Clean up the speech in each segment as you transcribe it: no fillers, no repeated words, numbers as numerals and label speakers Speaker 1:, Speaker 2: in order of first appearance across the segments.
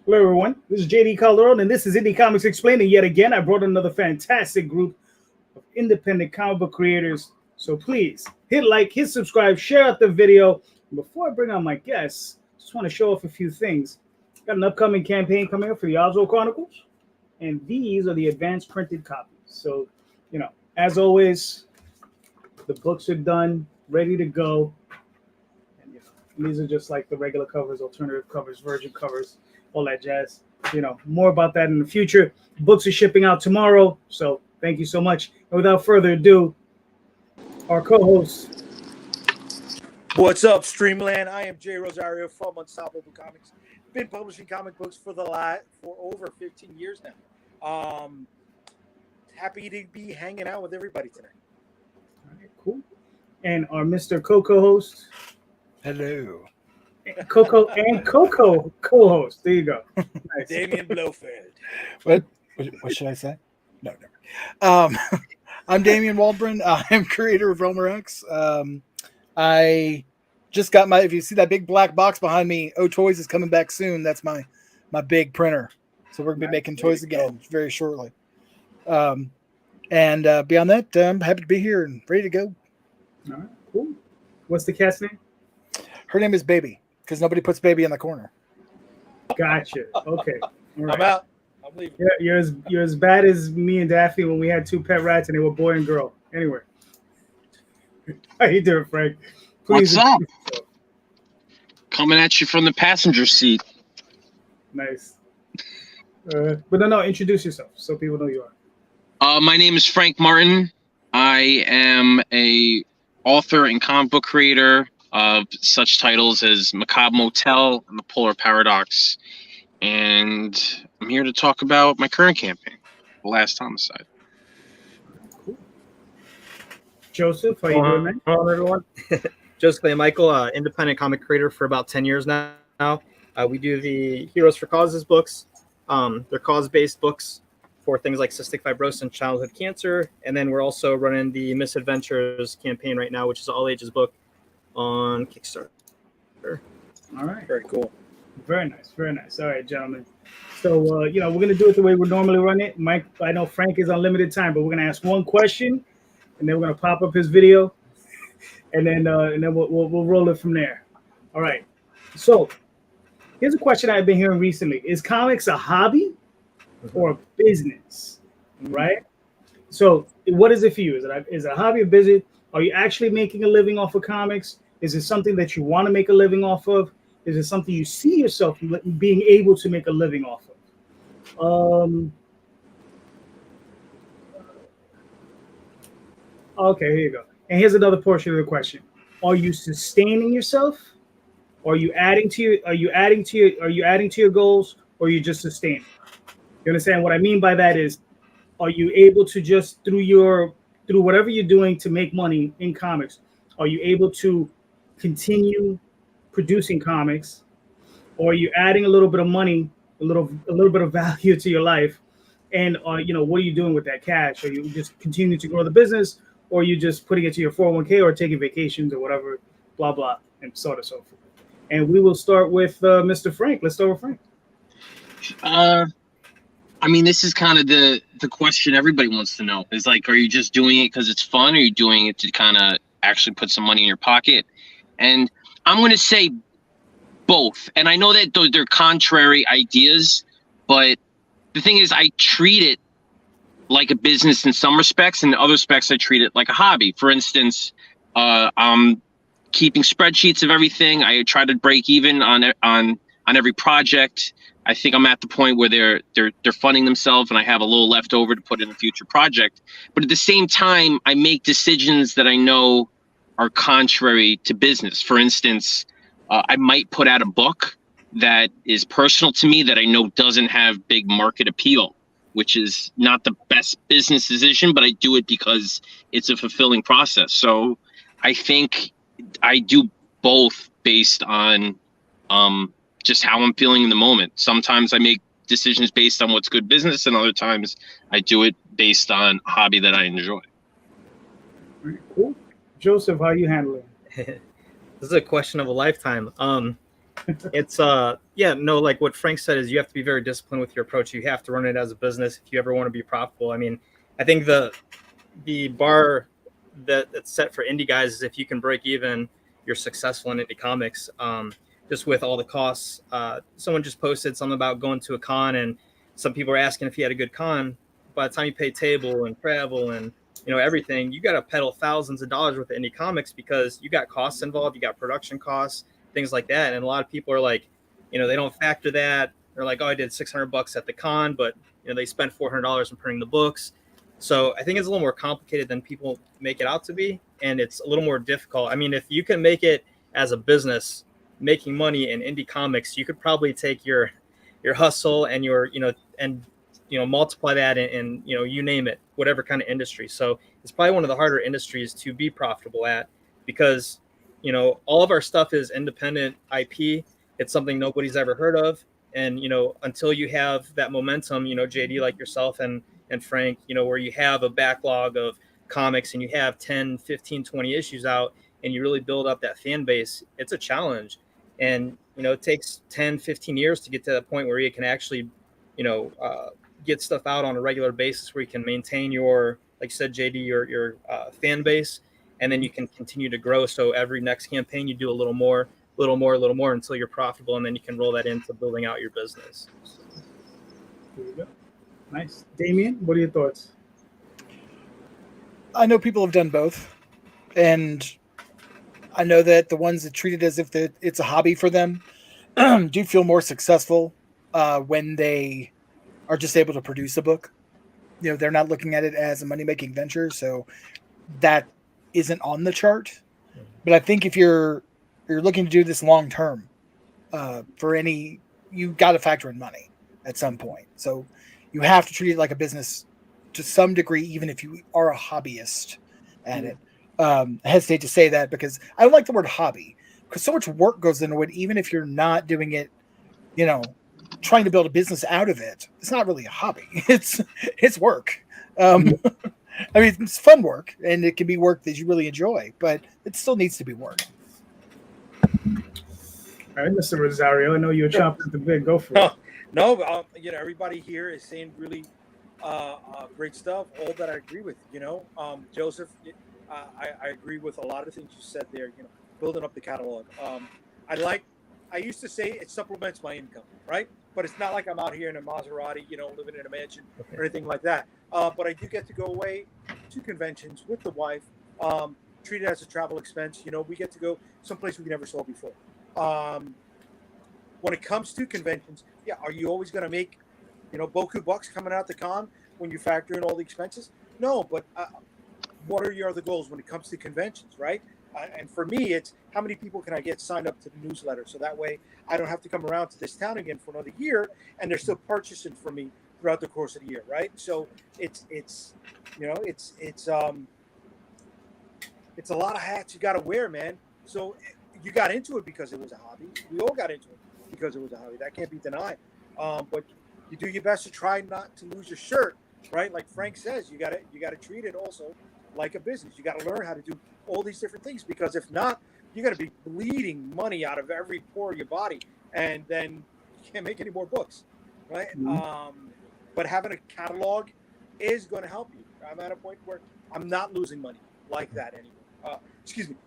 Speaker 1: Hello, everyone. This is JD Calderon, and this is Indy Comics Explained. And yet again, I brought another fantastic group of independent comic book creators. So please hit like, hit subscribe, share out the video. And before I bring on my guests, just want to show off a few things. Got an upcoming campaign coming up for the Oswald Chronicles, and these are the advanced printed copies. So, as always, the books are done, ready to go. And these are just like the regular covers, alternative covers, virgin covers, all that jazz. More about that in the future. Books are shipping out tomorrow, so thank you so much. And without further ado, our co-host.
Speaker 2: What's up, Streamland? I am JD Rosario from Unstoppable Comics. Been publishing comic books for over 15 years now. Happy to be hanging out with everybody today.
Speaker 1: All right, cool. And our Mr. Coco host.
Speaker 3: Hello.
Speaker 1: Coco and Coco co-host. There you go.
Speaker 2: Nice. Damion Blofeld.
Speaker 3: What should I say? No, never. I'm Damion Waldbrunn. I'm creator of Realmer X. I just got if you see that big black box behind me, Toys is coming back soon. That's my big printer. So we're going to be making toys again very shortly. And beyond that, I'm happy to be here and ready to go.
Speaker 1: All right, cool. What's the cat's name?
Speaker 3: Her name is Baby, because nobody puts Baby in the corner.
Speaker 1: Gotcha. Okay. All right.
Speaker 2: I'm out. I'm leaving.
Speaker 1: Yeah, you're as bad as me and Daphne when we had two pet rats and they were boy and girl. Anyway. How you doing, Frank?
Speaker 4: Please. What's up? Coming at you from the passenger seat.
Speaker 1: Nice. But no, introduce yourself so people know you are.
Speaker 4: My name is Frank Martin. I am a author and comic book creator of such titles as Macabre Motel and The Polar Paradox. And I'm here to talk about my current campaign, The Last Homicide.
Speaker 1: Cool. Joseph, how you doing, man?
Speaker 5: Hello, everyone. Joseph Clay Michael, independent comic creator for about 10 years now. We do the Heroes for Causes books. They're cause-based books for things like cystic fibrosis and childhood cancer. And then we're also running the Misadventures campaign right now, which is an all-ages book on Kickstarter.
Speaker 1: All right.
Speaker 5: Very cool.
Speaker 1: Very nice. Very nice. All right, gentlemen. So, we're going to do it the way we normally run it. Mike, I know Frank is on limited time, but we're going to ask one question, and then we're going to pop up his video, and then we'll roll it from there. All right. So, here's a question I've been hearing recently. Is comics a hobby or a business? Right? So, what is it for you? Is it a hobby or business? Are you actually making a living off of comics? Is it something that you want to make a living off of? Is it something you see yourself being able to make a living off of? Okay, here you go. And here's another portion of the question: are you sustaining yourself? Are you adding to your goals, or are you just sustaining? You understand what I mean by that is, are you able to just through whatever you're doing to make money in comics, are you able to continue producing comics, or are you adding a little bit of money, a little bit of value to your life, and what are you doing with that cash? Are you just continuing to grow the business, or are you just putting it to your 401k or taking vacations or whatever, blah blah, and so on and so forth. And we will start with Mr. Frank. Let's start with Frank.
Speaker 4: This is kind of the question everybody wants to know. Is like, are you just doing it because it's fun, or are you doing it to kind of actually put some money in your pocket? And I'm going to say both. And I know that they're contrary ideas, but the thing is, I treat it like a business in some respects, and in other respects, I treat it like a hobby. For instance, I'm keeping spreadsheets of everything. I try to break even on every project. I think I'm at the point where they're funding themselves, and I have a little left over to put in a future project. But at the same time, I make decisions that I know are contrary to business. For instance, I might put out a book that is personal to me that I know doesn't have big market appeal, which is not the best business decision, but I do it because it's a fulfilling process. So I think I do both based on just how I'm feeling in the moment. Sometimes I make decisions based on what's good business, and other times I do it based on a hobby that I enjoy.
Speaker 1: Cool. Joseph, how are you handling?
Speaker 5: This is a question of a lifetime. It's like what Frank said is you have to be very disciplined with your approach. You have to run it as a business if you ever want to be profitable. I mean, I think the bar that's set for indie guys is if you can break even, you're successful in indie comics. Just with all the costs. Someone just posted something about going to a con, and some people are asking if he had a good con. By the time you pay table and travel and everything, you got to peddle thousands of dollars worth of indie comics because you got costs involved, you got production costs, things like that. And a lot of people are like, they don't factor that. They're like, oh, I did $600 at the con, but they spent $400 in printing the books. So I think it's a little more complicated than people make it out to be, and it's a little more difficult. I mean, if you can make it as a business, making money in indie comics, you could probably take your hustle and your multiply that in you name it, whatever kind of industry. So it's probably one of the harder industries to be profitable at because all of our stuff is independent IP. It's something nobody's ever heard of, and until you have that momentum, JD, like yourself and Frank, where you have a backlog of comics and you have 10, 15, 20 issues out and you really build up that fan base, it's a challenge. And it takes 10, 15 years to get to that point where you can actually get stuff out on a regular basis where you can maintain your, like you said, JD, your fan base, and then you can continue to grow. So every next campaign you do a little more until you're profitable, and then you can roll that into building out your business.
Speaker 1: There you go. Nice. Damion, what are your thoughts?
Speaker 3: I know people have done both, and I know that the ones that treat it as if it's a hobby for them do feel more successful when they are just able to produce a book. They're not looking at it as a money-making venture, so that isn't on the chart. But I think if you're looking to do this long-term, you got to factor in money at some point. So you have to treat it like a business to some degree, even if you are a hobbyist at it. I hesitate to say that because I don't like the word hobby because so much work goes into it. Even if you're not doing it, trying to build a business out of it, it's not really a hobby. It's work. I mean, it's fun work and it can be work that you really enjoy, but it still needs to be work.
Speaker 1: All right, Mr. Rosario, I know you're chomping at the bit. Go for it.
Speaker 2: No, everybody here is saying really great stuff. All that I agree with. Joseph, I agree with a lot of things you said there. Building up the catalog. I used to say it supplements my income, right? But it's not like I'm out here in a Maserati, living in a mansion or anything like that. But I do get to go away to conventions with the wife, treat it as a travel expense. We get to go someplace we never saw before. When it comes to conventions, are you always going to make, boku bucks coming out the con when you factor in all the expenses? No, but what are your other goals when it comes to conventions, right? And for me, it's how many people can I get signed up to the newsletter so that way I don't have to come around to this town again for another year and they're still purchasing from me throughout the course of the year, right? So it's a lot of hats you got to wear, man. So you got into it because it was a hobby. We all got into it because it was a hobby. That can't be denied. But you do your best to try not to lose your shirt, right? Like Frank says, you got to treat it also like a business. You got to learn how to do all these different things because if not, you're going to be bleeding money out of every pore of your body, and then you can't make any more books, right? Mm-hmm. But having a catalog is going to help you. I'm at a point where I'm not losing money like that anymore.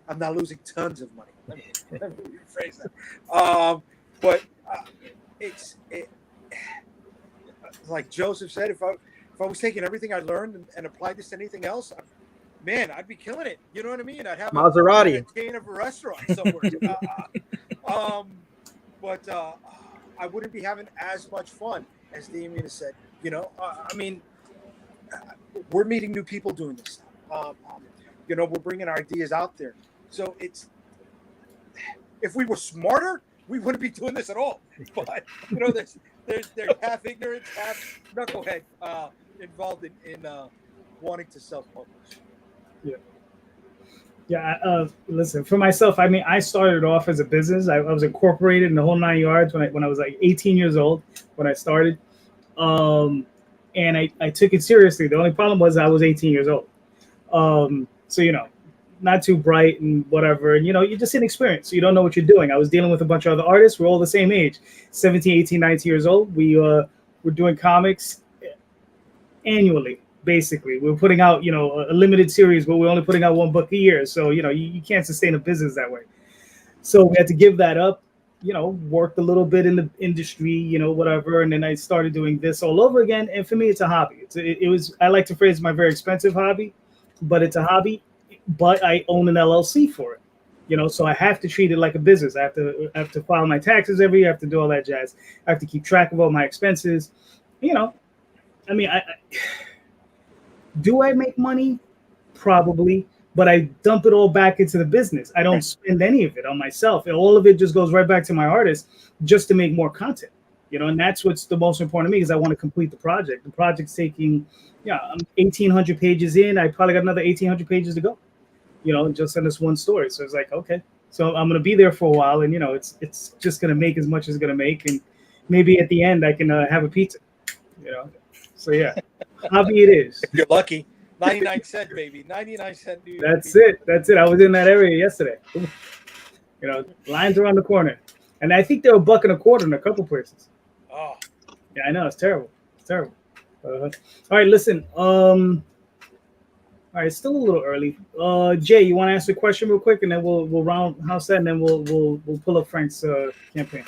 Speaker 2: I'm not losing tons of money. Let me rephrase that. But it's like Joseph said, if I was taking everything I learned and applied this to anything else, man, I'd be killing it. You know what I mean? I'd have
Speaker 5: Maserati,
Speaker 2: a chain of a restaurant somewhere. But I wouldn't be having as much fun as Damion has said. We're meeting new people doing this. We're bringing our ideas out there. So if we were smarter, we wouldn't be doing this at all. But there's half ignorance, half knucklehead involved in wanting to self-publish.
Speaker 1: Yeah. Listen, for myself, I started off as a business. I was incorporated in the whole 9 yards when I was like 18 years old when I started. And I took it seriously. The only problem was I was 18 years old. So, not too bright and whatever. And, you're just inexperienced. So you don't know what you're doing. I was dealing with a bunch of other artists. We're all the same age, 17, 18, 19 years old. We're doing comics annually, basically. We're putting out, a limited series, but we're only putting out one book a year. So, you can't sustain a business that way. So we had to give that up, worked a little bit in the industry, whatever. And then I started doing this all over again. And for me, it's a hobby. I like to phrase my very expensive hobby, but it's a hobby, but I own an LLC for it, so I have to treat it like a business. I have to file my taxes every year. I have to do all that jazz. I have to keep track of all my expenses, do I make money? Probably. But I dump it all back into the business. I don't spend any of it on myself. And all of it just goes right back to my artist just to make more content, and that's what's the most important to me, because I want to complete the project. The project's taking, I'm 1,800 pages in. I probably got another 1,800 pages to go, just in this one story. So it's like, okay, so I'm going to be there for a while, and, it's just going to make as much as it's going to make. And maybe at the end I can have a pizza, So yeah, hobby it is.
Speaker 2: If you're lucky. 99 cent, baby. 99 cent.
Speaker 1: That's it. I was in that area yesterday. Lines around the corner. And I think they're $1.25 in a couple places.
Speaker 2: Oh.
Speaker 1: Yeah, I know. It's terrible. All right, listen. All right, it's still a little early. Jay, you want to ask a question real quick, and then we'll roundhouse that, and then we'll pull up Frank's campaign.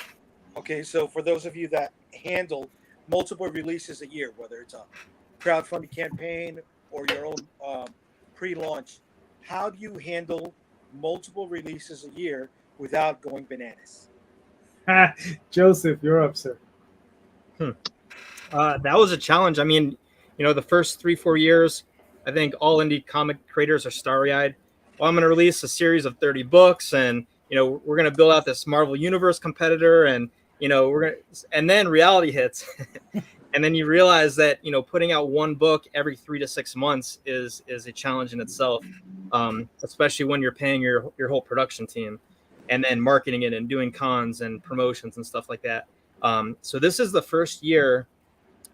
Speaker 2: Okay, so for those of you that handle multiple releases a year, whether it's a crowdfunding campaign or your own pre-launch, how do you handle multiple releases a year without going bananas?
Speaker 1: Joseph, you're up, sir.
Speaker 5: That was a challenge. I mean, the first 3-4 years, I think all indie comic creators are starry-eyed. Well, I'm going to release a series of 30 books, and we're going to build out this Marvel Universe competitor, and and then reality hits. And then you realize that, putting out one book every 3 to 6 months is a challenge in itself, especially when you're paying your whole production team and then marketing it and doing cons and promotions and stuff like that. So this is the first year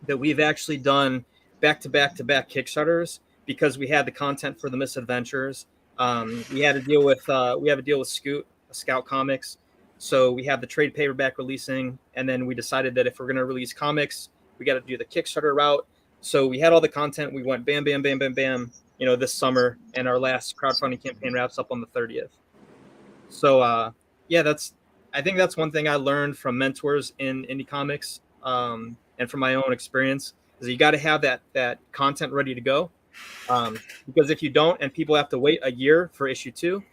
Speaker 5: that we've actually done back-to-back Kickstarters, because we had the content for the Misadventures. We have a deal with Scout Comics. So we have the trade paperback releasing, and then we decided that if we're going to release comics, we got to do the Kickstarter route. So we had all the content. We went bam, bam, bam, bam, bam, this summer, and our last crowdfunding campaign wraps up on the 30th. So I think that's one thing I learned from mentors in indie comics, and from my own experience, is you got to have that content ready to go. Because if you don't, and people have to wait a year for issue 2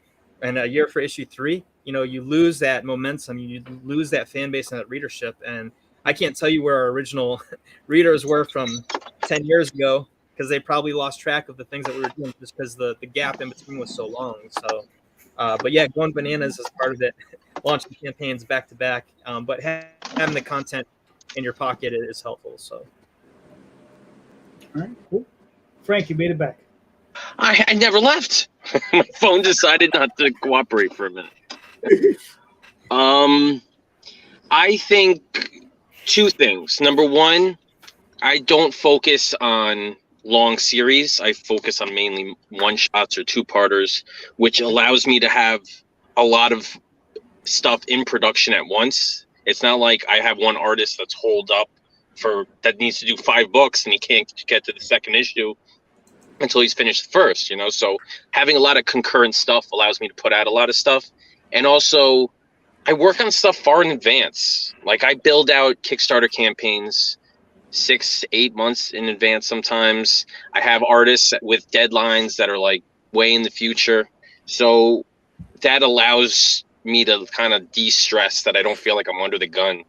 Speaker 5: and a year for issue 3, you lose that momentum, you lose that fan base and that readership. And I can't tell you where our original readers were from 10 years ago, because they probably lost track of the things that we were doing just because the gap in between was so long. So, but yeah, going bananas is part of it. Launching campaigns back to back, but having the content in your pocket is helpful. So,
Speaker 1: all right, cool. Frank, you made it back.
Speaker 4: I never left. My phone decided not to cooperate for a minute. I think 2 things. Number one, I don't focus on long series. I focus on mainly one-shots or 2-parters, which allows me to have a lot of stuff in production at once. It's not like I have one artist that's holed up that needs to do 5 books and he can't get to the second issue until he's finished the first, So having a lot of concurrent stuff allows me to put out a lot of stuff. And also, I work on stuff far in advance. Like, I build out Kickstarter campaigns 6 to 8 months in advance sometimes. I have artists with deadlines that are like way in the future. So that allows me to kind of de-stress, that I don't feel like I'm under the gun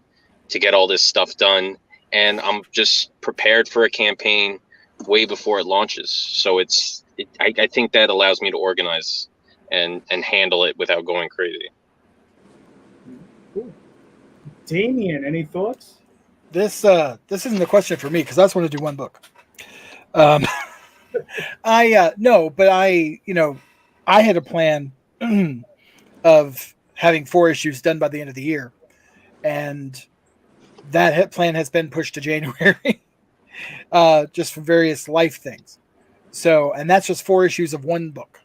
Speaker 4: to get all this stuff done. And I'm just prepared for a campaign way before it launches. So I think that allows me to organize and handle it without going crazy.
Speaker 1: Cool. Damion, any thoughts?
Speaker 3: This isn't a question for me, because I just want to do one book. No, but I had a plan of having 4 issues done by the end of the year, and that plan has been pushed to January, just for various life things. So, and that's just 4 issues of one book.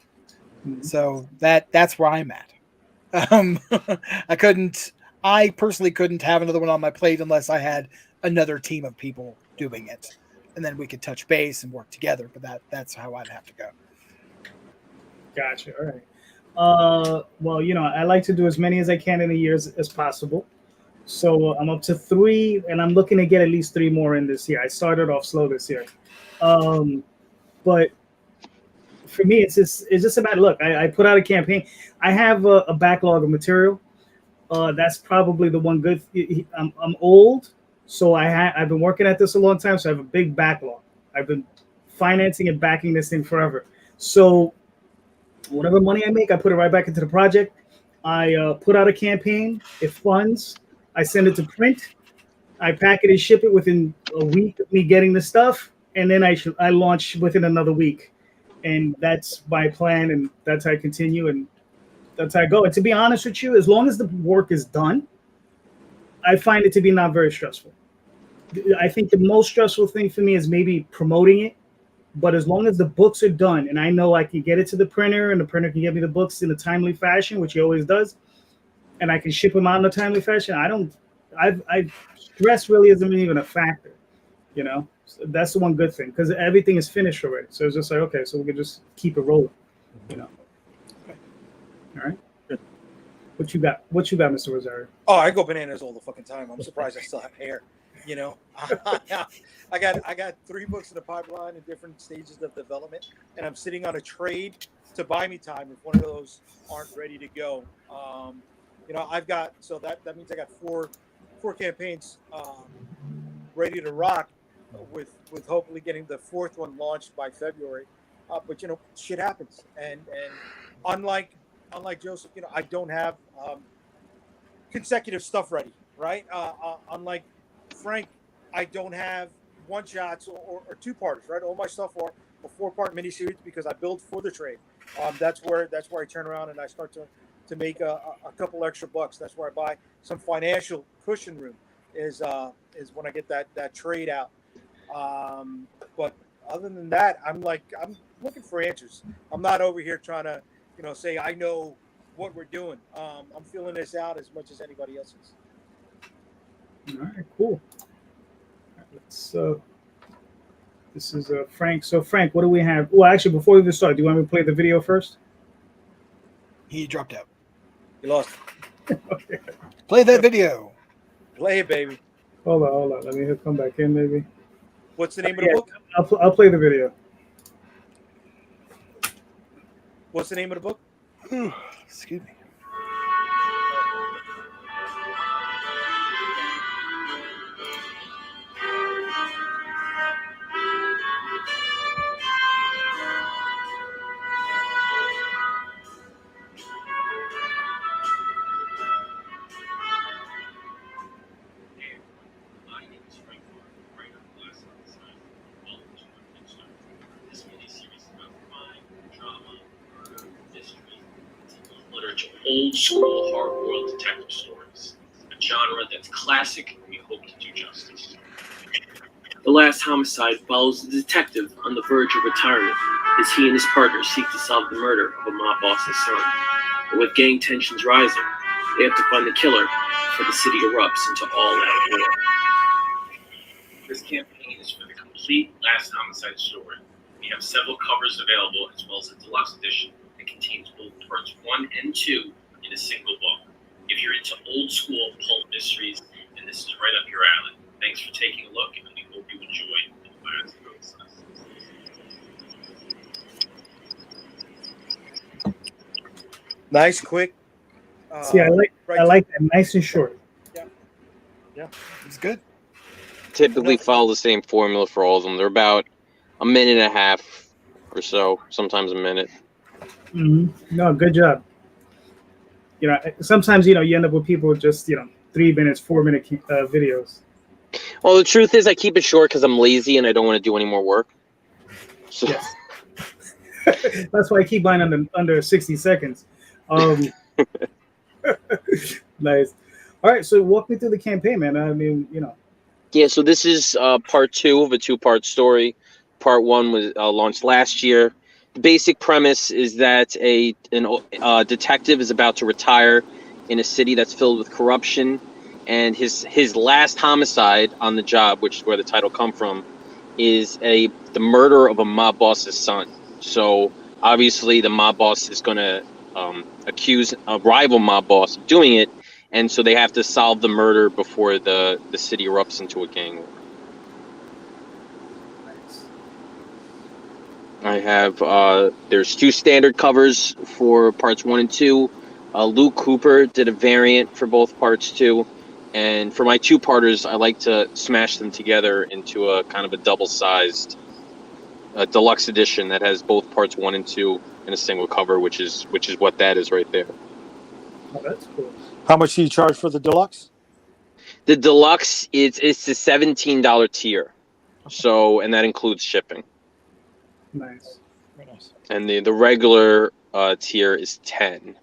Speaker 3: So that's where I'm at. I personally couldn't have another one on my plate unless I had another team of people doing it, and then we could touch base and work together. But that's how I'd have to go.
Speaker 1: Gotcha. All right. Well, I like to do as many as I can in a year as possible. So I'm up to 3, and I'm looking to get at least 3 more in this year. I started off slow this year, but for me, it's just about look. I put out a campaign. I have a backlog of material. That's probably the one good. I'm old, so I've been working at this a long time, so I have a big backlog. I've been financing and backing this thing forever. So whatever money I make, I put it right back into the project. I put out a campaign. It funds. I send it to print. I pack it and ship it within a week of me getting the stuff, and then I launch within another week. And that's my plan, and that's how I continue, and that's how I go. And to be honest with you, as long as the work is done, I find it to be not very stressful. I think the most stressful thing for me is maybe promoting it. But as long as the books are done and I know I can get it to the printer and the printer can get me the books in a timely fashion, which he always does, and I can ship them out in a timely fashion, stress really isn't even a factor, So that's the one good thing because everything is finished already. So it's just like, okay, so we can just keep it rolling, Okay. All right.
Speaker 2: Good.
Speaker 1: What you got, Mr. Rosario?
Speaker 2: Oh, I go bananas all the fucking time. I'm surprised I still have hair. I got 3 books in the pipeline in different stages of development, and I'm sitting on a trade to buy me time if one of those aren't ready to go. I've got that means I got four campaigns ready to rock, with hopefully getting the 4th one launched by February. But shit happens, and unlike Joseph, I don't have consecutive stuff ready, right? Unlike Frank, I don't have one-shots or 2-parters, right? All my stuff are a 4-part miniseries because I build for the trade. That's where I turn around and I start to make a couple extra bucks. That's where I buy some financial cushion room is when I get that trade out. But other than that, I'm looking for answers. I'm not over here trying to say I know what we're doing. I'm feeling this out as much as anybody else is.
Speaker 1: All right, cool. Let's. This is Frank. So Frank, what do we have? Well, actually, before we even start, do you want me to play the video first?
Speaker 3: He dropped out.
Speaker 2: You lost.
Speaker 1: Okay.
Speaker 3: Play that video.
Speaker 2: Play it, baby.
Speaker 1: Hold on. Let me come back in, maybe.
Speaker 2: What's the name of the book?
Speaker 1: I'll play the video.
Speaker 2: What's the name of the book?
Speaker 3: Excuse me.
Speaker 6: Old school hard-boiled detective stories, a genre that's classic and we hope to do justice. The Last Homicide follows the detective on the verge of retirement as he and his partner seek to solve the murder of a mob boss's son. But with gang tensions rising, they have to find the killer before the city erupts into all-out war. This campaign is for the complete Last Homicide story. We have several covers available as well as a deluxe edition that contains both parts 1 and 2 in a single book. If you're into old school pulp mysteries, then this is right up your alley. Thanks for taking a look, and we hope you enjoy the Last Homicide.
Speaker 2: Nice, quick.
Speaker 1: See, I like that, nice and short.
Speaker 2: Yeah,
Speaker 3: It's good.
Speaker 4: Typically follow the same formula for all of them. They're about a minute and a half or so, sometimes a minute.
Speaker 1: Mm-hmm. No, good job. Sometimes you end up with people with just 3 minutes, 4 minute videos.
Speaker 4: Well, the truth is, I keep it short because I'm lazy and I don't want to do any more work. So.
Speaker 1: Yes. That's why I keep mine under 60 seconds. Nice. All right, so walk me through the campaign, man. I mean,
Speaker 4: Yeah, so this is part 2 of a 2-part story. Part 1 was launched last year. the basic premise is that a detective is about to retire in a city that's filled with corruption, and his last homicide on the job, which is where the title come from, is the murder of a mob boss's son. So obviously the mob boss is going to accuse a rival mob boss of doing it, and so they have to solve the murder before the city erupts into a gang war. I have there's 2 standard covers for parts 1 and 2. Luke Cooper did a variant for both parts 2, and for my 2-parters, I like to smash them together into a kind of a double-sized deluxe edition that has both parts 1 and 2 in a single cover, which is what that is right there.
Speaker 1: Oh, that's cool.
Speaker 2: How much do you charge for the deluxe?
Speaker 4: The deluxe it's the $17 tier, so and that includes shipping.
Speaker 1: Nice.
Speaker 2: Very nice.
Speaker 4: And the regular tier is $10,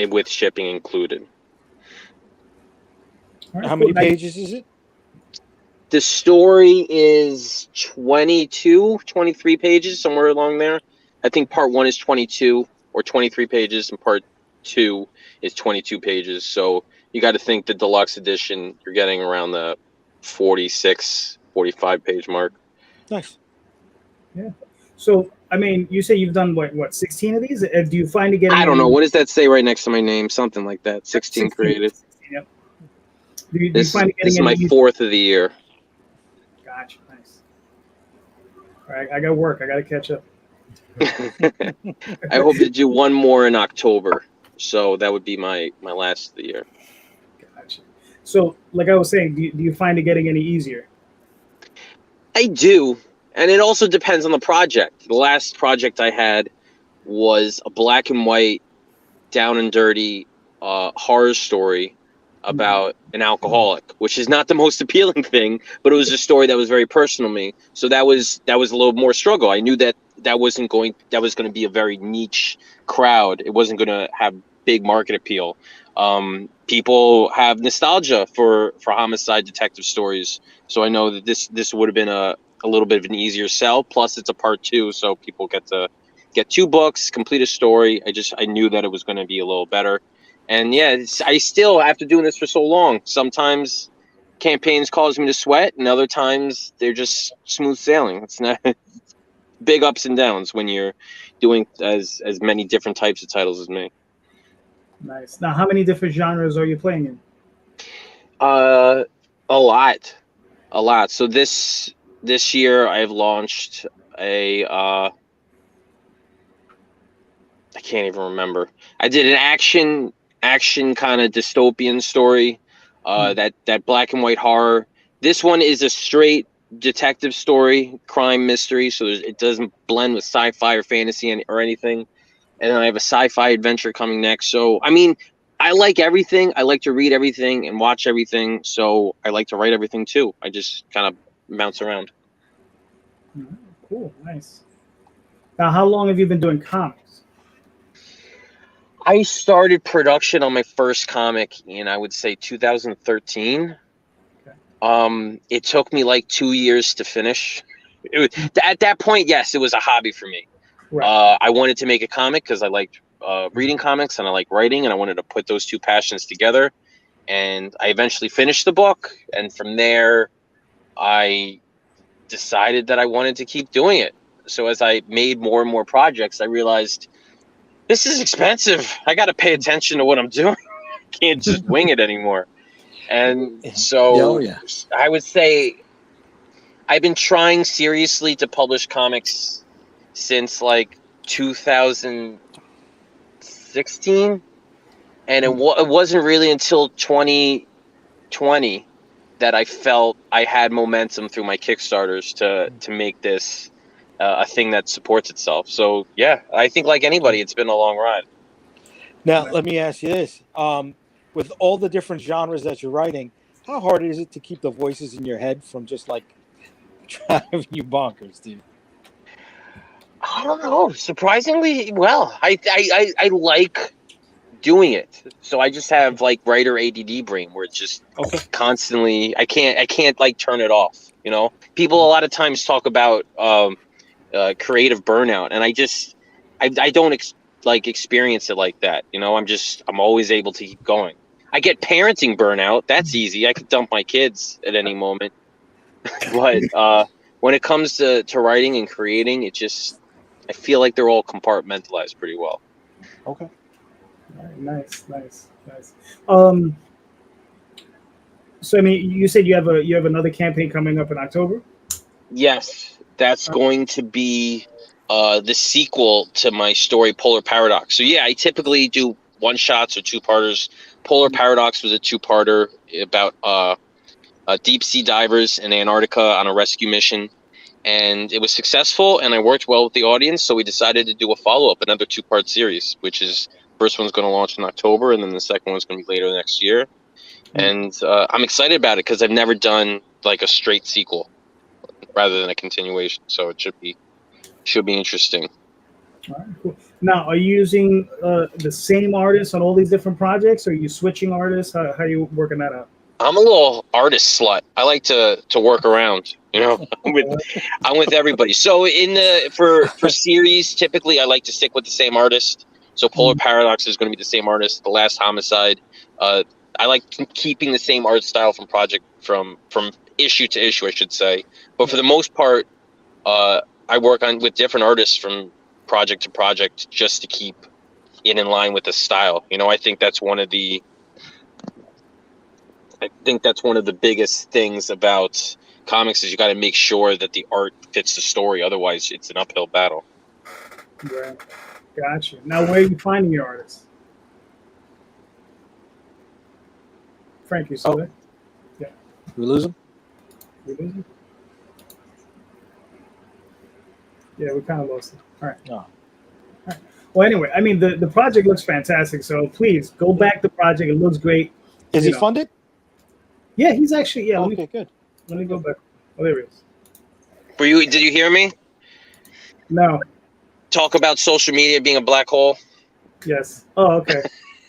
Speaker 4: with shipping included.
Speaker 1: All right,
Speaker 2: How
Speaker 1: cool.
Speaker 2: many pages is it?
Speaker 4: The story is 23 pages, somewhere along there. I think part 1 is 22 or 23 pages, and part 2 is 22 pages. So you got to think the deluxe edition, you're getting around the 46, 45 page mark.
Speaker 2: Nice.
Speaker 1: Yeah. So, I mean, you say you've done what 16 of these? Do you find it getting?
Speaker 4: I don't know. What does that say right next to my name? Something like that. 16 created.
Speaker 1: 16, yep. Do you
Speaker 4: This
Speaker 1: find it
Speaker 4: is
Speaker 1: getting
Speaker 4: my
Speaker 1: any
Speaker 4: 4th of the year.
Speaker 1: Gotcha. Nice. All right, I got work. I got to catch up.
Speaker 4: I hope to do one more in October. So that would be my last of the year.
Speaker 1: Gotcha. So, like I was saying, do you find it getting any easier?
Speaker 4: I do. And it also depends on the project. The last project I had was a black and white, down and dirty horror story about an alcoholic, which is not the most appealing thing, but it was a story that was very personal to me. So that was a little more struggle. I knew that was going to be a very niche crowd. It wasn't going to have big market appeal. People have nostalgia for homicide detective stories, so I know that this would have been a little bit of an easier sell. Plus, it's a part 2, so people get 2 books, complete a story. I knew that it was going to be a little better. And yeah, I still, after doing this for so long, sometimes campaigns cause me to sweat, and other times they're just smooth sailing. It's not big ups and downs when you're doing as many different types of titles as me.
Speaker 1: Nice. Now, how many different genres are you playing in?
Speaker 4: A lot. So this year I've launched a I can't even remember. I did an action kind of dystopian story, that black and white horror. This one is a straight detective story, crime mystery, so it doesn't blend with sci-fi or fantasy or anything. And then I have a sci-fi adventure coming next. So I mean, I like everything. I like to read everything and watch everything. So I like to write everything too. I just kind of bounce around.
Speaker 1: Cool, nice. Now, how long have you been doing comics?
Speaker 4: I started production on my first comic in, I would say, 2013. Okay. It took me like 2 years to finish. At that point, yes, it was a hobby for me. Right. I wanted to make a comic because I liked reading comics and I like writing, and I wanted to put those 2 passions together. And I eventually finished the book, and from there, I decided that I wanted to keep doing it. So as I made more and more projects, I realized this is expensive. I got to pay attention to what I'm doing. I can't just wing it anymore. And so I would say I've been trying seriously to publish comics since like 2016. And it wasn't really until 2020 that I felt I had momentum through my Kickstarters to make this a thing that supports itself. So yeah, I think like anybody, it's been a long ride.
Speaker 2: Now, let me ask you this. With all the different genres that you're writing, how hard is it to keep the voices in your head from just like driving you bonkers, dude?
Speaker 4: I don't know. Surprisingly well. I like doing it. So I just have like writer ADD brain where it's just constantly, I can't like turn it off. You know, people a lot of times talk about creative burnout, and I don't experience it like that. You know, I'm always able to keep going. I get parenting burnout. That's easy. I could dump my kids at any moment. But when it comes to writing and creating, I feel like they're all compartmentalized pretty well.
Speaker 1: Okay. All right, nice. So I mean, you said you have another campaign coming up in October?
Speaker 4: Yes, that's going to be the sequel to my story Polar Paradox. So yeah, I typically do one shots or two parters. Polar Paradox was a two-parter about deep sea divers in Antarctica on a rescue mission, and it was successful, and I worked well with the audience, so we decided to do a follow-up, another two-part series, which is first one's going to launch in October, and then the second one's going to be later next year. And I'm excited about it because I've never done like a straight sequel rather than a continuation, so it should be interesting.
Speaker 1: All right, cool. Now, are you using the same artists on all these different projects, or are you switching artists? How are you working that out?
Speaker 4: I'm a little artist slut. I like to work around, you know. I'm with everybody. So for series, typically I like to stick with the same artist. So Polar Paradox is going to be the same artist. The Last Homicide, I like keeping the same art style from issue to issue, I should say. But for the most part, I work with different artists from project to project just to keep it in line with the style. You know, I think that's one of the biggest things about comics is you got to make sure that the art fits the story. Otherwise, it's an uphill battle.
Speaker 1: Right. Gotcha. Now, where are you finding your artists? Frank, you still there? Yeah.
Speaker 2: We lose him?
Speaker 1: We lose him? Yeah, we kind of lost him. All right.
Speaker 2: No.
Speaker 1: All right. Well, anyway, I mean, the project looks fantastic. So please go back to the project. It looks great.
Speaker 2: Is he funded?
Speaker 1: Yeah, he's actually, yeah.
Speaker 2: Okay, good.
Speaker 1: Let me go back. Oh, there he is.
Speaker 4: Did you hear me?
Speaker 1: No.
Speaker 4: Talk about social media being a black hole?
Speaker 1: Yes. Oh, okay.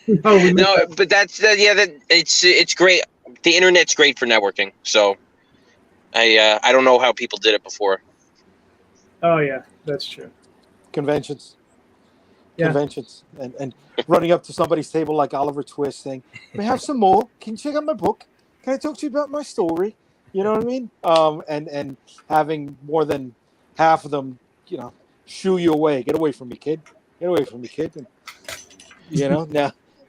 Speaker 4: No, but it's great. The internet's great for networking. So I don't know how people did it before.
Speaker 1: Oh yeah, that's true.
Speaker 2: Conventions.
Speaker 1: Yeah.
Speaker 2: Conventions. And running up to somebody's table like Oliver Twist saying, "May I have some more? Can you check out my book? Can I talk to you about my story?" You know what I mean? And having more than half of them, you know, shoo you away. Get away from me, kid. Get away from me, kid. And, you know,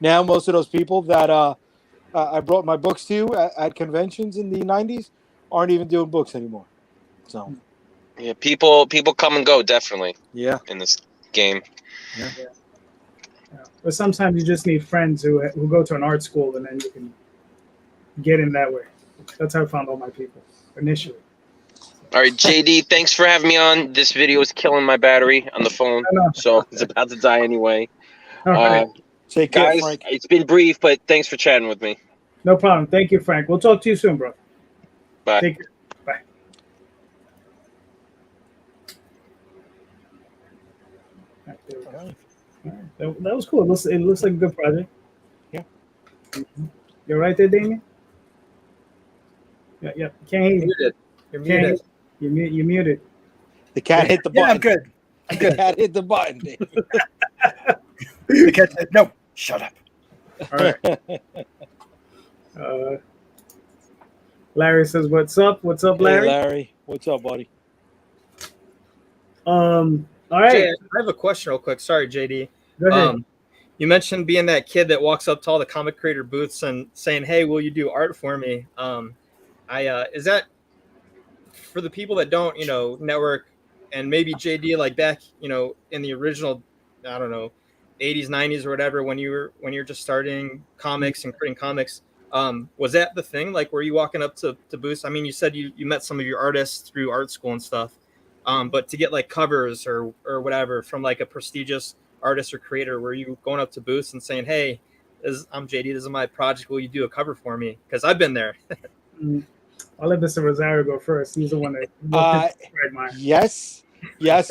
Speaker 2: now most of those people that I brought my books to at conventions in the 90s aren't even doing books anymore. So
Speaker 4: yeah, people come and go, definitely.
Speaker 2: Yeah.
Speaker 4: In this game.
Speaker 2: Yeah.
Speaker 1: But sometimes you just need friends who go to an art school, and then you can get in that way. That's how I found all my people initially.
Speaker 4: All right, JD, thanks for having me on. This video is killing my battery on the phone, so it's about to die anyway.
Speaker 1: All right.
Speaker 2: Take care,
Speaker 4: guys,
Speaker 2: Frank.
Speaker 4: it's been brief, but thanks for chatting with me.
Speaker 1: No problem. Thank you, Frank. We'll talk to you soon, bro.
Speaker 4: Bye.
Speaker 1: Take care. Bye. All right, that was cool. It looks like a good project.
Speaker 2: Yeah.
Speaker 1: Mm-hmm. You're right there, Damion? Yeah. Can't hear you.
Speaker 5: You're muted.
Speaker 1: You're muted.
Speaker 2: The cat hit the button.
Speaker 3: Yeah, I'm good.
Speaker 2: The cat hit the button.
Speaker 3: The cat said, "No, shut up."
Speaker 1: All right. Larry says, "What's up? What's up, Larry?"
Speaker 2: Hey, Larry. What's up, buddy?
Speaker 1: All right.
Speaker 5: Jay, I have a question real quick. Sorry, JD.
Speaker 1: Go ahead.
Speaker 5: You mentioned being that kid that walks up to all the comic creator booths and saying, "Hey, will you do art for me?" Is that for the people that don't, network, and maybe JD, like back, in the original, I don't know, 80s, 90s or whatever, when you're just starting comics and creating comics, was that the thing? Like, were you walking up to booths? I mean, you said you met some of your artists through art school and stuff, but to get like covers or whatever from like a prestigious artist or creator, were you going up to booths and saying, "Hey, I'm JD, this is my project, will you do a cover for me?" Because I've been there.
Speaker 1: I'll let Mr. Rosario go first. He's the one that
Speaker 2: Yes,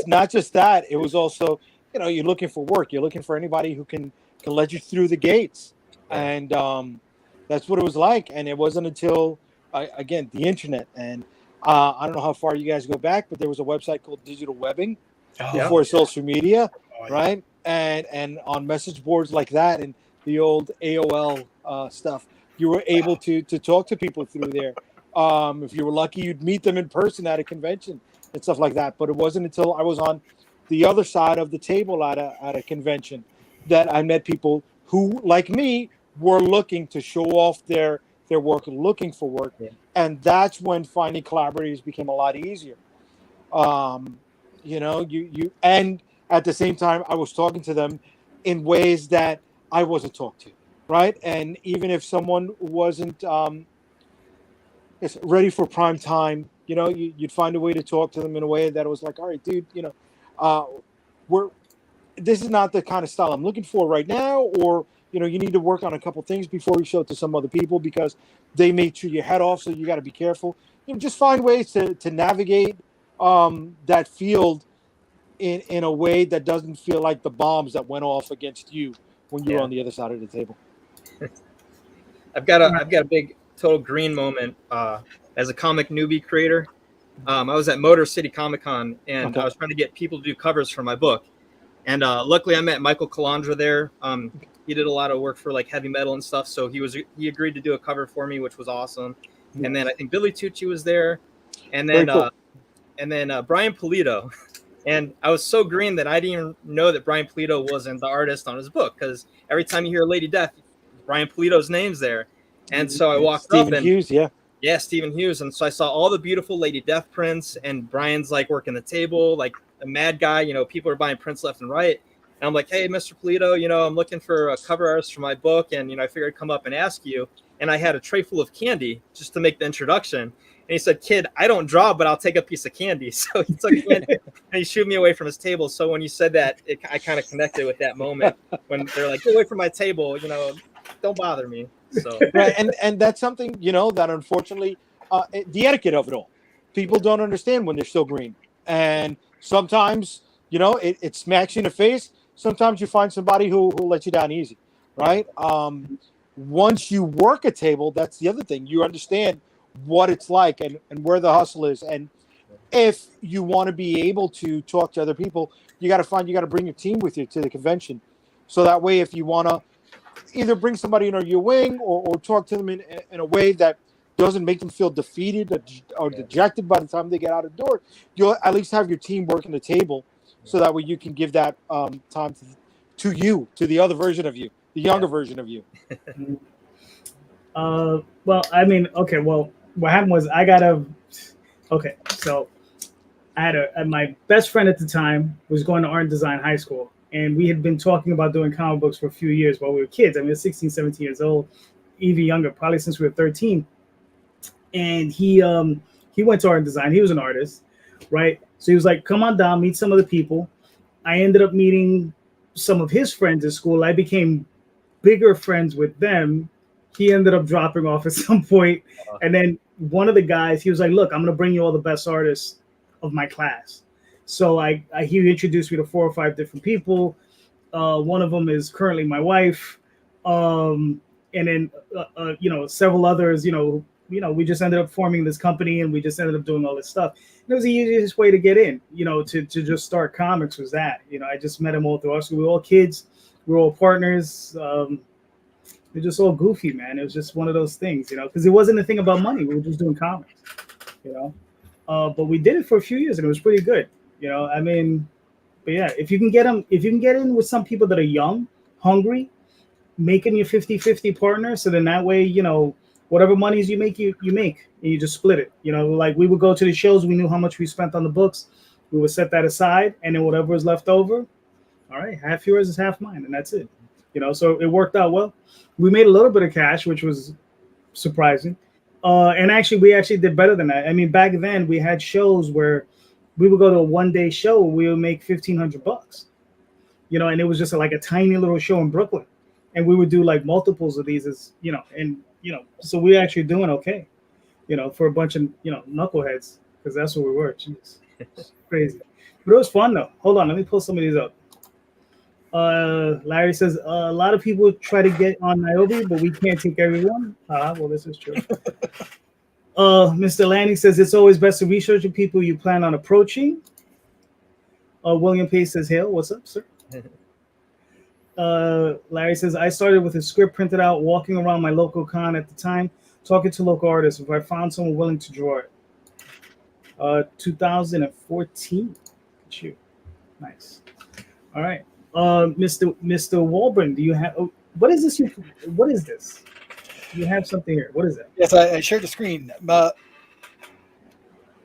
Speaker 2: not just that. It was also, you're looking for work. You're looking for anybody who can let you through the gates, and that's what it was like. And it wasn't until, again, the internet, and I don't know how far you guys go back, but there was a website called Digital Webbing
Speaker 3: Oh,
Speaker 2: before social media,
Speaker 3: oh, yeah.
Speaker 2: right? And on message boards like that and the old AOL stuff, you were able to talk to people through there. If you were lucky, you'd meet them in person at a convention and stuff like that. But it wasn't until I was on the other side of the table at a convention that I met people who, like me, were looking to show off their work, looking for work.
Speaker 5: Yeah.
Speaker 2: And that's when finding collaborators became a lot easier. You and at the same time, I was talking to them in ways that I wasn't talked to, right? And even if someone wasn't ready for prime time, you'd find a way to talk to them in a way that was like, all right, dude, this is not the kind of style I'm looking for right now, or you need to work on a couple things before you show it to some other people because they may chew your head off, so you got to be careful. Just find ways to navigate that field in a way that doesn't feel like the bombs that went off against you when you were on the other side of the table.
Speaker 5: I've got a big total green moment as a comic newbie creator. I was at Motor City Comic Con, and I was trying to get people to do covers for my book. And luckily, I met Michael Calandra there. He did a lot of work for like heavy metal and stuff, so he agreed to do a cover for me, which was awesome. And then I think Billy Tucci was there, and then Brian Pulido. And I was so green that I didn't even know that Brian Pulido wasn't the artist on his book, because every time you hear Lady Death, Brian Pulido's name's there. And so I walked up and
Speaker 2: Hughes,
Speaker 5: yeah, Stephen Hughes. And so I saw all the beautiful Lady Death prints, and Brian's like working the table, like a mad guy. People are buying prints left and right. And I'm like, hey, Mr. Pulido, I'm looking for a cover artist for my book. And, I figured I'd come up and ask you. And I had a tray full of candy just to make the introduction. And he said, kid, I don't draw, but I'll take a piece of candy. So he took candy and he shooed me away from his table. So when you said that, I kind of connected with that moment when they're like, get away from my table, don't bother me. So
Speaker 2: right, and that's something that unfortunately, the etiquette of it all, people don't understand when they're still green, and sometimes it smacks you in the face. Sometimes you find somebody who lets you down easy, right? Once you work a table, that's the other thing. You understand what it's like and where the hustle is, and if you want to be able to talk to other people, you got to bring your team with you to the convention, so that way if you want to either bring somebody under your wing or talk to them in a way that doesn't make them feel defeated or dejected by the time they get out of the door, you'll at least have your team working the table, so that way you can give that time to the other version of you, the younger version of you.
Speaker 1: Well, I mean, okay, well, what happened was so I had my best friend at the time was going to art and design high school, and we had been talking about doing comic books for a few years while we were kids. I mean, we were 16, 17 years old, even younger, probably since we were 13. And he went to art and design. He was an artist, right? So he was like, come on down, meet some of the people. I ended up meeting some of his friends at school. I became bigger friends with them. He ended up dropping off at some point. And then one of the guys, he was like, look, I'm going to bring you all the best artists of my class. So he introduced me to 4 or 5 different people. One of them is currently my wife. And then, several others, we just ended up forming this company, and we just ended up doing all this stuff. And it was the easiest way to get in, to just start comics was that. I just met them all through us. We were all kids. We were all partners. We're just all goofy, man. It was just one of those things, because it wasn't a thing about money. We were just doing comics, but we did it for a few years, and it was pretty good, I mean, but yeah, if you can get in with some people that are young, hungry, making you 50-50 partner, so then that way, whatever monies you make, you make, and you just split it. Like we would go to the shows, we knew how much we spent on the books, we would set that aside, and then whatever was left over, all right, half yours is half mine, and that's it. So it worked out well. We made a little bit of cash, which was surprising. And we actually did better than that. I mean, back then we had shows where we would go to a one-day show, we would make $1,500, and it was just like a tiny little show in Brooklyn. And we would do like multiples of these so we're actually doing okay, for a bunch of, knuckleheads, because that's what we were. Jeez, crazy. But it was fun though. Hold on, let me pull some of these up. Larry says a lot of people try to get on Niobe, but we can't take everyone. Well, this is true. Mr. Lanning says it's always best to research the people you plan on approaching. William Pace says, "Hail, what's up, sir?" Larry says, "I started with a script printed out, walking around my local con at the time, talking to local artists. If I found someone willing to draw it." 2014. Shoot, nice. All right, Mr. Waldbrunn, do you have? Oh, what is this? What is this? You have something here. What is that?
Speaker 3: Yes, I shared the screen.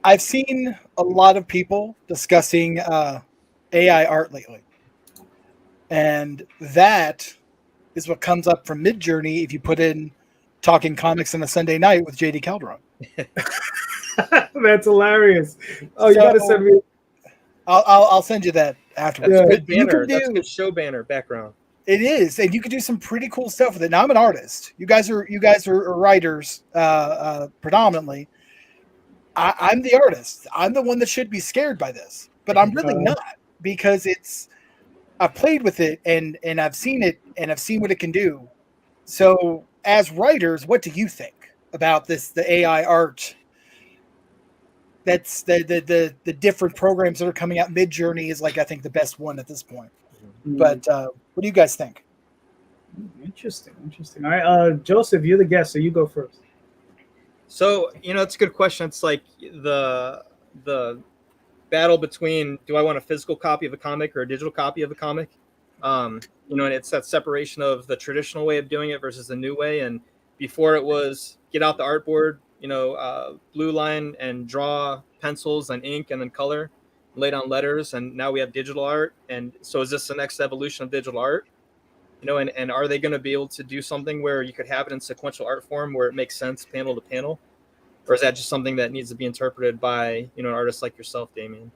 Speaker 3: I've seen a lot of people discussing AI art lately. And that is what comes up from Midjourney if you put in Talking Comics on a Sunday night with JD Calderon.
Speaker 1: That's hilarious. Oh, you gotta send me.
Speaker 3: I'll send you that afterwards.
Speaker 1: Yeah.
Speaker 5: Good
Speaker 3: You
Speaker 5: banner.
Speaker 3: can
Speaker 5: That's
Speaker 3: do-
Speaker 5: good show banner background.
Speaker 3: It is, and you can do some pretty cool stuff with it. Now I'm an artist. You guys are writers predominantly. I'm the artist. I'm the one that should be scared by this, but I'm really not, because I've played with it and I've seen it and I've seen what it can do. So as writers, what do you think about this? The AI art. That's the different programs that are coming out. Midjourney is like, I think, the best one at this point. But what do you guys think?
Speaker 1: Interesting. All right, Joseph, you're the guest, so you go first.
Speaker 5: So, it's a good question. It's like the battle between, do I want a physical copy of a comic or a digital copy of a comic? And it's that separation of the traditional way of doing it versus the new way. And before it was get out the artboard, blue line and draw pencils and ink and then color, lay down letters. And now we have digital art. And so is this the next evolution of digital art? And are they going to be able to do something where you could have it in sequential art form where it makes sense panel to panel? Or is that just something that needs to be interpreted by, an artist like yourself, Damion?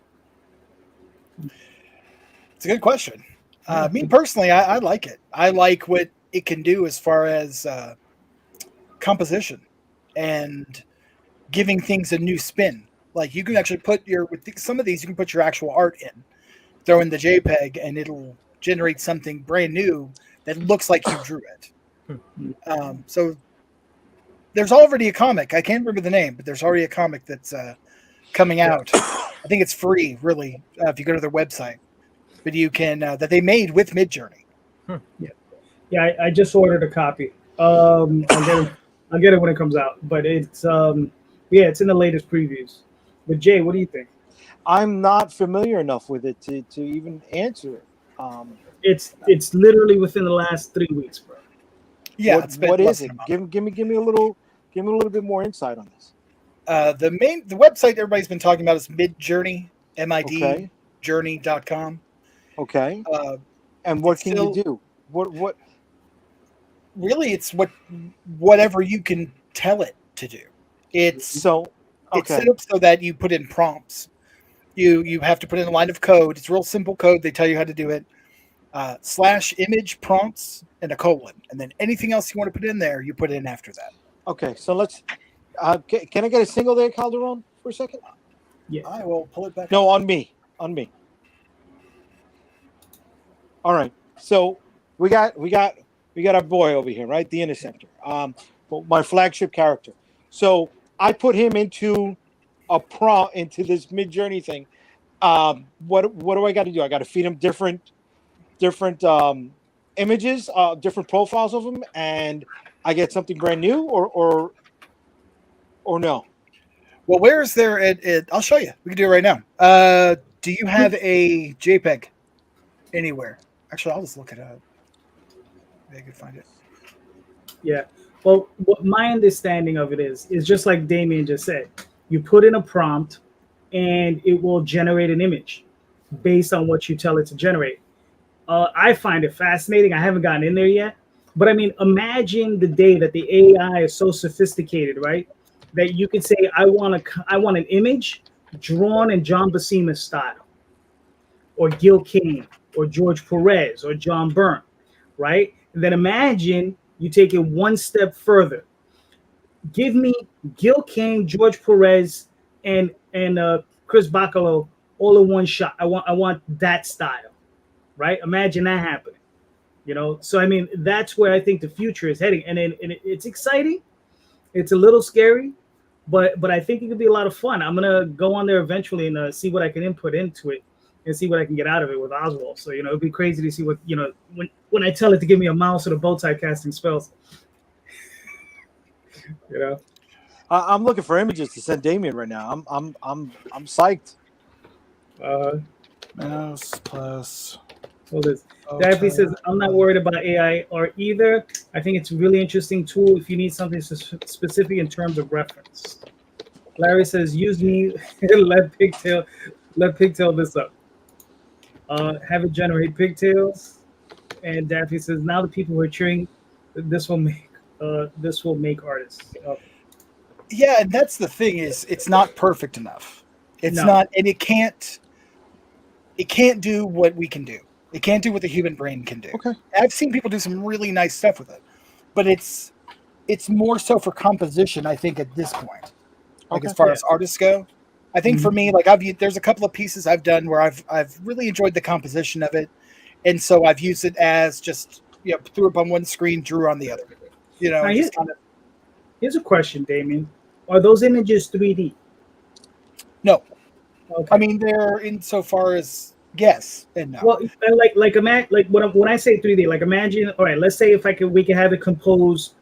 Speaker 3: It's a good question. Me personally, I like it. I like what it can do as far as composition and giving things a new spin. Like you can actually put some of these, you can put your actual art in, throw in the JPEG, and it'll generate something brand new that looks like you drew it. So there's already a comic. I can't remember the name, but there's already a comic that's coming out. I think it's free, really, if you go to their website. But you can that they made with Midjourney.
Speaker 1: Yeah, I just ordered a copy. I'll get it when it comes out. But it's it's in the latest previews. But Jay, what do you think?
Speaker 2: I'm not familiar enough with it to even answer it.
Speaker 1: It's literally within the last 3 weeks, bro.
Speaker 3: Yeah,
Speaker 2: what is it? Give me a little bit more insight on this.
Speaker 3: The website everybody's been talking about is Midjourney,
Speaker 2: Okay.
Speaker 3: midjourney.com.
Speaker 2: Okay. And what can you do? What?
Speaker 3: Really, it's whatever you can tell it to do. It's set up so that you put in prompts. You have to put in a line of code. It's real simple code. They tell you how to do it. /image prompts and a colon, and then anything else you want to put in there, you put in after that.
Speaker 2: Okay, so let's. Can I get a single there, Calderon, for a second?
Speaker 1: Yeah,
Speaker 3: I will pull it back.
Speaker 2: No, on me. All right, so we got our boy over here, right? The Interceptor. My flagship character. So I put him into a prompt into this Midjourney thing. What do I got to do? I got to feed him different images, different profiles of them, and I get something brand new, or no?
Speaker 3: Well, where is there? I'll show you. We can do it right now. Do you have a JPEG anywhere? Actually, I'll just look it up. Maybe I can find it.
Speaker 1: Yeah. Well, what my understanding of it is just like Damion just said. You put in a prompt, and it will generate an image based on what you tell it to generate. I find it fascinating. I haven't gotten in there yet, but I mean, imagine the day that the AI is so sophisticated, right? That you can say, I want an image drawn in John Buscema's style, or Gil Kane, or George Perez, or John Byrne, right? And then imagine you take it one step further. Give me Gil Kane, George Perez, and Chris Bacalo all in one shot. I want that style, right? Imagine that happening. So I mean, that's where I think the future is heading, and it's exciting. It's a little scary, but I think it could be a lot of fun. I'm gonna go on there eventually and see what I can input into it and see what I can get out of it with Oswald. So it'd be crazy to see what when I tell it to give me a mouse with a bow tie casting spells.
Speaker 2: I'm looking for images to send Damion right now. I'm psyched.
Speaker 3: Mouse plus.
Speaker 1: Hold this. Daphne says, I'm not worried about AI art either. I think it's a really interesting tool if you need something specific in terms of reference. Larry says, use me, let Pigtail this up. Have it generate pigtails. And Daphne says, now the people who are cheering, this will make artists.
Speaker 3: Yeah, and that's the thing is it's not perfect enough. It's not, and it can't do what we can do. It can't do what the human brain can do.
Speaker 2: Okay.
Speaker 3: I've seen people do some really nice stuff with it, but it's more so for composition, I think, at this point. Like as far as artists go, I think for me, like there's a couple of pieces I've done where I've really enjoyed the composition of it, and so I've used it as just threw up on one screen, drew on the other. Just kind of.
Speaker 1: Here's a question, Damion: are those images 3D?
Speaker 3: No.
Speaker 1: Okay.
Speaker 3: I mean, they're insofar as yes and no.
Speaker 1: Well, when I say 3D, like imagine, all right, let's say we could have it compose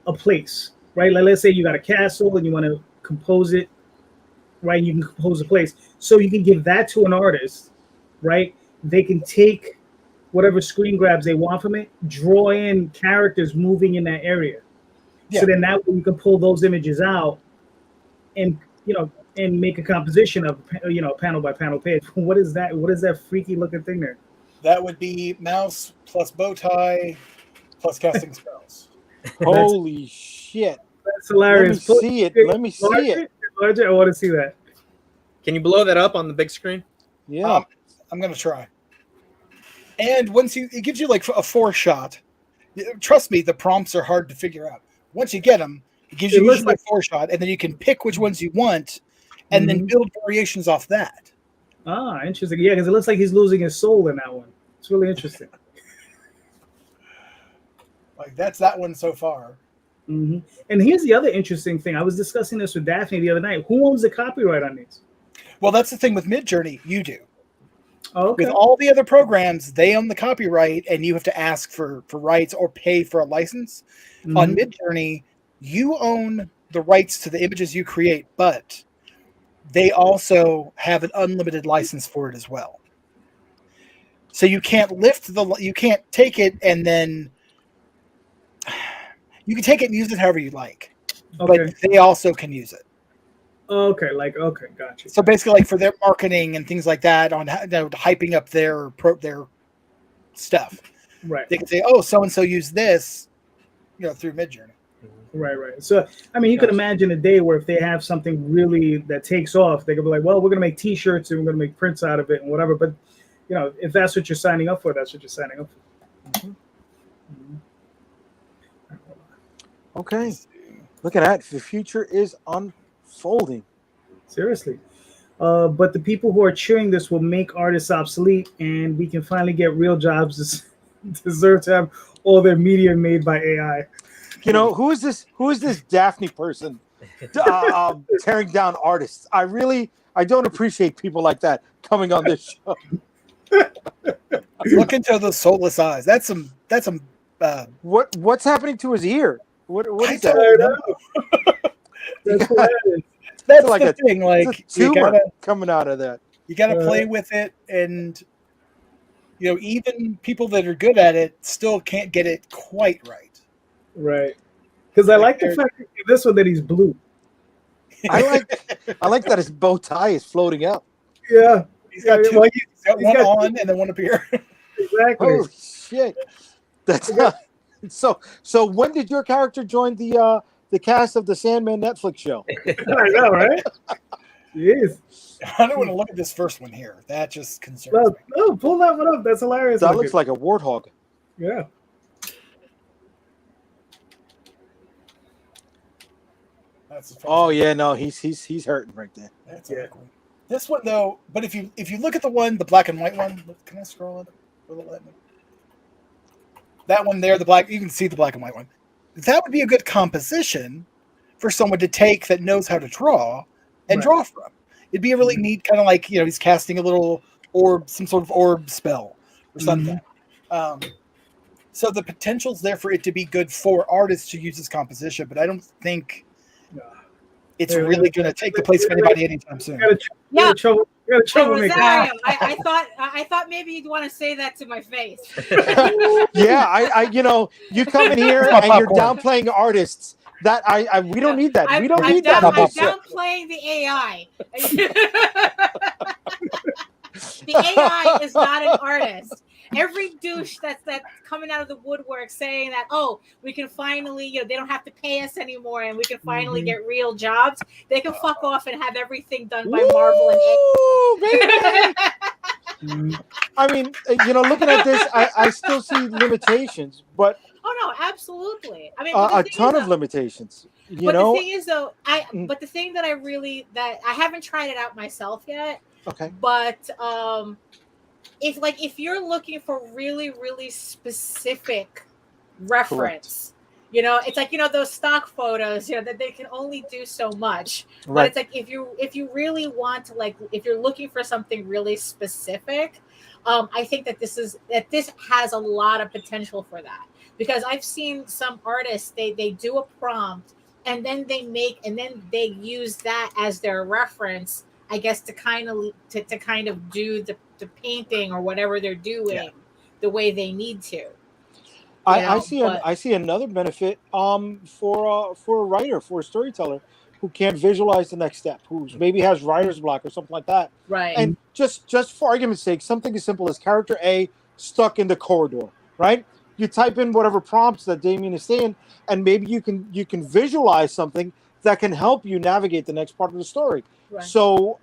Speaker 1: a place, right? Like let's say you got a castle and you want to compose it, right? You can compose a place. So you can give that to an artist, right? They can take whatever screen grabs they want from it, draw in characters moving in that area. Yeah. So then that way you can pull those images out and make a composition of panel by panel page. What is that? What is that freaky looking thing there?
Speaker 3: That would be mouse plus bow tie plus casting spells.
Speaker 2: Holy shit!
Speaker 1: That's hilarious.
Speaker 2: Let me see it. Let me see it.
Speaker 1: I want to see that.
Speaker 5: Can you blow that up on the big screen?
Speaker 2: Yeah,
Speaker 3: I'm gonna try. And it gives you like a 4-shot. Trust me, the prompts are hard to figure out. Once you get them, it gives you usually a 4-shot, and then you can pick which ones you want, and then build variations off that.
Speaker 1: Ah, interesting. Yeah, because it looks like he's losing his soul in that one. It's really interesting.
Speaker 3: Like that's that one so far.
Speaker 1: Mm-hmm. And here's the other interesting thing. I was discussing this with Daphne the other night. Who owns the copyright on these?
Speaker 3: Well, that's the thing with Midjourney. You do.
Speaker 1: Oh, okay.
Speaker 3: With all the other programs, they own the copyright, and you have to ask for rights or pay for a license. Mm-hmm. On Midjourney, you own the rights to the images you create, but they also have an unlimited license for it as well. So you can't you can't take it and then you can take it and use it however you like, but they also can use it.
Speaker 1: Okay, gotcha.
Speaker 3: So basically, like for their marketing and things like that, on hyping up their stuff,
Speaker 1: right?
Speaker 3: They can say, "Oh, so and so used this," through Midjourney.
Speaker 1: Right. So, I mean, you can imagine a day where if they have something really that takes off, they could be like, "Well, we're going to make T-shirts and we're going to make prints out of it and whatever." But if that's what you're signing up for, that's what you're signing up for. Mm-hmm.
Speaker 2: Okay. Look at that. The future is unfolding.
Speaker 1: Seriously. But the people who are cheering this will make artists obsolete, and we can finally get real jobs deserve to have all their media made by AI.
Speaker 2: Who is this Daphne person tearing down artists? I don't appreciate people like that coming on this show.
Speaker 3: Look into the soulless eyes. That's some
Speaker 2: what's happening to his ear? What is that?
Speaker 3: That's like the thing. Like
Speaker 2: tumor coming out of that.
Speaker 3: You got to play with it, and even people that are good at it still can't get it quite right.
Speaker 1: Right. Because I like the fact that this one that he's blue.
Speaker 2: I like that his bow tie is floating up.
Speaker 1: Yeah.
Speaker 3: He's got two. He's got one on and then one up here.
Speaker 1: Exactly.
Speaker 2: Holy shit. That's so when did your character join the cast of the Sandman Netflix show?
Speaker 1: I know, right? Jeez.
Speaker 3: I don't want to look at this first one here. That just concerns me.
Speaker 1: No, pull that one up. That's hilarious.
Speaker 2: That looks like a warthog.
Speaker 1: Yeah.
Speaker 2: Oh yeah, no, he's hurting right there.
Speaker 3: That's cool. This one though, but if you look at the black and white one, can I scroll it? Will it let me? That one there, the black, you can see the black and white one. That would be a good composition, for someone to take that knows how to draw and
Speaker 1: Right.
Speaker 3: draw from. It'd be a really neat kind of like, he's casting a little orb, some sort of orb spell or something. So the potential's there for it to be good for artists to use as composition, but I don't think it's really going to take the place of anybody anytime soon.
Speaker 7: Yeah.
Speaker 1: Trouble making.
Speaker 7: Rosario, I thought maybe you'd want to say that to my face.
Speaker 2: Yeah, you come in here and you're downplaying artists. That we don't need that. We don't need that.
Speaker 7: I'm downplaying the AI. The AI is not an artist. Every douche that's coming out of the woodwork saying that, oh, we can finally, they don't have to pay us anymore and we can finally get real jobs. They can fuck off and have everything done by Marvel and AI.
Speaker 2: I mean, looking at this, I still see limitations, but
Speaker 7: oh no, absolutely. I mean,
Speaker 2: a ton of limitations.
Speaker 7: The thing is, though, but the thing that I haven't tried it out myself yet.
Speaker 2: Okay.
Speaker 7: But if you're looking for really, really specific reference, it's like those stock photos, that they can only do so much. Right. But it's like if you really want to, if you're looking for something really specific, I think that this has a lot of potential for that. Because I've seen some artists, they do a prompt and then they use that as their reference, I guess, to kind of do the painting or whatever they're doing the way they need to.
Speaker 2: I see another benefit for a writer, for a storyteller who can't visualize the next step, who maybe has writer's block or something like that.
Speaker 7: Right.
Speaker 2: And just for argument's sake, something as simple as character A stuck in the corridor, right? You type in whatever prompts that Damion is saying, and maybe you can visualize something that can help you navigate the next part of the story. Right. So,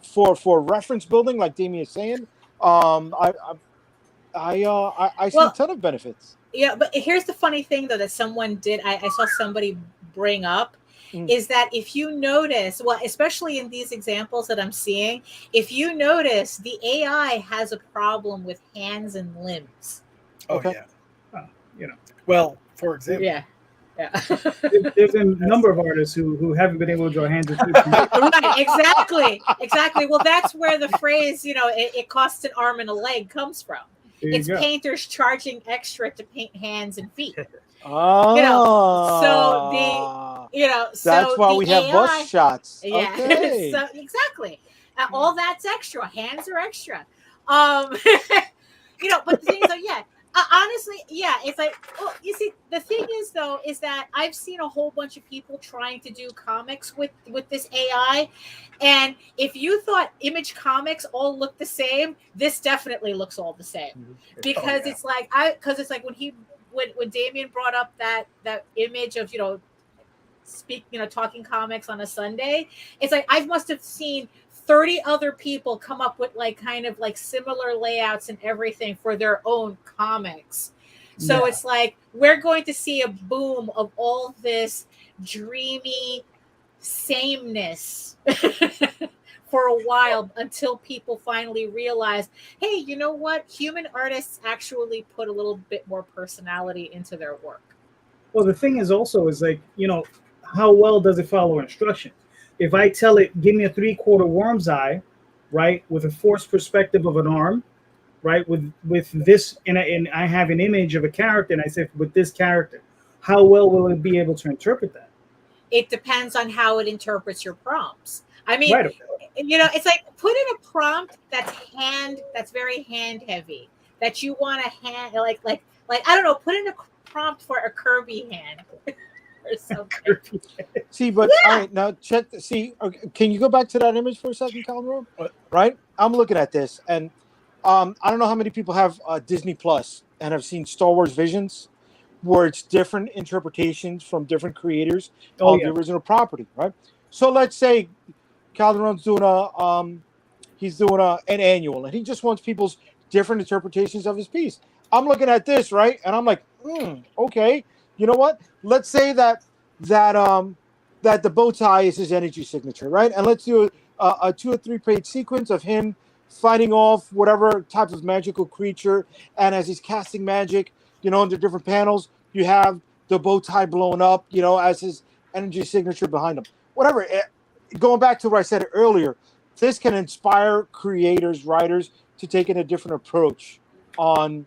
Speaker 2: for reference building, like Damion is saying, I see a ton of benefits.
Speaker 7: Yeah, but here's the funny thing, though, that someone did. I saw somebody bring up is that if you notice, well, especially in these examples that I'm seeing, if you notice, the AI has a problem with hands and limbs.
Speaker 3: Okay. Yeah. Well, for example.
Speaker 7: Yeah.
Speaker 1: There's a number of artists who haven't been able to draw hands and feet.
Speaker 7: Right, exactly. Well, that's where the phrase, it costs an arm and a leg comes from. It's painters charging extra to paint hands and feet.
Speaker 2: Oh, that's why we have bust shots.
Speaker 7: Yeah,
Speaker 2: okay.
Speaker 7: So exactly. All that's extra. Hands are extra. But the thing is, honestly, it's like, you see, the thing is, though, is that I've seen a whole bunch of people trying to do comics with this AI. And if you thought Image Comics all look the same, this definitely looks all the same. Because it's like, when Damion brought up that image of, talking comics on a Sunday, it's like, I must have seen 30 other people come up with kind of similar layouts and everything for their own comics. So it's like, we're going to see a boom of all this dreamy sameness for a while until people finally realize, hey, you know what? Human artists actually put a little bit more personality into their work.
Speaker 1: Well, the thing is also how well does it follow instructions? If I tell it, give me a 3/4 worm's eye, right, with a forced perspective of an arm, right, with this, and I have an image of a character, and I say, with this character, how well will it be able to interpret that?
Speaker 7: It depends on how it interprets your prompts. I mean, it's like, put in a prompt that's very hand heavy, that you want to hand, like I don't know, put in a prompt for a Kirby hand. Or something.
Speaker 2: See, but all right, now check. Okay, can you go back to that image for a second, Calderon? Right, I'm looking at this, and I don't know how many people have Disney Plus and have seen Star Wars Visions, where it's different interpretations from different creators of the original property, right? So let's say Calderon's doing an annual, and he just wants people's different interpretations of his piece. I'm looking at this, right, and I'm like, okay. You know what? Let's say that the bow tie is his energy signature, right? And let's do a 2 or 3 page sequence of him fighting off whatever type of magical creature. And as he's casting magic, into different panels, you have the bow tie blown up, as energy signature behind them. Whatever. Going back to what I said earlier, this can inspire creators, writers to take in a different approach on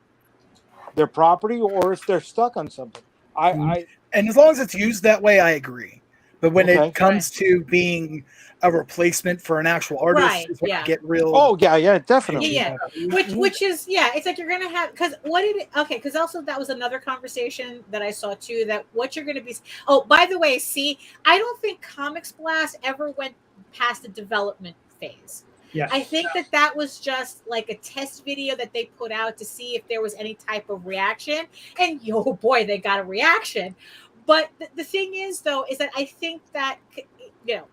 Speaker 2: their property, or if they're stuck on something.
Speaker 3: And as long as it's used that way, I agree. But when
Speaker 2: Okay.
Speaker 3: it comes to being a replacement for an actual artist,
Speaker 7: Right,
Speaker 3: is when
Speaker 7: yeah.
Speaker 3: you get real.
Speaker 2: Oh yeah, definitely.
Speaker 7: Yeah. Which is, yeah, it's like you're gonna have, because because also that was another conversation that I saw too, that what you're gonna be. Oh, by the way, see, I don't think Comics Blast ever went past the development phase.
Speaker 1: Yeah.
Speaker 7: I think that was just like a test video that they put out to see if there was any type of reaction, and yo boy, they got a reaction. But the thing is, though, is that I think that, you know,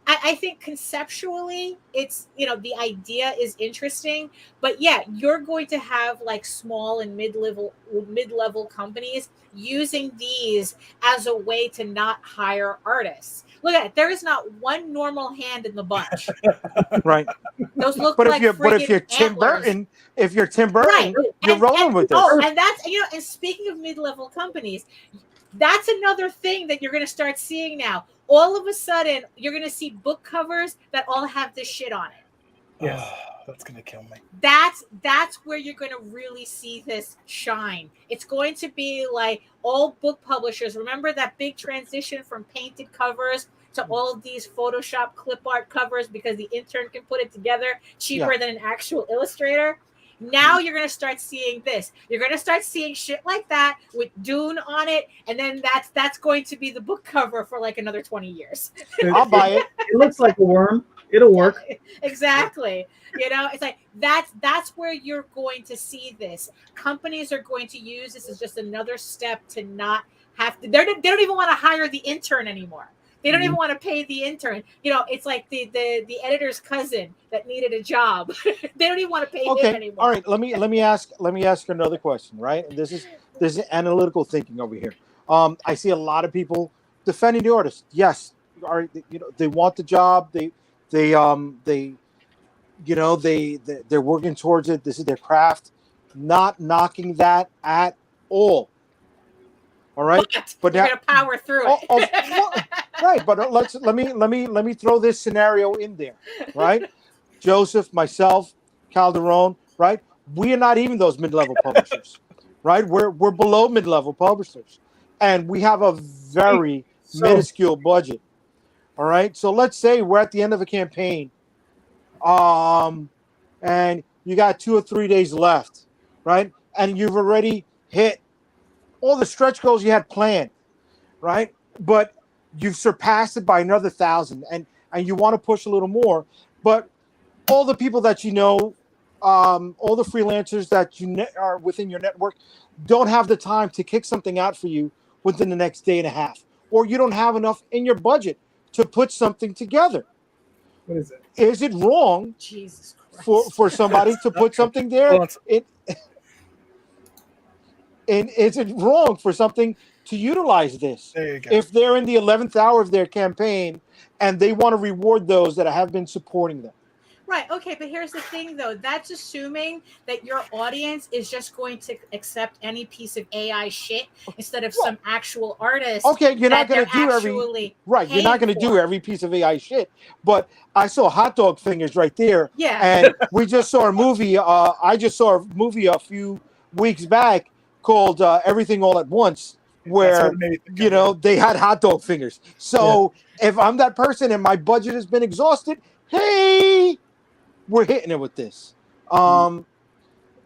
Speaker 7: I think conceptually it's, you know, the idea is interesting, but yeah, you're going to have like small and mid-level companies using these as a way to not hire artists. Look at it. There is not one normal hand in the bunch.
Speaker 2: Right.
Speaker 7: Those look
Speaker 2: But
Speaker 7: like
Speaker 2: if you're Tim
Speaker 7: antlers.
Speaker 2: Burton, you're
Speaker 7: And-
Speaker 2: rolling with this.
Speaker 7: Oh, and that's, you know, and speaking of mid-level companies, that's another thing that you're going to start seeing now. All of a sudden, you're going to see book covers that all have this shit on it.
Speaker 1: Yes.
Speaker 3: That's gonna kill me.
Speaker 7: That's where you're going to really see this shine. It's going to be like all book publishers. Remember that big transition from painted covers to all of these Photoshop clip art covers because the intern can put it together cheaper than an actual illustrator? Now you're going to start seeing this. You're going to start seeing shit like that with Dune on it, and then that's going to be the book cover for like another 20 years.
Speaker 2: I'll buy it.
Speaker 1: It looks like a worm. It'll work.
Speaker 7: Exactly. You know, it's like that's where you're going to see this. Companies are going to use this as just another step to not have to. They don't even want to hire the intern anymore. They don't even want to pay the intern. You know, it's like the editor's cousin that needed a job. They don't even want to pay him anymore.
Speaker 2: All right. Let me ask another question. Right. And this is analytical thinking over here. I see a lot of people defending the artist. Yes, they want the job. They're working towards it. This is their craft. Not knocking that at all. All right,
Speaker 7: but you're gonna power through it.
Speaker 2: Right, but let me throw this scenario in there. Right, Joseph, myself, Calderon. Right, we are not even those mid-level publishers. Right, we're below mid-level publishers, and we have a very minuscule budget. All right, so let's say we're at the end of a campaign, and you got 2 or 3 days left, right, and you've already hit all the stretch goals you had planned, right? But you've surpassed it by another 1,000, and you want to push a little more. But all the people that you know, all the freelancers that are within your network, don't have the time to kick something out for you within the next day and a half, or you don't have enough in your budget to put something together.
Speaker 1: What is it?
Speaker 2: Is it wrong
Speaker 7: Jesus Christ.
Speaker 2: for somebody to put something there?
Speaker 3: Well,
Speaker 2: And is it wrong for something to utilize this?
Speaker 3: There you go.
Speaker 2: If they're in the 11th hour of their campaign and they want to reward those that have been supporting them.
Speaker 7: Right. Okay. But here's the thing, though. That's assuming that your audience is just going to accept any piece of AI shit instead of some actual artist.
Speaker 2: Okay, you're not going to do You're not going to do every piece of AI shit. But I saw hot dog fingers right there.
Speaker 7: Yeah.
Speaker 2: And we just saw a movie. I just saw a movie a few weeks back called Everything All at Once, where they had hot dog fingers. So if I'm that person and my budget has been exhausted, hey, we're hitting it with this.
Speaker 7: Well,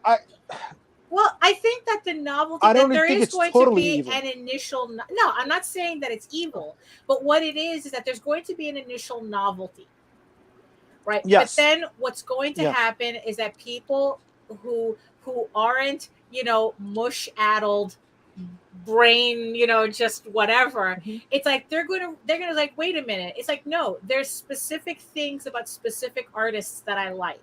Speaker 7: I think that the novelty that there is going to be an initial. No, I'm not saying that it's evil, but what it is that there's going to be an initial novelty, right?
Speaker 2: Yes.
Speaker 7: But then what's going to happen is that people who aren't, mush addled brain, just whatever. Mm-hmm. It's like they're gonna like, wait a minute. It's like, no, there's specific things about specific artists that I like.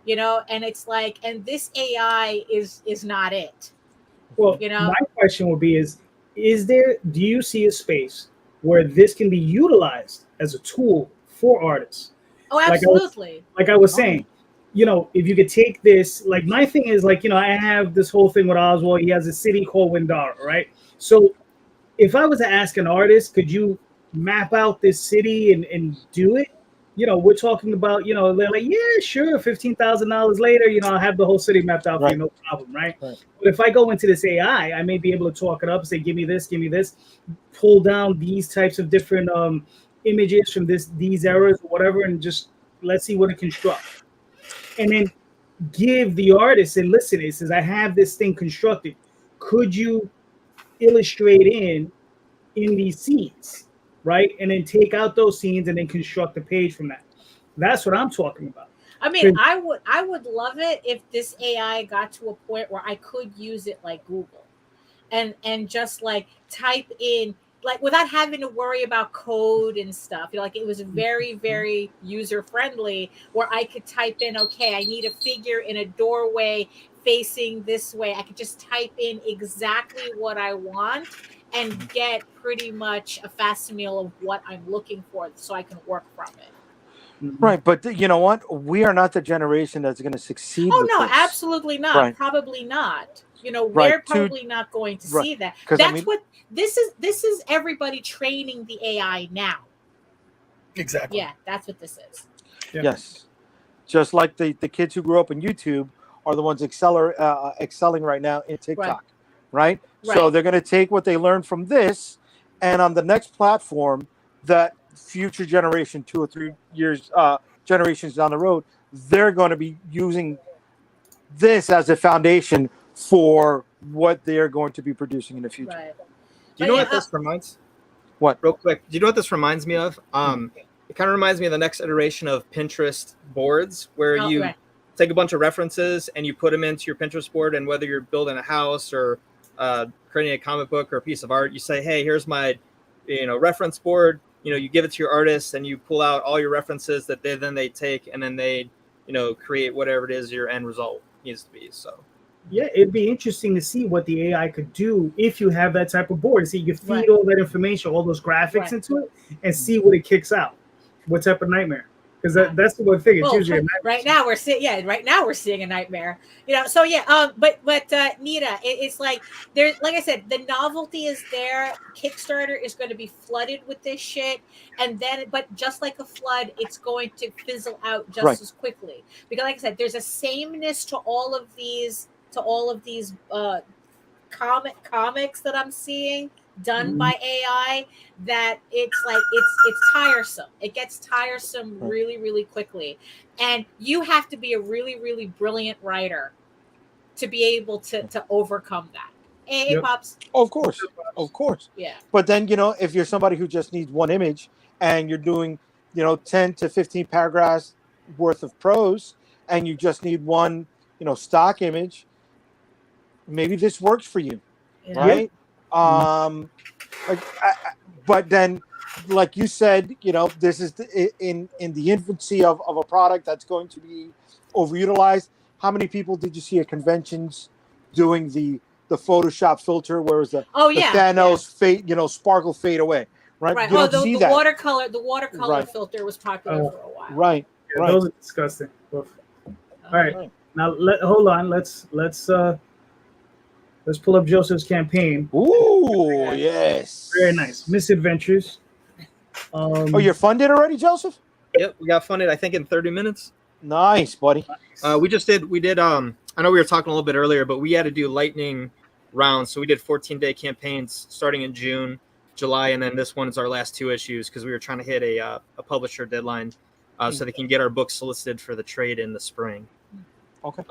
Speaker 7: And it's like, and this AI is not it.
Speaker 1: Well, my question would be do you see a space where this can be utilized as a tool for artists?
Speaker 7: Oh, absolutely.
Speaker 1: Like I was saying, if you could take this, like my thing is like, I have this whole thing with Oswald. He has a city called Windara, right? So if I was to ask an artist, could you map out this city and do it? We're talking about, they're like, yeah, sure, $15,000 later, I'll have the whole city mapped out for you,
Speaker 2: Right.
Speaker 1: no problem, right?
Speaker 2: Right.
Speaker 1: But if I go into this AI, I may be able to talk it up and say, give me this, pull down these types of different images from these eras or whatever, and just let's see what it constructs. And then give the artist and listen, it says, I have this thing constructed. Could you illustrate in these scenes, right? And then take out those scenes and then construct a page from that. That's what I'm talking about.
Speaker 7: I mean, I would love it if this AI got to a point where I could use it like Google, and just like type in, like, without having to worry about code and stuff. Like, it was very, very user friendly, where I could type in, okay, I need a figure in a doorway facing this way. I could just type in exactly what I want and get pretty much a facsimile of what I'm looking for, so I can work from it.
Speaker 2: Right, but you know what? We are not the generation that's going to succeed.
Speaker 7: Oh
Speaker 2: with
Speaker 7: no,
Speaker 2: this.
Speaker 7: absolutely not.
Speaker 2: Right.
Speaker 7: Probably not.
Speaker 2: Right.
Speaker 7: We're probably not going to see that.
Speaker 2: 'Cause,
Speaker 7: That's what this is. This is everybody training the AI now.
Speaker 3: Exactly.
Speaker 7: Yeah, that's what this is.
Speaker 1: Yeah.
Speaker 2: Yes, just like the kids who grew up in YouTube are the ones excelling right now in TikTok, right? So
Speaker 7: Right.
Speaker 2: they're going to take what they learned from this, and on the next platform, that future generation, 2 or 3 years, generations down the road, they're going to be using this as a foundation for what they're going to be producing in the future.
Speaker 7: Right.
Speaker 5: Do you know what this reminds?
Speaker 2: What?
Speaker 5: Real quick, do you know what this reminds me of? It kind of reminds me of the next iteration of Pinterest boards, where you take a bunch of references and you put them into your Pinterest board, and whether you're building a house or creating a comic book or a piece of art, you say, hey, here's my reference board. You give it to your artist, and you pull out all your references that they take, and then they create whatever it is your end result needs to be. So
Speaker 1: yeah, it'd be interesting to see what the AI could do if you have that type of board. See, you can feed all that information, all those graphics into it, and see what it kicks out. What type of nightmare? Because that's the one thing. It's usually a nightmare.
Speaker 7: Right now we're seeing a nightmare. So yeah. But Nita, it's like there's, like I said, the novelty is there. Kickstarter is going to be flooded with this shit, and then, but just like a flood, it's going to fizzle out just as quickly. Because, like I said, there's a sameness to all of these comics that I'm seeing done by AI, that it's like it's tiresome. It gets tiresome really, really quickly, and you have to be a really, really brilliant writer to be able to overcome that. Hey, Pops.
Speaker 2: Of course.
Speaker 7: Yeah.
Speaker 2: But then if you're somebody who just needs one image, and you're doing 10 to 15 paragraphs worth of prose, and you just need one stock image, maybe this works for you, right? But then, like you said, this is in the infancy of a product that's going to be overutilized. How many people did you see at conventions doing the Photoshop filter, where was the Thanos fade, sparkle fade away, right? You don't see
Speaker 7: the
Speaker 2: that.
Speaker 7: The watercolor filter was popular for a while.
Speaker 2: Right.
Speaker 1: Those are disgusting. All right. Now hold on. Let's pull up Joseph's campaign.
Speaker 2: Ooh, yes.
Speaker 1: Very nice. Misadventures.
Speaker 2: You're funded already, Joseph?
Speaker 5: Yep, we got funded, I think, in 30 minutes.
Speaker 2: Nice, buddy.
Speaker 5: We did I know we were talking a little bit earlier, but we had to do lightning rounds. So we did 14-day campaigns starting in June, July, and then this one is our last 2 issues, because we were trying to hit a publisher deadline so they can get our books solicited for the trade in the spring.
Speaker 2: Okay.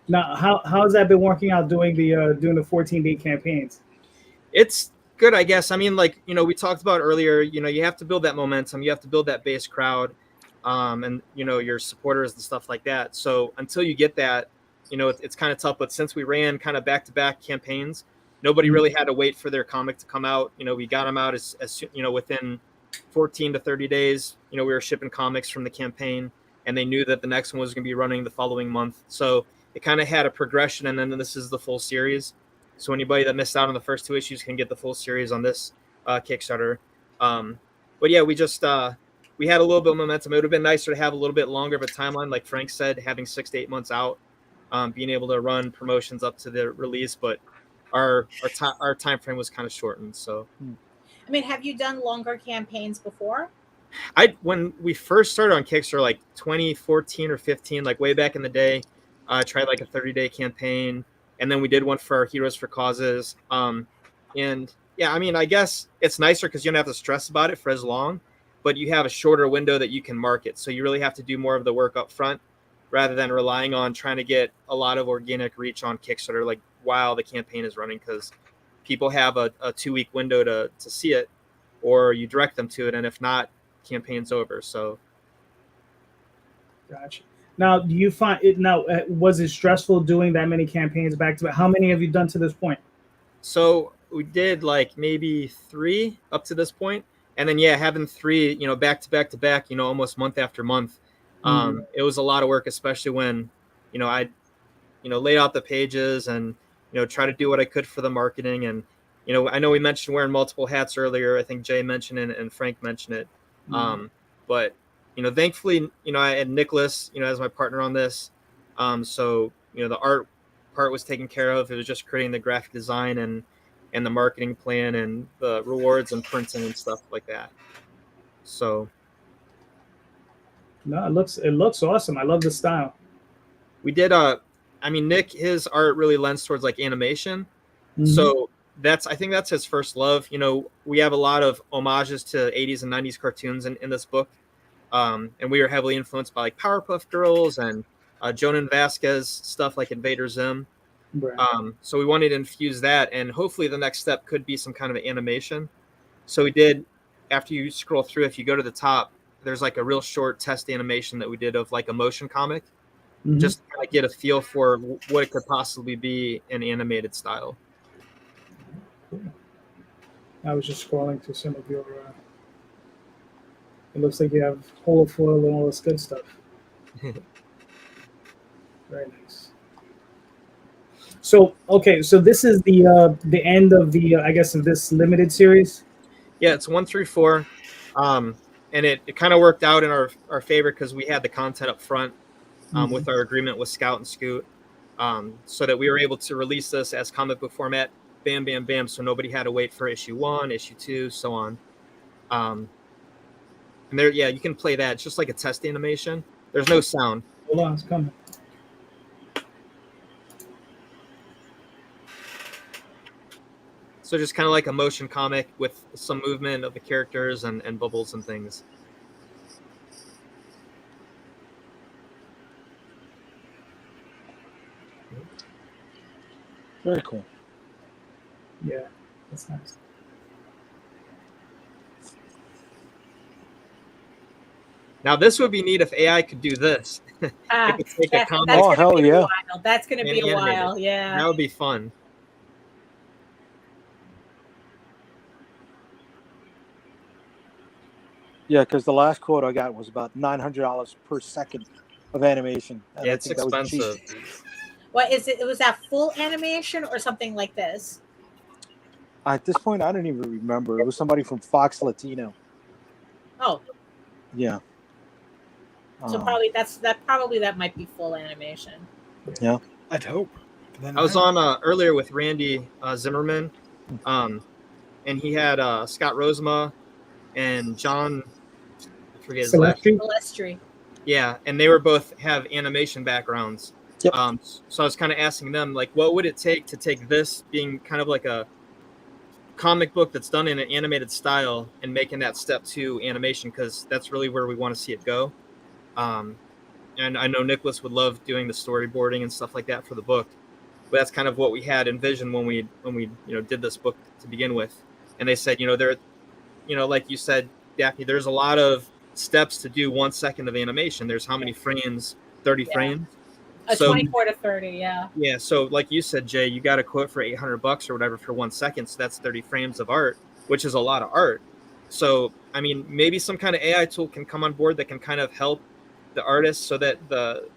Speaker 1: Now, how's that been working out doing the 14-day campaigns?
Speaker 5: It's good, I guess. I mean, like, we talked about earlier, you have to build that momentum. You have to build that base crowd, and, your supporters and stuff like that. So until you get that, it's kind of tough. But since we ran kind of back-to-back campaigns, nobody really had to wait for their comic to come out. We got them out as within 14 to 30 days. We were shipping comics from the campaign, and they knew that the next one was going to be running the following month. So it kind of had a progression, and then this is the full series. So anybody that missed out on the first 2 issues can get the full series on this Kickstarter. But yeah, we just we had a little bit of momentum. It would have been nicer to have a little bit longer of a timeline, like Frank said, having 6 to 8 months out, being able to run promotions up to the release. But our time frame was kind of shortened. So
Speaker 7: I mean, have you done longer campaigns before?
Speaker 5: when we first started on Kickstarter, like 2014 or 15, like way back in the day, I tried like a 30-day campaign, and then we did one for our Heroes for Causes. And yeah, I mean, I guess it's nicer because you don't have to stress about it for as long, but you have a shorter window that you can market. So you really have to do more of the work up front rather than relying on trying to get a lot of organic reach on Kickstarter, like while the campaign is running, because people have a 2-week window to see it, or you direct them to it. And if not, campaign's over. So
Speaker 1: Gotcha. Now, do you find it now? Was it stressful doing that many campaigns back to back? How many have you done to this point?
Speaker 5: So we did like maybe 3 up to this point, and then yeah, having 3, back to back to back, almost month after month. It was a lot of work, especially when, I, laid out the pages and try to do what I could for the marketing. And I know we mentioned wearing multiple hats earlier. I think Jay mentioned it and Frank mentioned it. But thankfully, I had Nicholas, as my partner on this. So the art part was taken care of. It was just creating the graphic design and the marketing plan and the rewards and printing and stuff like that. So
Speaker 1: No, it looks awesome. I love the style.
Speaker 5: we did Nick, his art really lends towards like animation. So I think that's his first love. We have a lot of homages to 80s and 90s cartoons in this book. And we are heavily influenced by like Powerpuff Girls and Jonan Vasquez stuff like Invader Zim.
Speaker 1: Right.
Speaker 5: So we wanted to infuse that, and hopefully the next step could be some kind of animation. So we did, after you scroll through, if you go to the top, there's like a real short test animation that we did of like a motion comic, just to kind of get a feel for what it could possibly be in animated style.
Speaker 1: I was just scrolling through some of your. It looks like you have holofoil and all this good stuff. Very nice. So so this is the end of the I guess of this limited series.
Speaker 5: Yeah, it's 1 through 4, and it kind of worked out in our favor because we had the content up front with our agreement with Scout and Scoot, so that we were able to release this as comic book format. Bam, bam, bam. So nobody had to wait for issue 1, issue 2, so on. And there, yeah, you can play that. It's just like a test animation. There's no sound.
Speaker 1: Hold on, it's coming.
Speaker 5: So just kind of like a motion comic with some movement of the characters and bubbles and things.
Speaker 2: Very cool.
Speaker 1: Yeah, that's nice.
Speaker 5: Now this would be neat if AI could do this. It could take a comic.
Speaker 2: Oh, hell yeah.
Speaker 7: That's going to be a while. Yeah.
Speaker 5: That would be fun.
Speaker 2: Yeah, because the last quote I got was about $900 per second of animation. And
Speaker 5: Yeah,
Speaker 2: I
Speaker 5: it's
Speaker 2: think that was cheap.
Speaker 5: expensive.
Speaker 7: What is it? Was that full animation or something like this?
Speaker 2: At this point, I don't even remember. It was somebody from Fox Latino.
Speaker 7: Oh,
Speaker 2: Yeah.
Speaker 7: so probably that might be full animation.
Speaker 2: Yeah.
Speaker 3: I'd hope. Then
Speaker 5: I was on earlier with Randy Zimmerman, and he had Scott Rosema and John, I forget his last name.
Speaker 1: Celestri?
Speaker 7: Celestri.
Speaker 5: Yeah, and they were both have animation backgrounds.
Speaker 2: Yep.
Speaker 5: So I was kind of asking them, like, what would it take to take this being kind of like a comic book that's done in an animated style and making that step to animation, because that's really where we want to see it go. And I know Nicholas would love doing the storyboarding and stuff like that for the book, but that's kind of what we had envisioned when we did this book to begin with. And they said, there, like you said, Daphne, there's a lot of steps to do 1 second of animation. There's how many frames? 30 frames. So
Speaker 7: 24 to 30, yeah.
Speaker 5: Yeah, so like you said, Jay, you got a quote for $800 or whatever for 1 second, so that's 30 frames of art, which is a lot of art. So I mean, maybe some kind of AI tool can come on board that can kind of help the artist so that the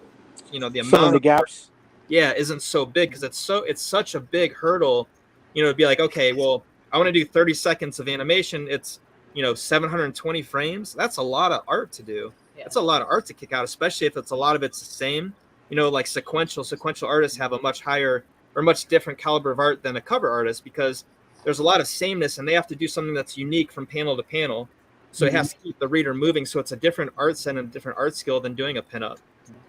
Speaker 5: amount
Speaker 2: the
Speaker 5: of
Speaker 2: gaps.
Speaker 5: isn't so big, because it's such a big hurdle, to be like, okay, well, I want to do 30 seconds of animation. It's 720 frames. That's a lot of art to do.
Speaker 7: Yeah.
Speaker 5: That's a lot of art to kick out, especially if it's a lot of it's the same. Like sequential artists have a much higher or much different caliber of art than a cover artist, because there's a lot of sameness, and they have to do something that's unique from panel to panel. So it has to keep the reader moving. So it's a different art set and a different art skill than doing a pinup.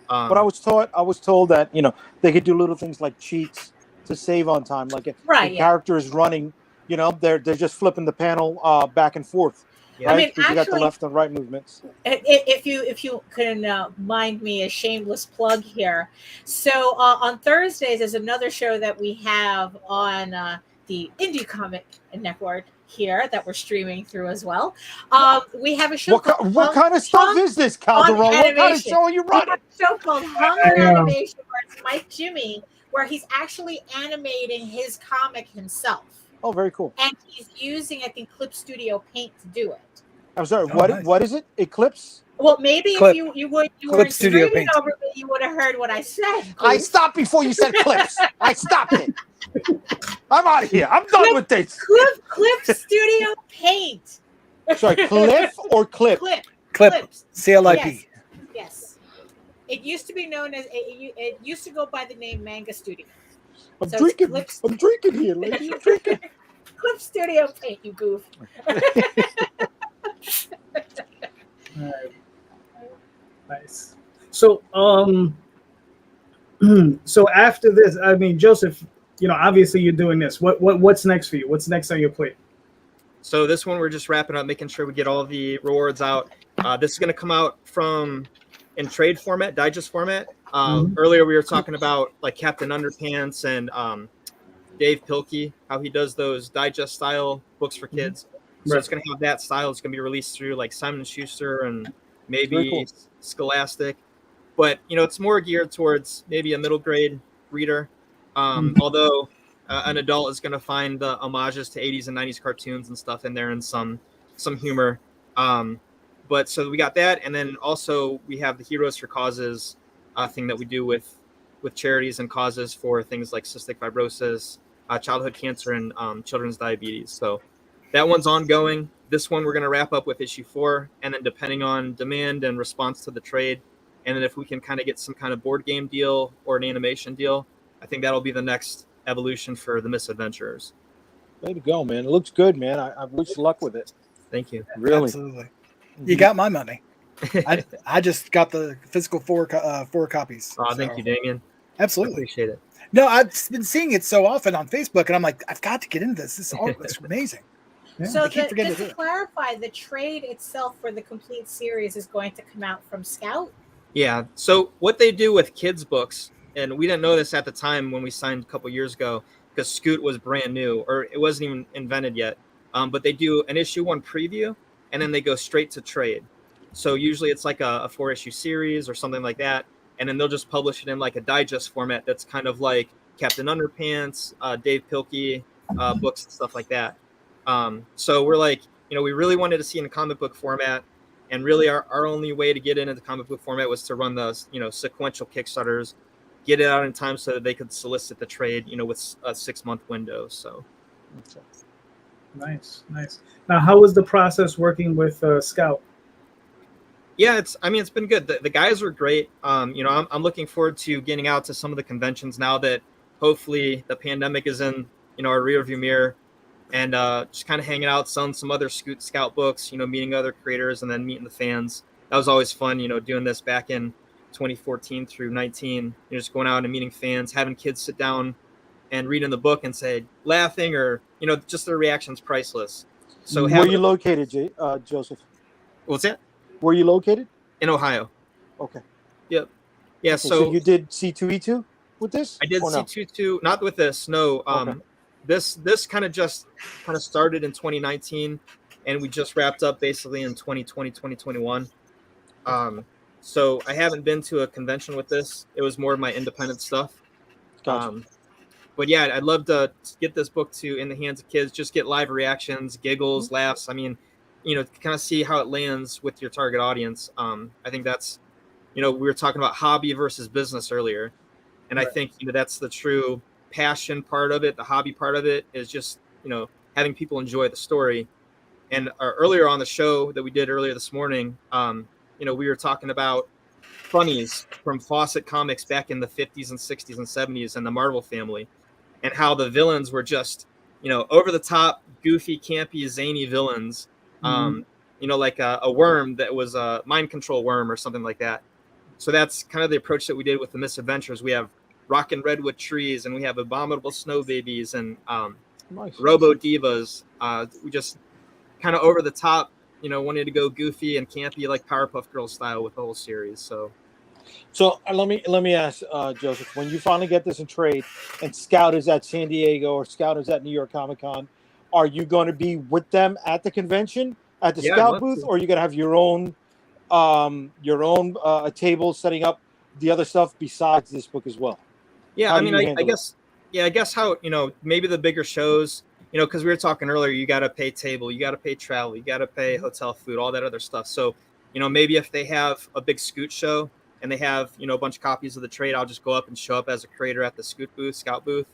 Speaker 2: But I was told that, you know, they could do little things like cheats to save on time. Like if
Speaker 7: Right,
Speaker 2: the
Speaker 7: yeah.
Speaker 2: character is running, you know, they're just flipping the panel back and forth.
Speaker 5: Yeah.
Speaker 2: Right?
Speaker 7: I mean,
Speaker 2: 'Cause you got the
Speaker 7: actually-
Speaker 2: left and right movements.
Speaker 7: If you can mind me a shameless plug here. So on Thursdays is another show that we have on the Indie Comic Network here that we're streaming through as well. We have a show
Speaker 2: What kind of stuff is this, Calderon? What kind of
Speaker 7: Animation.
Speaker 2: show are you
Speaker 7: We have
Speaker 2: running?
Speaker 7: a show called Hung on Animation, where it's Mike Jimmy, where he's actually animating his comic himself.
Speaker 2: Oh, very cool.
Speaker 7: And he's using, I think, Clip Studio Paint to do it.
Speaker 2: I'm sorry.
Speaker 3: Oh,
Speaker 2: what
Speaker 3: nice.
Speaker 2: What is it? Eclipse?
Speaker 7: Well, maybe
Speaker 3: Clip-
Speaker 7: if you weren't
Speaker 3: Studio
Speaker 7: streaming
Speaker 3: Paint.
Speaker 7: over me, you would have heard what I said.
Speaker 2: I stopped before you said clips. I stopped it. I'm out of here. I'm done with this.
Speaker 7: Clip Studio Paint.
Speaker 2: Sorry, cliff or clip?
Speaker 7: Clip.
Speaker 3: Clip.
Speaker 7: Clips.
Speaker 3: CLIP.
Speaker 7: Yes. It used to be known as it used to go by the name Manga Studio.
Speaker 2: I'm
Speaker 7: So it's
Speaker 2: drinking.
Speaker 7: clips.
Speaker 2: I'm drinking here, lady. I'm drinking.
Speaker 7: Clip Studio Paint, you goof.
Speaker 1: Nice. So, so after this, I mean, Joseph, you know, obviously you're doing this. What's next for you? What's next on your plate?
Speaker 5: So this one, we're just wrapping up, making sure we get all the rewards out. This is going to come out in trade format, digest format. Earlier we were talking about like Captain Underpants and Dave Pilkey, how he does those digest style books for kids. So
Speaker 1: Right.
Speaker 5: it's going to have that style. It's going to be released through like Simon & Schuster and
Speaker 2: Very
Speaker 5: maybe
Speaker 2: cool.
Speaker 5: Scholastic. But, you know, it's more geared towards maybe a middle grade reader. Although an adult is going to find the homages to 80s and 90s cartoons and stuff in there, and some humor. But so we got that. And then also we have the Heroes for Causes thing that we do with charities and causes for things like cystic fibrosis, childhood cancer, and children's diabetes. So that one's ongoing. This one we're going to wrap up with issue 4, and then depending on demand and response to the trade, and then if we can kind of get some kind of board game deal or an animation deal, I think that'll be the next evolution for the Misadventurers.
Speaker 2: Way to go, man. It looks good, man. I wish you luck with it.
Speaker 5: Thank you.
Speaker 2: Really.
Speaker 3: Absolutely. You got my money. I just got the physical four copies.
Speaker 5: Oh, thank
Speaker 3: so.
Speaker 5: you, Damian.
Speaker 3: Absolutely.
Speaker 5: Appreciate it.
Speaker 3: No, I've been seeing it so often on Facebook, and I'm like, I've got to get into this. This is amazing. Yeah,
Speaker 7: So
Speaker 3: I keep forgetting
Speaker 7: just
Speaker 3: to
Speaker 7: to
Speaker 3: do it.
Speaker 7: clarify, the trade itself for the complete series is going to come out from Scout.
Speaker 5: Yeah. So what they do with kids' books, and we didn't know this at the time when we signed a couple years ago, because Scoot was brand new, or it wasn't even invented yet. But they do an issue 1 preview, and then they go straight to trade. So usually it's like a 4-issue series or something like that, and then they'll just publish it in like a digest format that's kind of like Captain Underpants, Dave Pilkey books and stuff like that. So we're like, you know, we really wanted to see in a comic book format, and really our only way to get into the comic book format was to run the, you know, sequential Kickstarters, get it out in time so that they could solicit the trade, you know, with a 6-month window. So
Speaker 1: Nice. Now, how was the process working with Scout?
Speaker 5: yeah, it's been good. The guys are great. You know, I'm looking forward to getting out to some of the conventions now that hopefully the pandemic is in, you know, our rearview mirror, and just kind of hanging out, selling some other Scout books, you know, meeting other creators, and then meeting the fans. That was always fun, you know, doing this back in 2014 through 19. You know, just going out and meeting fans, having kids sit down and reading the book and say, laughing, or, you know, just their reactions priceless. So
Speaker 2: where are you located, Joseph?
Speaker 5: What's that?
Speaker 2: Where are you located?
Speaker 5: In Ohio.
Speaker 2: Okay.
Speaker 5: Yep. Yeah.
Speaker 2: Okay, so you did C2E2 with this?
Speaker 5: I did
Speaker 2: or no?
Speaker 5: C2E2, not with this. No.
Speaker 2: Okay.
Speaker 5: This kind of started in 2019, and we just wrapped up basically in 2020, 2021. So I haven't been to a convention with this. It was more of my independent stuff.
Speaker 2: Gotcha.
Speaker 5: But yeah, I'd love to get this book in the hands of kids, just get live reactions, giggles, laughs. I mean, you know, kind of see how it lands with your target audience. I think that's, you know, we were talking about hobby versus business earlier. And
Speaker 1: Right.
Speaker 5: I think, you know, that's the true passion part of it. The hobby part of it is just, you know, having people enjoy the story. And earlier on the show that we did earlier this morning, you know, we were talking about funnies from Fawcett Comics back in the 50s and 60s and 70s and the Marvel family. and how the villains were just, over the top, goofy, campy, zany villains. Like a worm that was a mind control worm or something like that. So that's kind of the approach that we did with the Misadventures. We have rockin' redwood trees, and we have abominable snow babies and robo divas. We just kind of over the top, wanted to go goofy and campy like Powerpuff Girls style with the whole series. So
Speaker 2: let me ask Joseph, when you finally get this in trade and Scout is at San Diego or Scout is at New York Comic Con, are you going to be with them at the convention at the Scout booth, or are you going to have your own table setting up the other stuff besides this book as well?
Speaker 5: Yeah, I guess how, maybe the bigger shows, because we were talking earlier, you got to pay table, you got to pay travel, you got to pay hotel, food, all that other stuff. So, maybe if they have a big Scoot show and they have, a bunch of copies of the trade, I'll just go up and show up as a creator at the Scout booth.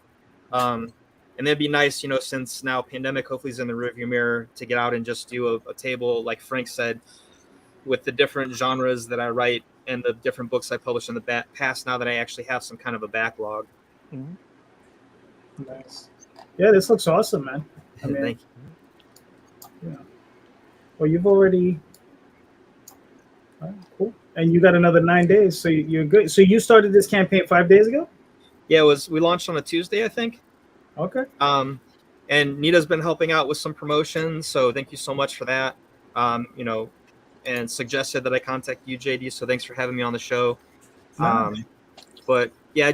Speaker 5: And that'd be nice, since now pandemic hopefully is in the rearview mirror, to get out and just do a table, like Frank said, with the different genres that I write and the different books I published in the past, now that I actually have some kind of a backlog.
Speaker 1: Nice. Yeah, this looks awesome, man.
Speaker 5: Thank you.
Speaker 1: Yeah. Well, you've already... cool. And you got another 9 days, so you're good. So you started this campaign 5 days ago?
Speaker 5: Yeah, we launched on a Tuesday, I think.
Speaker 1: Okay.
Speaker 5: And Nita's been helping out with some promotions, so thank you so much for that. And suggested that I contact you, JD. So thanks for having me on the show. But yeah,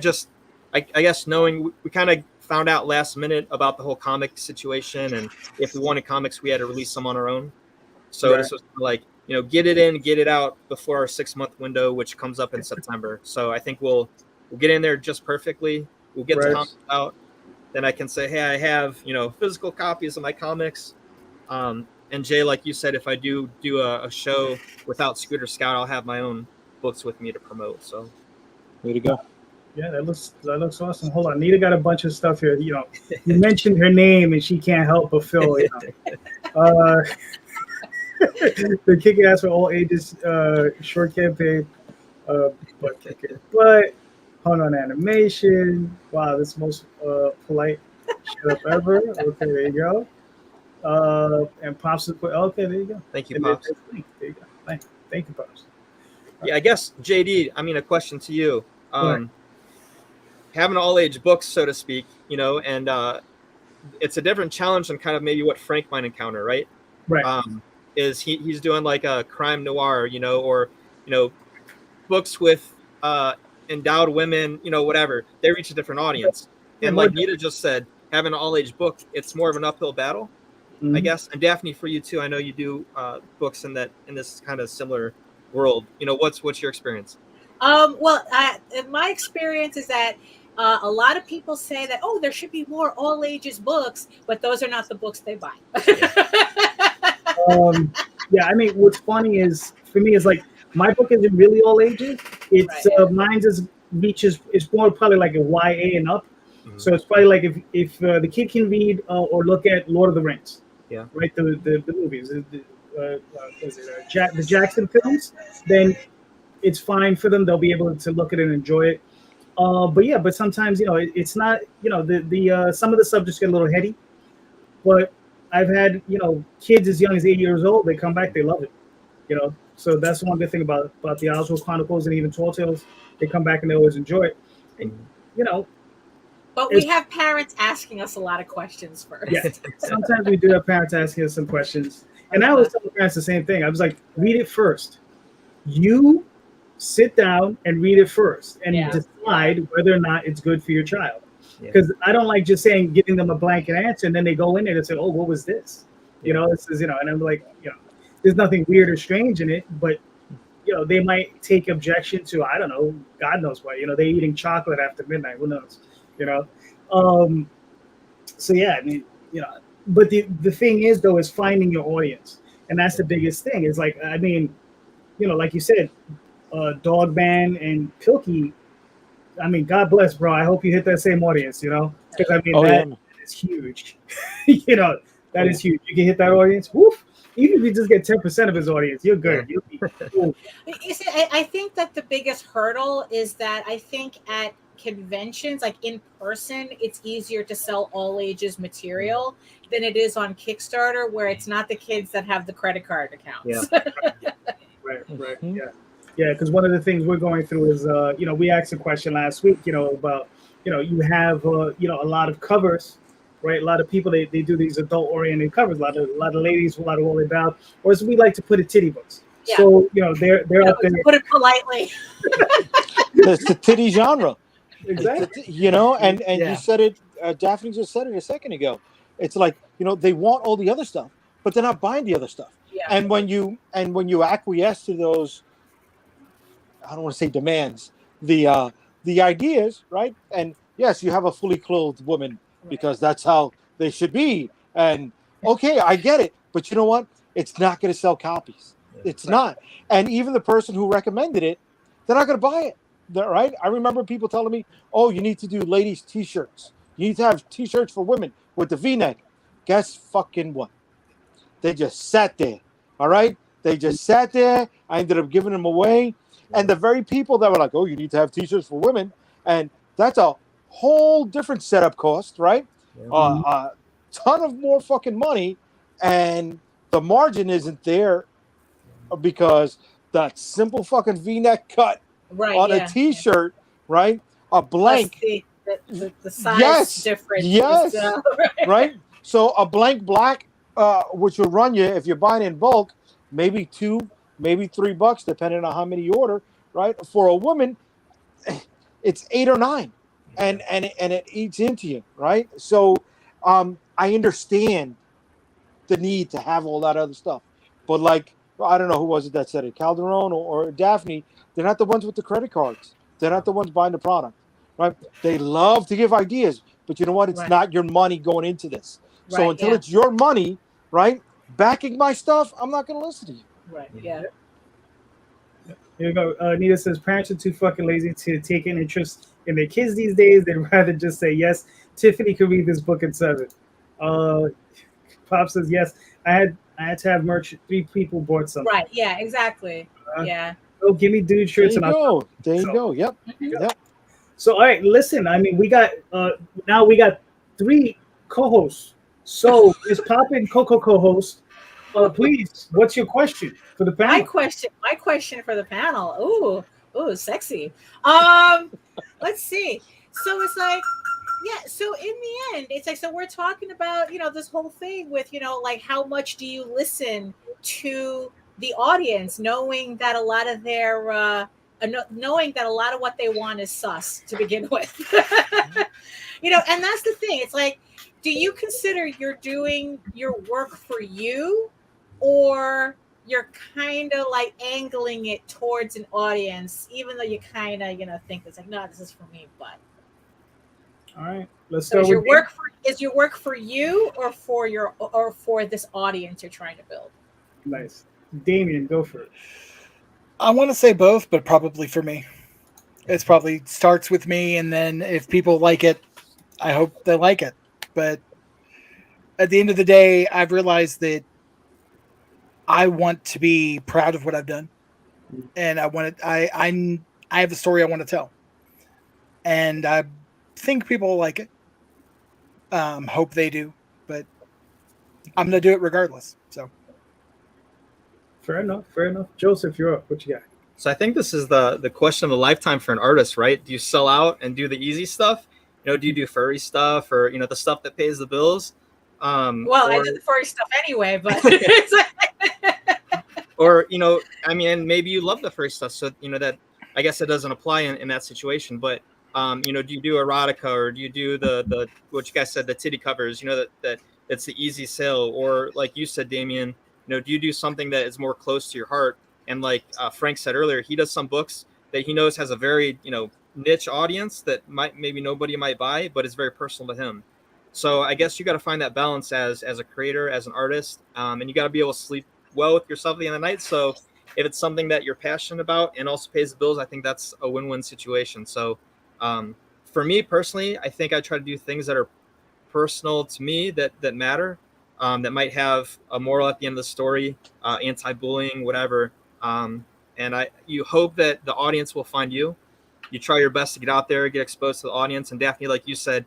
Speaker 5: I guess knowing we kind of found out last minute about the whole comic situation, and if we wanted comics, we had to release them on our own. So this was like, get it in, get it out before our 6-month window, which comes up in September. So I think we'll get in there just perfectly. We'll get the comics out. Then I can say, hey, I have, physical copies of my comics. And Jay, like you said, if I do a show without Scooter Scout, I'll have my own books with me to promote. So,
Speaker 2: way to go!
Speaker 1: Yeah, that looks awesome. Hold on, Nita got a bunch of stuff here. You mentioned her name and she can't help but fill. The Kick Ass for All Ages short campaign. But hold on, animation. Wow, this is the most polite shut up ever. Okay, there you go. And Pops. Okay, there you go.
Speaker 5: Thank you, Pops.
Speaker 1: There you go. Thank you, Pops.
Speaker 5: Yeah, I guess JD. A question to you. Having all age books, so to speak, and it's a different challenge than kind of maybe what Frank might encounter, right?
Speaker 1: Right.
Speaker 5: Is he's doing like a crime noir, or books with endowed women, whatever. They reach a different audience, and like Nita just said, having an all age book, it's more of an uphill battle. I guess. And Daphne, for you too, I know you do books in this kind of similar world. What's your experience?
Speaker 7: Well, my experience is that a lot of people say that, there should be more all ages books, but those are not the books they buy.
Speaker 1: What's funny is, for me, is like my book isn't really all ages. It's mine's it's more probably like a YA and up. So it's probably like if the kid can read or look at Lord of the Rings.
Speaker 5: Yeah.
Speaker 1: Right. The movies, the Jackson films, then it's fine for them. They'll be able to look at it and enjoy it. But sometimes, it's not, the some of the subjects get a little heady, but I've had, kids as young as 8 years old, they come back, they love it, so that's one good thing about the Oswald Chronicles and even Tall Tales. They come back and they always enjoy it. And,
Speaker 7: but we have parents asking us a lot of questions first.
Speaker 1: Yeah, sometimes we do have parents asking us some questions. And I always tell the parents the same thing. I was like, read it first. You sit down and read it first and decide whether or not it's good for your child. Because I don't like just giving them a blanket answer and then they go in there and say, oh, what was this? This is, and I'm like, there's nothing weird or strange in it, but, they might take objection to, I don't know, God knows what, they're eating chocolate after midnight. Who knows? So yeah, but the thing is though, is finding your audience. And that's the biggest thing. Is like, like you said, Dogman and Pilkey, God bless, bro. I hope you hit that same audience, because that is huge. That is huge. You can hit that audience. Woof. Even if you just get 10% of his audience, you're good. You'll be cool.
Speaker 7: You see, I think that the biggest hurdle is that I think at conventions, like in person, it's easier to sell all ages material than it is on Kickstarter, where it's not the kids that have the credit card accounts.
Speaker 1: Right. Yeah. Because one of the things we're going through is, we asked a question last week, about, you have, a lot of covers, right? A lot of people, they do these adult-oriented covers. A lot of ladies, a lot of all about, or as we like to put it, titty books.
Speaker 7: Yeah.
Speaker 1: So, they're up there.
Speaker 7: To put it politely.
Speaker 2: It's the titty genre.
Speaker 1: Exactly.
Speaker 2: And
Speaker 3: Yeah.
Speaker 2: you said it, Daphne just said it a second ago. It's like, they want all the other stuff, but they're not buying the other stuff.
Speaker 7: Yeah.
Speaker 2: And when you acquiesce to those, I don't want to say demands, the ideas, right? And yes, you have a fully clothed woman because that's how they should be. And okay, I get it, but you know what? It's not going to sell copies. It's not. And even the person who recommended it, they're not going to buy it. Right? I remember people telling me, "Oh, you need to do ladies' t-shirts. You need to have t-shirts for women with the V-neck." Guess fucking what? They just sat there. All right? They just sat there. I ended up giving them away. And the very people that were like, "Oh, you need to have t-shirts for women," and that's a whole different setup cost, right? A ton of more fucking money, and the margin isn't there because that simple fucking V-neck cut on a t-shirt, right? A blank.
Speaker 7: The size difference.
Speaker 2: Yes. Right? So a blank black, which will run you, if you're buying in bulk, maybe $2, maybe $3, depending on how many you order, right? For a woman, it's 8 or 9. And it eats into you, right? So I understand the need to have all that other stuff. But like, I don't know who was it that said it, Calderon or Daphne, they're not the ones with the credit cards. They're not the ones buying the product, right? They love to give ideas, but you know what? It's not your money going into this. So until it's your money, right, backing my stuff, I'm not going to listen to you.
Speaker 7: Right, yeah.
Speaker 1: Here we go. Nita says, parents are too fucking lazy to take an interest in their kids these days. They'd rather just say, yes, Tiffany could read this book in 7. Pop says, yes, I had to have merch. 3 people bought something.
Speaker 7: Right, yeah, exactly. Yeah.
Speaker 1: Oh, give me dude shirts.
Speaker 2: There you go. Yep. Yep.
Speaker 1: So, all right, listen, I mean, we got 3 co-hosts. So, is Pop and Coco co-host? Please, what's your question for the panel?
Speaker 7: My question for the panel. Ooh, sexy. Let's see. So it's like, yeah. So in the end, it's like, so we're talking about, this whole thing with, like, how much do you listen to the audience, knowing that a lot of what they want is sus to begin with. And that's the thing. It's like, do you consider you're doing your work for you, or you're kind of like angling it towards an audience, even though you kind of, think it's like, no, this is for me, but.
Speaker 1: All right, let's
Speaker 7: So
Speaker 1: start
Speaker 7: is your work for you or for this audience you're trying to build?
Speaker 1: Nice. Damion, go for it.
Speaker 3: I want to say both, but probably for me. It's probably starts with me, and then if people like it, I hope they like it. But at the end of the day, I've realized that I want to be proud of what I've done, and I have a story I want to tell, and I think people will like it. Hope they do, but I'm going to do it regardless. So.
Speaker 1: Fair enough. Joseph, you're up. What you got?
Speaker 5: So I think this is the question of a lifetime for an artist, right? Do you sell out and do the easy stuff? Do you do furry stuff, or the stuff that pays the bills?
Speaker 7: I did the furry stuff anyway, but
Speaker 5: or maybe you love the furry stuff, so that, I guess it doesn't apply in that situation. But do you do erotica, or do you do the what you guys said, the titty covers? That it's the easy sale, or like you said, Damion, do you do something that is more close to your heart? And like Frank said earlier, he does some books that he knows has a very niche audience that maybe nobody might buy, but it's very personal to him. So I guess you got to find that balance as a creator, as an artist, and you got to be able to sleep well with yourself at the end of the night. So if it's something that you're passionate about and also pays the bills, I think that's a win-win situation. So for me personally, I think I try to do things that are personal to me, that matter. that might have a moral at the end of the story, anti-bullying, whatever. And you hope that the audience will find you. You try your best to get out there, get exposed to the audience. And Daphne, like you said,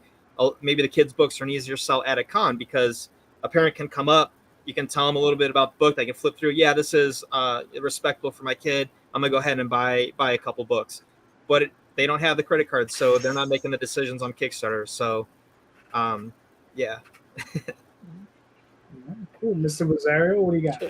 Speaker 5: maybe the kids' books are an easier sell at a con because a parent can come up, you can tell them a little bit about the book. They can flip through. Yeah, this is respectable for my kid. I'm gonna go ahead and buy a couple books, but they don't have the credit card, so they're not making the decisions on Kickstarter. So, yeah.
Speaker 1: Cool, Mr. Rosario, what do you got?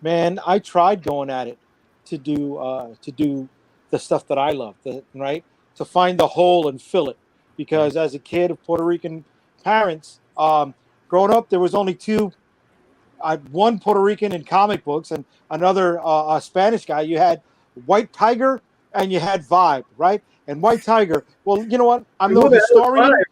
Speaker 2: Man, I tried going at it to do the stuff that I love, right? To find the hole and fill it, because as a kid of Puerto Rican parents, growing up, there was only one Puerto Rican in comic books and another Spanish guy. You had White Tiger and you had Vibe, right? And White Tiger, well, you know what? I'm no historian.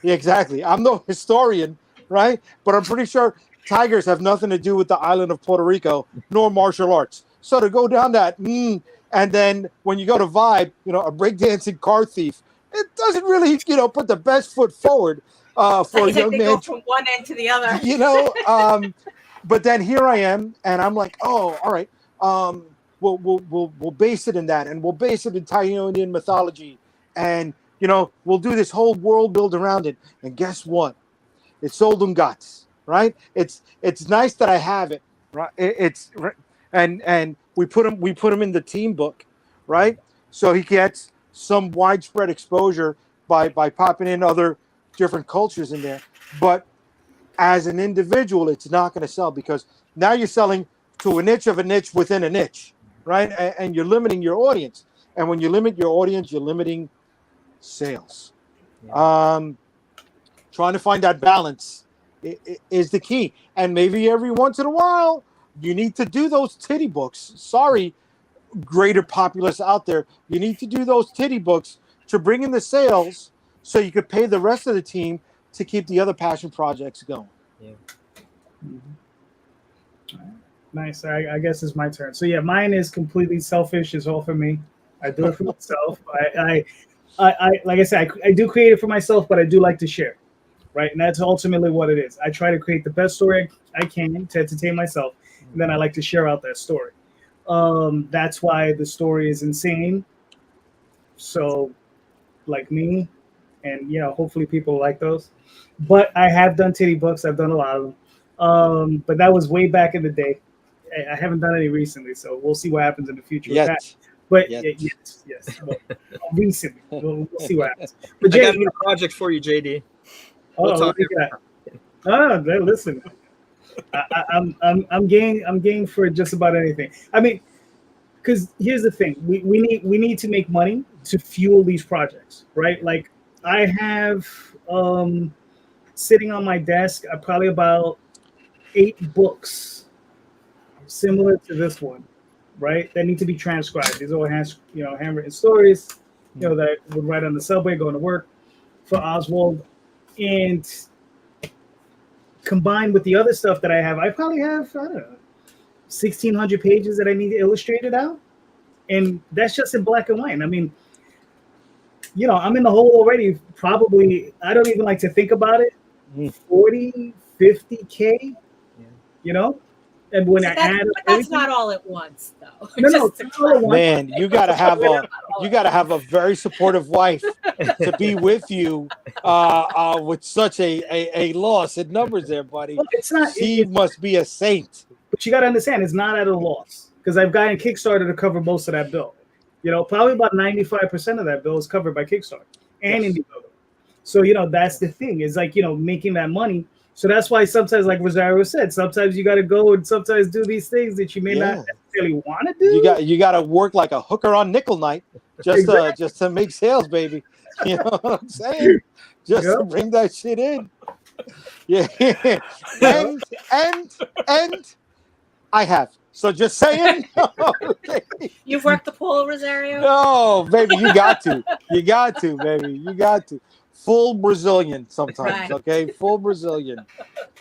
Speaker 2: Yeah, exactly. I'm no historian, right? But I'm pretty sure tigers have nothing to do with the island of Puerto Rico, nor martial arts. So to go down that, and then when you go to Vibe, a breakdancing car thief, it doesn't really, put the best foot forward for a young man.
Speaker 7: Go from one end to the other.
Speaker 2: But then here I am, and I'm like, oh, all right. We'll base it in that, and we'll base it in Tainoan mythology, and we'll do this whole world build around it. And guess what? It's sold and guts, right? It's nice that I have it, right? And we put him in the team book, right? So he gets some widespread exposure by popping in other different cultures in there. But as an individual, it's not going to sell, because now you're selling to a niche of a niche within a niche, right? And you're limiting your audience. And when you limit your audience, you're limiting sales. Yeah. Trying to find that balance is the key. And maybe every once in a while, you need to do those titty books. Sorry, greater populace out there. You need to do those titty books to bring in the sales so you could pay the rest of the team to keep the other passion projects going.
Speaker 5: Yeah.
Speaker 1: Mm-hmm. Nice. I guess it's my turn. So yeah, mine is completely selfish. It's all for me. I do it for myself. I like I said, I do create it for myself, but I do like to share, right? And that's ultimately what it is. I try to create the best story I can to entertain myself, and then I like to share out that story. That's why the story is insane. So, like me, and hopefully people like those. But I have done titty books. I've done a lot of them. But that was way back in the day. I haven't done any recently, so we'll see what happens in the future with that. But yes. Well, recently, we'll see what happens. But
Speaker 5: I got a new project for you, JD.
Speaker 1: Listen, I'm game for just about anything. I mean, because here's the thing: we need to make money to fuel these projects, right? Like I have sitting on my desk, probably about 8 books similar to this one, right? That need to be transcribed. These are all handwritten stories, that I would write on the subway going to work for Oswald, and combined with the other stuff that I have, I probably have 1,600 pages that I need illustrated out, and that's just in black and white. I mean, I'm in the hole already. Probably, I don't even like to think about it. 40, 50K, and when I add,
Speaker 7: but that's not all at once, though.
Speaker 1: No,
Speaker 2: man, you gotta have a very supportive wife to be with you with such a loss in numbers there, buddy.
Speaker 1: Well, it's not.
Speaker 2: She must be a saint.
Speaker 1: But you got to understand, it's not at a loss, because I've gotten Kickstarter to cover most of that bill. Probably about 95% of that bill is covered by Kickstarter and Indiegogo. So that's the thing, is like making that money. So that's why sometimes, like Rosario said, sometimes you got to go and sometimes do these things that you may not necessarily want to do.
Speaker 2: You got to work like a hooker on nickel night just to make sales, baby. You know what I'm saying? Just to bring that shit in. Yeah. and I have. So just saying.
Speaker 7: You've worked the pole, Rosario?
Speaker 2: No, baby, you got to. You got to, baby. You got to. Full Brazilian sometimes, okay? Full Brazilian.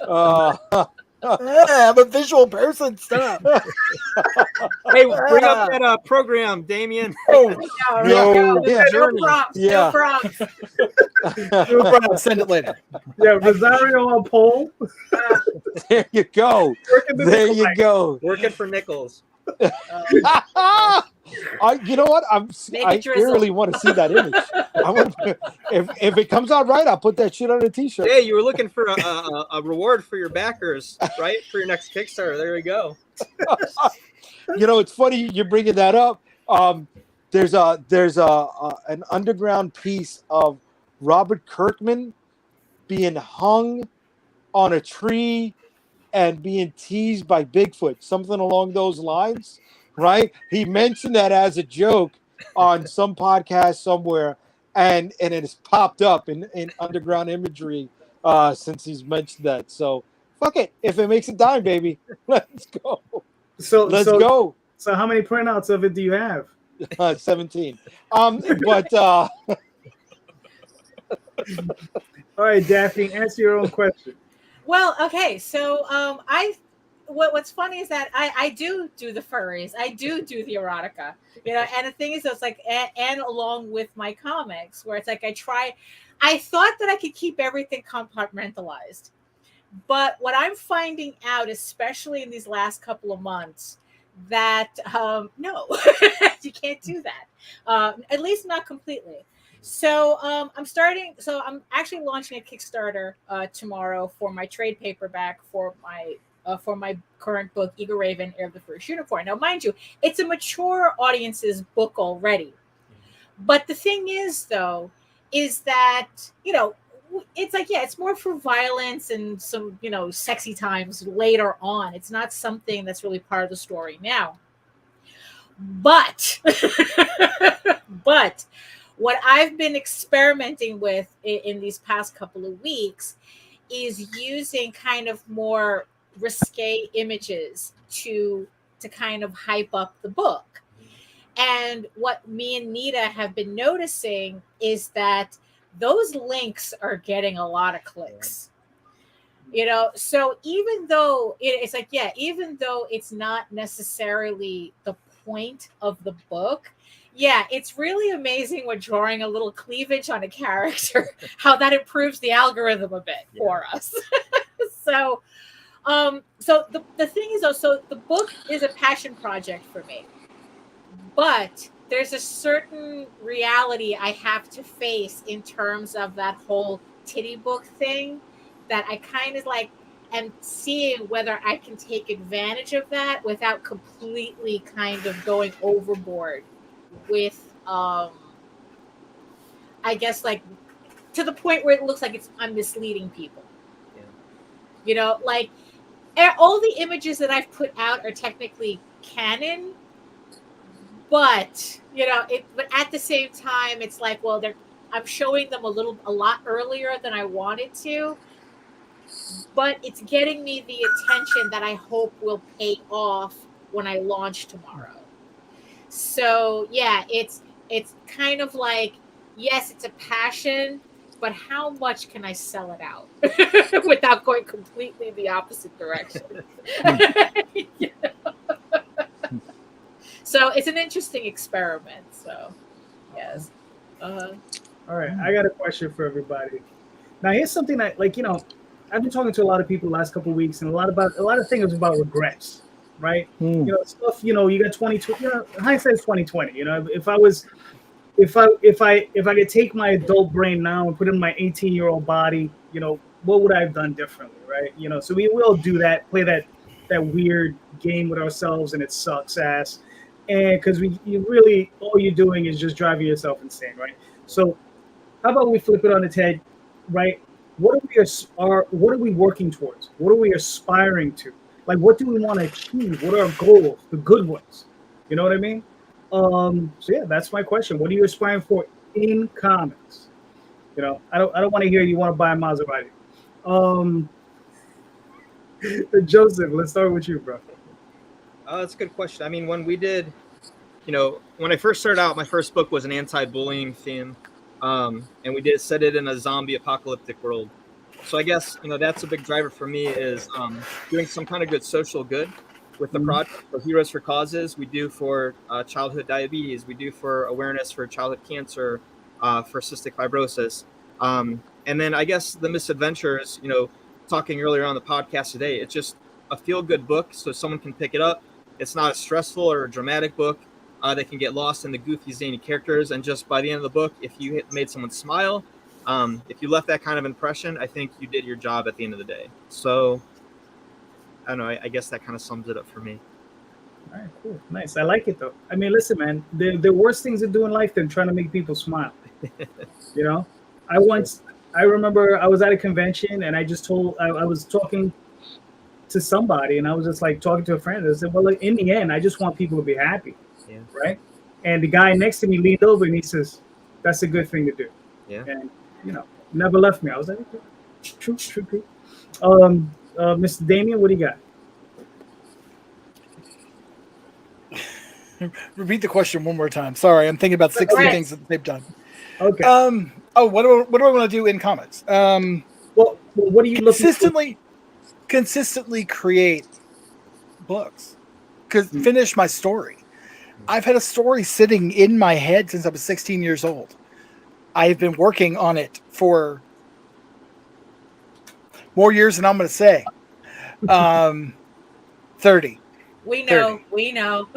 Speaker 3: I'm a visual person. Stop.
Speaker 5: Hey, bring up that program, Damion.
Speaker 7: No props.
Speaker 2: Yeah.
Speaker 7: No props.
Speaker 3: No problem. Send it later.
Speaker 1: Yeah, Rosario on pole.
Speaker 2: There you go. There you go.
Speaker 5: Working for nickels.
Speaker 2: You know what?
Speaker 7: Make
Speaker 2: I
Speaker 7: it drizzle.
Speaker 2: eerily want to see that image. I want if it comes out right, I'll put that shit on a t-shirt.
Speaker 5: Hey, you were looking for a reward for your backers, right? For your next Kickstarter. There you go.
Speaker 2: You know, it's funny you're bringing that up. There's an underground piece of Robert Kirkman being hung on a tree and being teased by Bigfoot, something along those lines, right? He mentioned that as a joke on some podcast somewhere, and it has popped up in underground imagery since he's mentioned that. So fuck it, if it makes a dime, baby, let's go. Let's go.
Speaker 1: So how many printouts of it do you have?
Speaker 2: 17. But all
Speaker 1: right, Daphne, answer your own question.
Speaker 7: Well, okay, so what's funny is that I do the furries, I do the erotica, you know, and the thing is, it's like, and along with my comics, where it's like I thought that I could keep everything compartmentalized, but what I'm finding out, especially in these last couple of months, that no, you can't do that, at least not completely. So I'm actually launching a Kickstarter tomorrow for my trade paperback for my current book, Eagle Raven, Heir of the First Unicorn. Now, mind you, it's a mature audience's book already. But the thing is, though, is that, you know, it's like, yeah, it's more for violence and some, you know, sexy times later on. It's not something that's really part of the story now. But what I've been experimenting with in these past couple of weeks is using kind of more risque images to kind of hype up the book. And what me and Nita have been noticing is that those links are getting a lot of clicks. You know, so even though it's like, yeah, even though it's not necessarily the point of the book, yeah, it's really amazing when drawing a little cleavage on a character, how that improves the algorithm a bit for us. So the thing is, though, so the book is a passion project for me, but there's a certain reality I have to face in terms of that whole titty book thing that I kind of like am seeing whether I can take advantage of that without completely kind of going overboard with I guess, like, to the point where it looks like I'm misleading people. Yeah. You know, like, all the images that I've put out are technically canon, but you know, but at the same time, it's like, well, I'm showing them a lot earlier than I wanted to, but it's getting me the attention that I hope will pay off when I launch tomorrow. So yeah, it's kind of like, yes, it's a passion, but how much can I sell it out without going completely the opposite direction? You know? So it's an interesting experiment. So yes.
Speaker 1: All right, I got a question for everybody. Now here's something that, like, you know, I've been talking to a lot of people the last couple of weeks, and a lot of things about regrets. Right, you know, stuff. You know, you got 2020. You know, hindsight's 2020. You know, if I could take my adult brain now and put it in my 18-year-old body, you know, what would I have done differently, right? You know, so we will do that, play that weird game with ourselves, and it sucks ass, and because you really, all you're doing is just driving yourself insane, right? So, how about we flip it on its head, right? What are we working towards? What are we aspiring to? Like, what do we want to achieve? What are our goals? The good ones. You know what I mean? So yeah, that's my question. What are you aspiring for in comics? You know, I don't want to hear you want to buy a Maserati. Joseph, let's start with you, bro.
Speaker 5: That's a good question. I mean, when we did, you know, when I first started out, my first book was an anti-bullying theme, and we did set it in a zombie apocalyptic world. So I guess, you know, that's a big driver for me is doing some kind of good social good with the project. For Heroes for Causes, we do for childhood diabetes, we do for awareness for childhood cancer, for cystic fibrosis. And then I guess the Misadventures, talking earlier on the podcast today, it's just a feel-good book, so someone can pick it up. It's not a stressful or a dramatic book. They can get lost in the goofy, zany characters, and just by the end of the book, if you made someone smile, if you left that kind of impression, I think you did your job at the end of the day. So, I don't know. I guess that kind of sums it up for me.
Speaker 1: All right, cool, nice. I like it though. I mean, listen, man, the worst things to do in life than trying to make people smile. I remember I was at a convention and I was talking to somebody and I was just like talking to a friend. I said, well, like, in the end, I just want people to be happy.
Speaker 5: Yeah.
Speaker 1: Right. And the guy next to me leaned over and he says, that's a good thing to do.
Speaker 5: Yeah.
Speaker 1: And, never left me. I was like, okay. True. Mr. Damion, what do you got?
Speaker 3: Repeat the question one more time. Sorry, I'm thinking about 16
Speaker 7: Right.
Speaker 3: things at the same time.
Speaker 1: Okay.
Speaker 3: What do I want to do in comics?
Speaker 1: Well, what are you
Speaker 3: consistently create books? Finish my story. I've had a story sitting in my head since I was 16 years old. I've been working on it for more years than I'm going to say. 30.
Speaker 7: We know.
Speaker 3: 30.
Speaker 7: We know.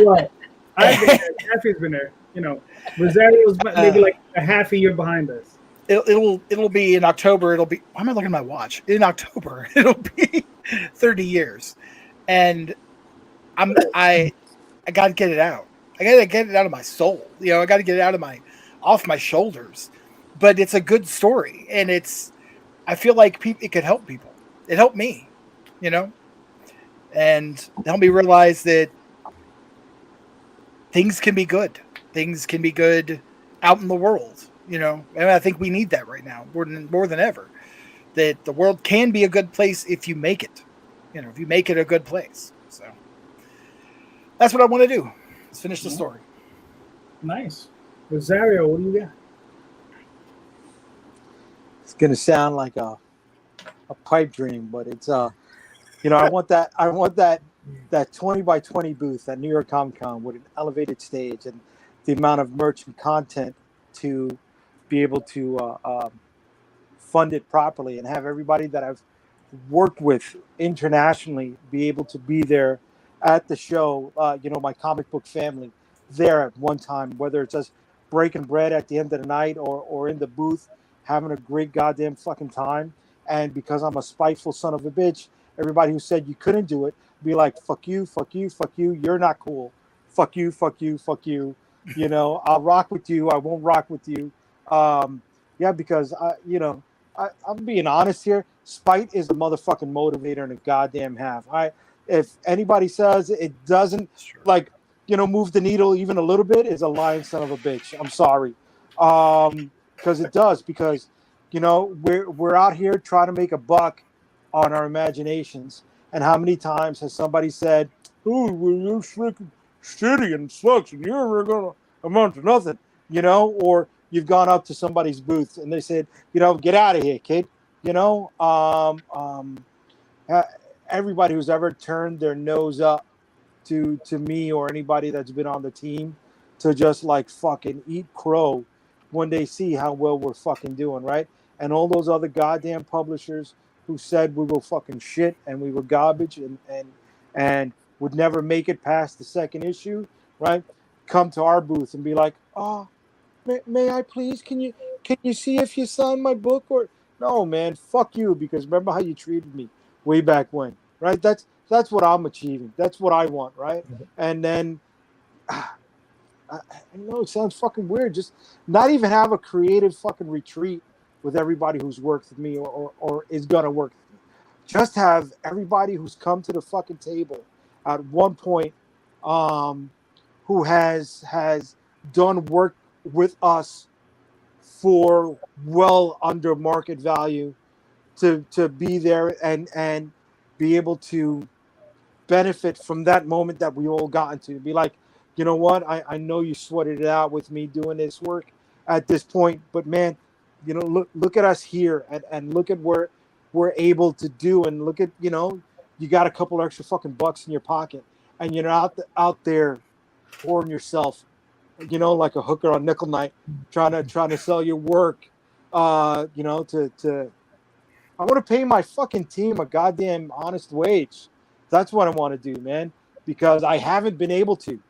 Speaker 1: Well, I've been there. Jeffrey's been there. Rosario's maybe like a half a year behind us.
Speaker 3: It'll be in October. Why am I looking at my watch? In October, it'll be 30 years, and I got to get it out. I got to get it out of my soul. I got to get it off my shoulders. But it's a good story, and I feel like it could help people. It helped me, and help me realize that things can be good. Things can be good out in the world, and I think we need that right now more than ever. That the world can be a good place if you make it, if you make it a good place. So that's what I want to do. Let's finish the story.
Speaker 1: Nice. Rosario, what do you got?
Speaker 2: It's gonna sound like a pipe dream, but it's I want that 20 by 20 booth at New York Comic Con with an elevated stage and the amount of merch and content to be able to fund it properly and have everybody that I've worked with internationally be able to be there at the show. My comic book family there at one time, whether it's just breaking bread at the end of the night or in the booth having a great goddamn fucking time. And because I'm a spiteful son of a bitch, everybody who said you couldn't do it be like, fuck you, you're not cool. Fuck you. I'll rock with you. I won't rock with you. Because I'm being honest here. Spite is the motherfucking motivator in a goddamn half. If anybody says it doesn't move the needle even a little bit, is a lying son of a bitch. I'm sorry. Because it does, because we're out here trying to make a buck on our imaginations. And how many times has somebody said, "Oh, well, you're freaking shitty and sucks, and you're gonna amount to nothing," or you've gone up to somebody's booth and they said, "Get out of here, kid." Everybody who's ever turned their nose up to me or anybody that's been on the team to just like fucking eat crow when they see how well we're fucking doing, right? And all those other goddamn publishers who said we were fucking shit and we were garbage and would never make it past the second issue, right? Come to our booth and be like, "Oh, may I please? Can you see if you sign my book?" Or no, man, fuck you, because remember how you treated me way back when, right? That's what I'm achieving. That's what I want, right? And then I know it sounds fucking weird, just not even have a creative fucking retreat with everybody who's worked with me or is gonna work with me. Just have everybody who's come to the fucking table at one point, who has done work with us for well under market value, to be there and be able to benefit from that moment that we all got into. Be like, you know what? I know you sweated it out with me doing this work at this point, but man, look at us here and look at where we're able to do, and look at, you got a couple extra fucking bucks in your pocket, and you're out there pouring yourself, like a hooker on nickel night, trying to sell your work You know, I want to pay my fucking team a goddamn honest wage. That's what I want to do, man, because I haven't been able to.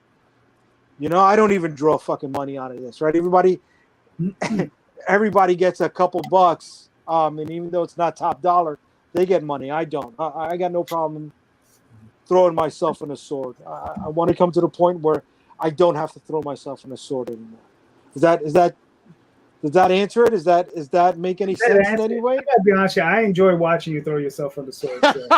Speaker 2: You know, I don't even draw fucking money out of this, right? Everybody gets a couple bucks, and even though it's not top dollar, they get money. I don't. I got no problem throwing myself in a sword. I want to come to the point where I don't have to throw myself in a sword anymore. Does that answer it? Does that make any sense in any way?
Speaker 1: I gotta be honest, I enjoy watching you throw yourself on the sword. So.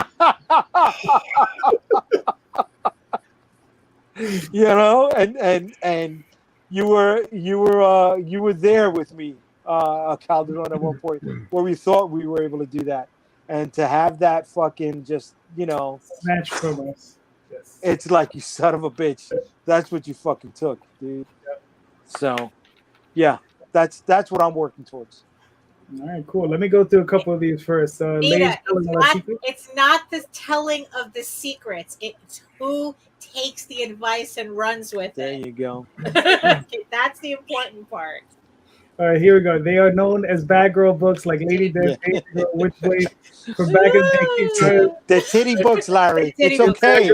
Speaker 2: You know, and you were there with me, Calderon, at one point where we thought we were able to do that, and to have that fucking just, you know,
Speaker 1: Match from us. Yes.
Speaker 2: it's like, you son of a bitch. That's what you fucking took, dude.
Speaker 1: Yep.
Speaker 2: So, yeah, that's what I'm working towards.
Speaker 1: All right, cool. Let me go through a couple of these first. Ladies,
Speaker 7: it's not the telling of the secrets. It's who takes the advice and runs with
Speaker 2: There
Speaker 7: it.
Speaker 2: you go.
Speaker 7: That's the important part.
Speaker 1: All right, here we go. They are known as bad girl books, like Lady Death, Baby Girl, Witchblade, from back in the day.
Speaker 2: They're titty books, Larry.
Speaker 7: Titty
Speaker 2: It's
Speaker 7: books.
Speaker 2: okay.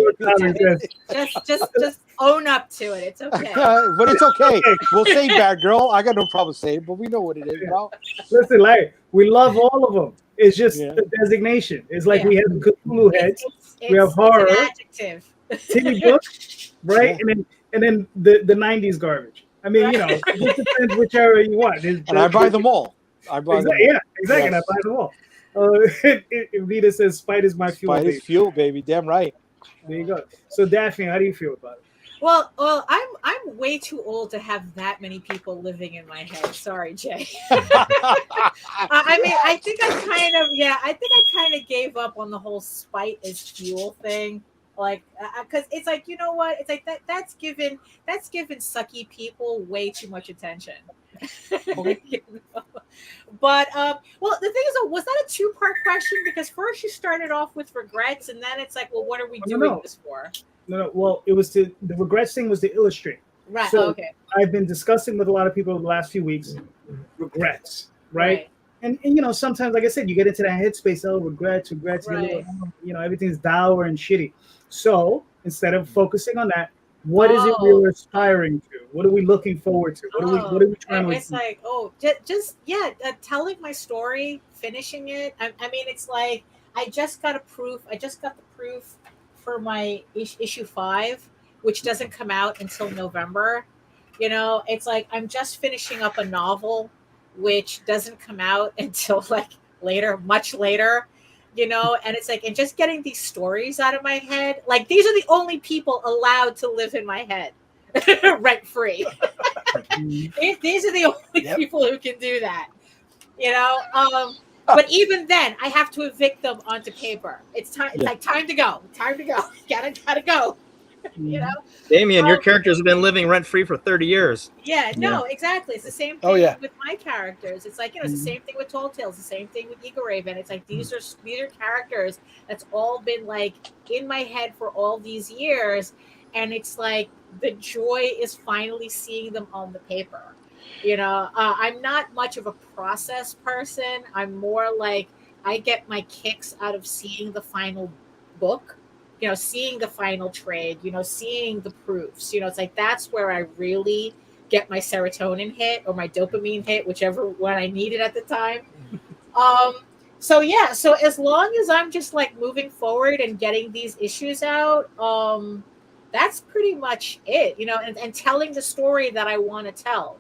Speaker 7: Just own up to it. It's okay.
Speaker 2: But it's okay. We'll say bad girl. I got no problem saying it, but we know what it is, bro.
Speaker 1: Listen, Larry, we love all of them. It's just the designation. It's like we have Cthulhu heads, we have horror,
Speaker 7: it's an adjective,
Speaker 1: titty books, right? And then the 90s garbage. I mean, you know, it just depends which era you want.
Speaker 2: And I buy them all. I buy them all.
Speaker 1: Yeah, exactly. Yes. And I buy them all. Vita says, "Spite is my fuel."
Speaker 2: Spite is fuel, baby. Damn right.
Speaker 1: There you go. So, Daphne, how do you feel about it?
Speaker 7: Well, I'm way too old to have that many people living in my head. Sorry, Jay. I mean, I think I kind of gave up on the whole spite is fuel thing. Like, because it's like, you know what? It's like that's given sucky people way too much attention.
Speaker 2: Okay.
Speaker 7: You know? But well, the thing is, was that a two-part question? Because first you started off with regrets, and then it's like, well, what are we doing this for?
Speaker 1: No. Well, it was the regrets thing was to illustrate.
Speaker 7: Right.
Speaker 1: So
Speaker 7: okay.
Speaker 1: I've been discussing with a lot of people over the last few weeks regrets, right? And you know, sometimes, like I said, you get into that headspace. Oh, regrets.
Speaker 7: Right.
Speaker 1: You know, everything's dour and shitty. So instead of focusing on that, what is it we're aspiring to? What are we looking forward to? What are we trying to?
Speaker 7: It's like, telling my story, finishing it. I mean, it's like I just got the proof for my issue 5, which doesn't come out until November. You know, it's like I'm just finishing up a novel, which doesn't come out until like later, much later. You know, and it's like, and just getting these stories out of my head. Like, these are the only people allowed to live in my head rent free. These are the only people who can do that. You know, but even then, I have to evict them onto paper. It's time. It's like time to go. Gotta go. You know,
Speaker 5: Damion, your characters have been living rent free for 30 years.
Speaker 7: Yeah, no, exactly. It's the same thing with my characters. It's like, you know, it's the same thing with Tall Tales, the same thing with Eagle Raven. It's like these are characters that's all been like in my head for all these years, and it's like the joy is finally seeing them on the paper. You know, I'm not much of a process person. I'm more like I get my kicks out of seeing the final book. You know, seeing the final trade, you know, seeing the proofs, you know, it's like that's where I really get my serotonin hit or my dopamine hit, whichever one I needed at the time. So as long as I'm just like moving forward and getting these issues out, that's pretty much it, you know, and telling the story that I want to tell,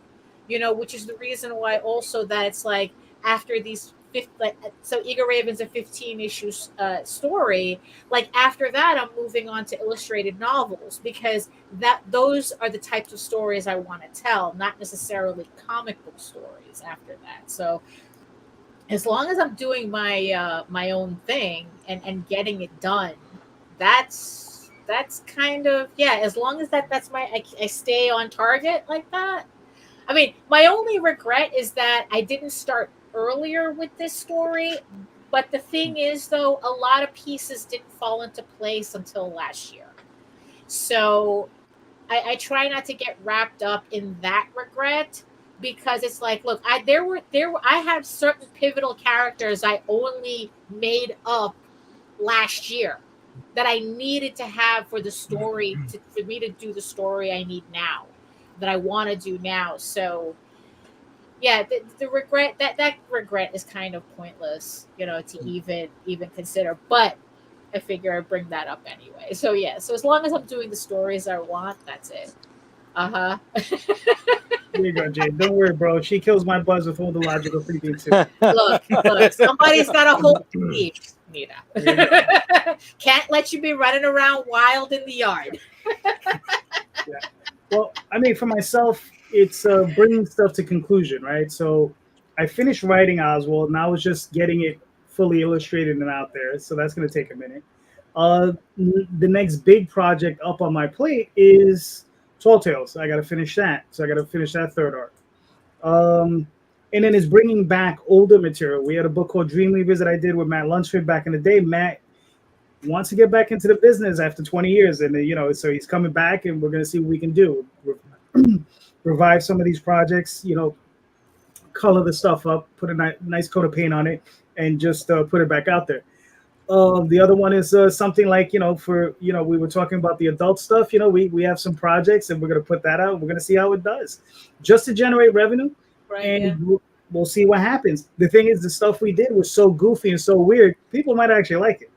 Speaker 7: you know, which is the reason why also that it's like after these so Eagle Raven's a 15 issues story. Like after that, I'm moving on to illustrated novels because those are the types of stories I want to tell, not necessarily comic book stories after that. So as long as I'm doing my my own thing and getting it done, that's kind of as long as that's my I stay on target like that. I mean, my only regret is that I didn't start earlier with this story, but the thing is, though, a lot of pieces didn't fall into place until last year. So I try not to get wrapped up in that regret, because it's like, look, I had certain pivotal characters I only made up last year that I needed to have for the story for me to do the story I need now, that I want to do now. So yeah, the regret that regret is kind of pointless, to even consider. But I figure I bring that up anyway. So yeah, so as long as I'm doing the stories I want, that's it. Uh-huh.
Speaker 1: There you go, Jay. Don't worry, bro. She kills my buzz with all the logical thinking too.
Speaker 7: Look, somebody's got to hold the leaves, Nita. Can't let you be running around wild in the yard.
Speaker 1: Yeah. Well, I mean, for myself, it's bringing stuff to conclusion, right? So I finished writing Oswald. Now it's just getting it fully illustrated and out there. So that's going to take a minute. The next big project up on my plate is Tall Tales. I got to finish that. So I got to finish that third arc. And then it's bringing back older material. We had a book called Dreamweavers that I did with Matt Lunsford back in the day. Matt wants to get back into the business after 20 years. And, so he's coming back and we're going to see what we can do. Revive some of these projects, color the stuff up, put a nice coat of paint on it, and just put it back out there. The other one is something like, we were talking about the adult stuff. We have some projects and we're going to put that out. We're going to see how it does just to generate revenue.
Speaker 7: Right,
Speaker 1: and we'll see what happens. The thing is, the stuff we did was so goofy and so weird. People might actually like it.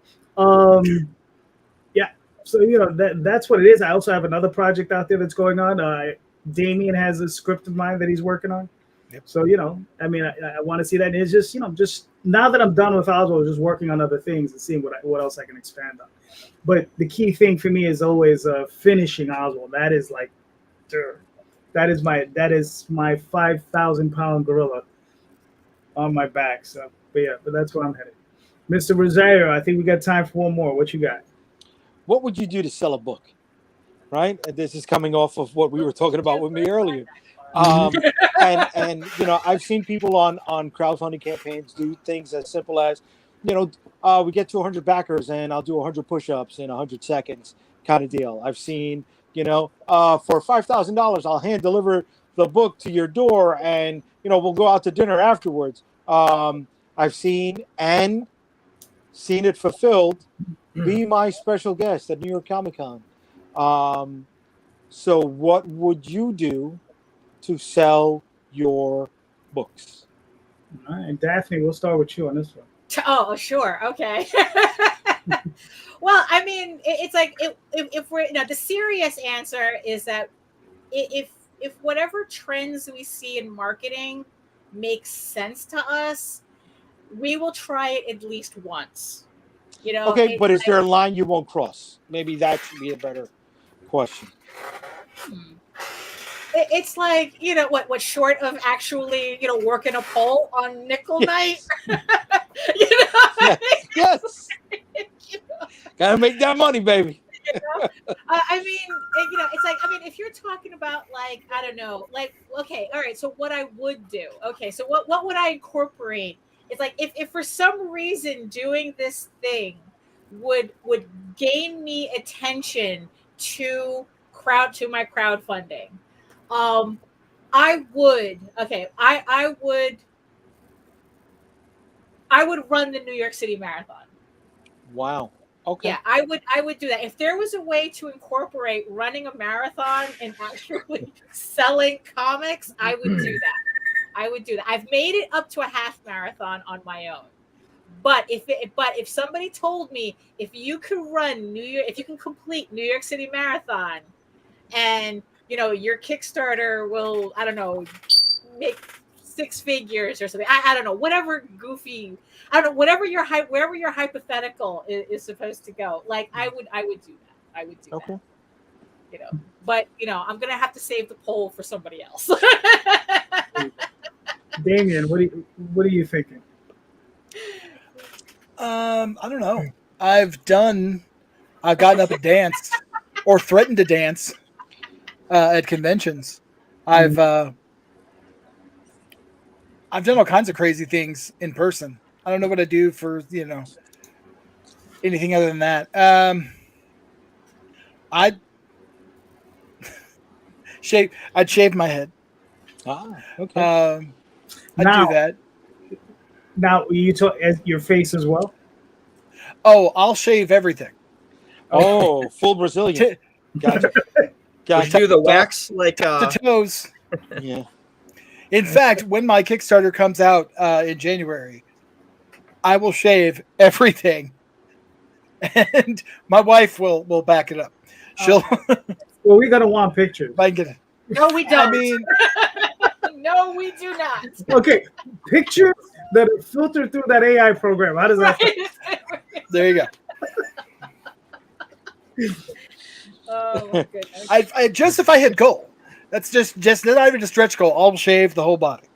Speaker 1: Yeah. So, that's what it is. I also have another project out there that's going on. Damion has a script of mine that he's working on.
Speaker 3: Yep.
Speaker 1: So, I want to see that. And it's just, just now that I'm done with Oswald, just working on other things and seeing what else I can expand on. But the key thing for me is always finishing Oswald. That is like, that is my 5,000-pound gorilla on my back. So, but that's where I'm headed. Mr. Rosario, I think we got time for one more. What you got?
Speaker 2: What would you do to sell a book? Right? And this is coming off of what we were talking about with me earlier. And I've seen people on crowdfunding campaigns do things as simple as, we get to 100 backers and I'll do 100 push-ups in 100 seconds kind of deal. I've seen, for $5,000, I'll hand deliver the book to your door and, we'll go out to dinner afterwards. I've seen it fulfilled. Be my special guest at New York Comic Con. So what would you do to sell your books?
Speaker 1: All right, Daphne, we'll start with you on this one.
Speaker 7: Oh, sure. Okay. Well, I mean, it's like if we're the serious answer is that if whatever trends we see in marketing makes sense to us, we will try it at least once.
Speaker 2: Okay, but is there a line you won't cross? Maybe that should be a better question.
Speaker 7: It's like, what short of actually, working a pole on nickel night?
Speaker 2: Yes. Gotta make that money, baby.
Speaker 7: I mean, it's like, if you're talking about like, I don't know, like, okay, all right. So what I would do, okay. So what would I incorporate? It's like, if for some reason doing this thing would gain me attention to my crowdfunding, I would run the New York City Marathon.
Speaker 2: Wow. Okay.
Speaker 7: Yeah, I would do that. If there was a way to incorporate running a marathon and actually selling comics, I would do that. I've made it up to a half marathon on my own. But if somebody told me if you can complete New York City Marathon and your Kickstarter will, I don't know, make 6 figures or something. I don't know, whatever goofy, wherever your hypothetical is supposed to go. Like I would do that. I would do
Speaker 2: okay.
Speaker 7: that. But I'm gonna have to save the poll for somebody else.
Speaker 1: Damion, what are you thinking?
Speaker 3: I don't know. I've gotten up and danced or threatened to dance at conventions. I've done all kinds of crazy things in person. I don't know what I do for, anything other than that. I'd shave my head.
Speaker 2: Okay.
Speaker 3: I
Speaker 1: Now-
Speaker 3: do that.
Speaker 1: Now you talk as your face as well.
Speaker 3: Oh, I'll shave everything.
Speaker 2: Oh, full Brazilian.
Speaker 3: T-
Speaker 2: Gotcha.
Speaker 5: We
Speaker 2: Gotcha.
Speaker 5: do the wax like
Speaker 3: to toes.
Speaker 2: Yeah.
Speaker 3: In fact, when my Kickstarter comes out in January, I will shave everything, and my wife will back it up. She'll.
Speaker 1: Well, we're gonna want pictures.
Speaker 3: I can get it.
Speaker 7: No, we don't.
Speaker 3: I mean,
Speaker 7: no, we do not.
Speaker 1: Okay, pictures that are filtered through that AI program. How does that?
Speaker 3: there you go.
Speaker 7: Oh my goodness.
Speaker 3: I just if I hit goal, that's just not even a stretch goal. I'll shave the whole body.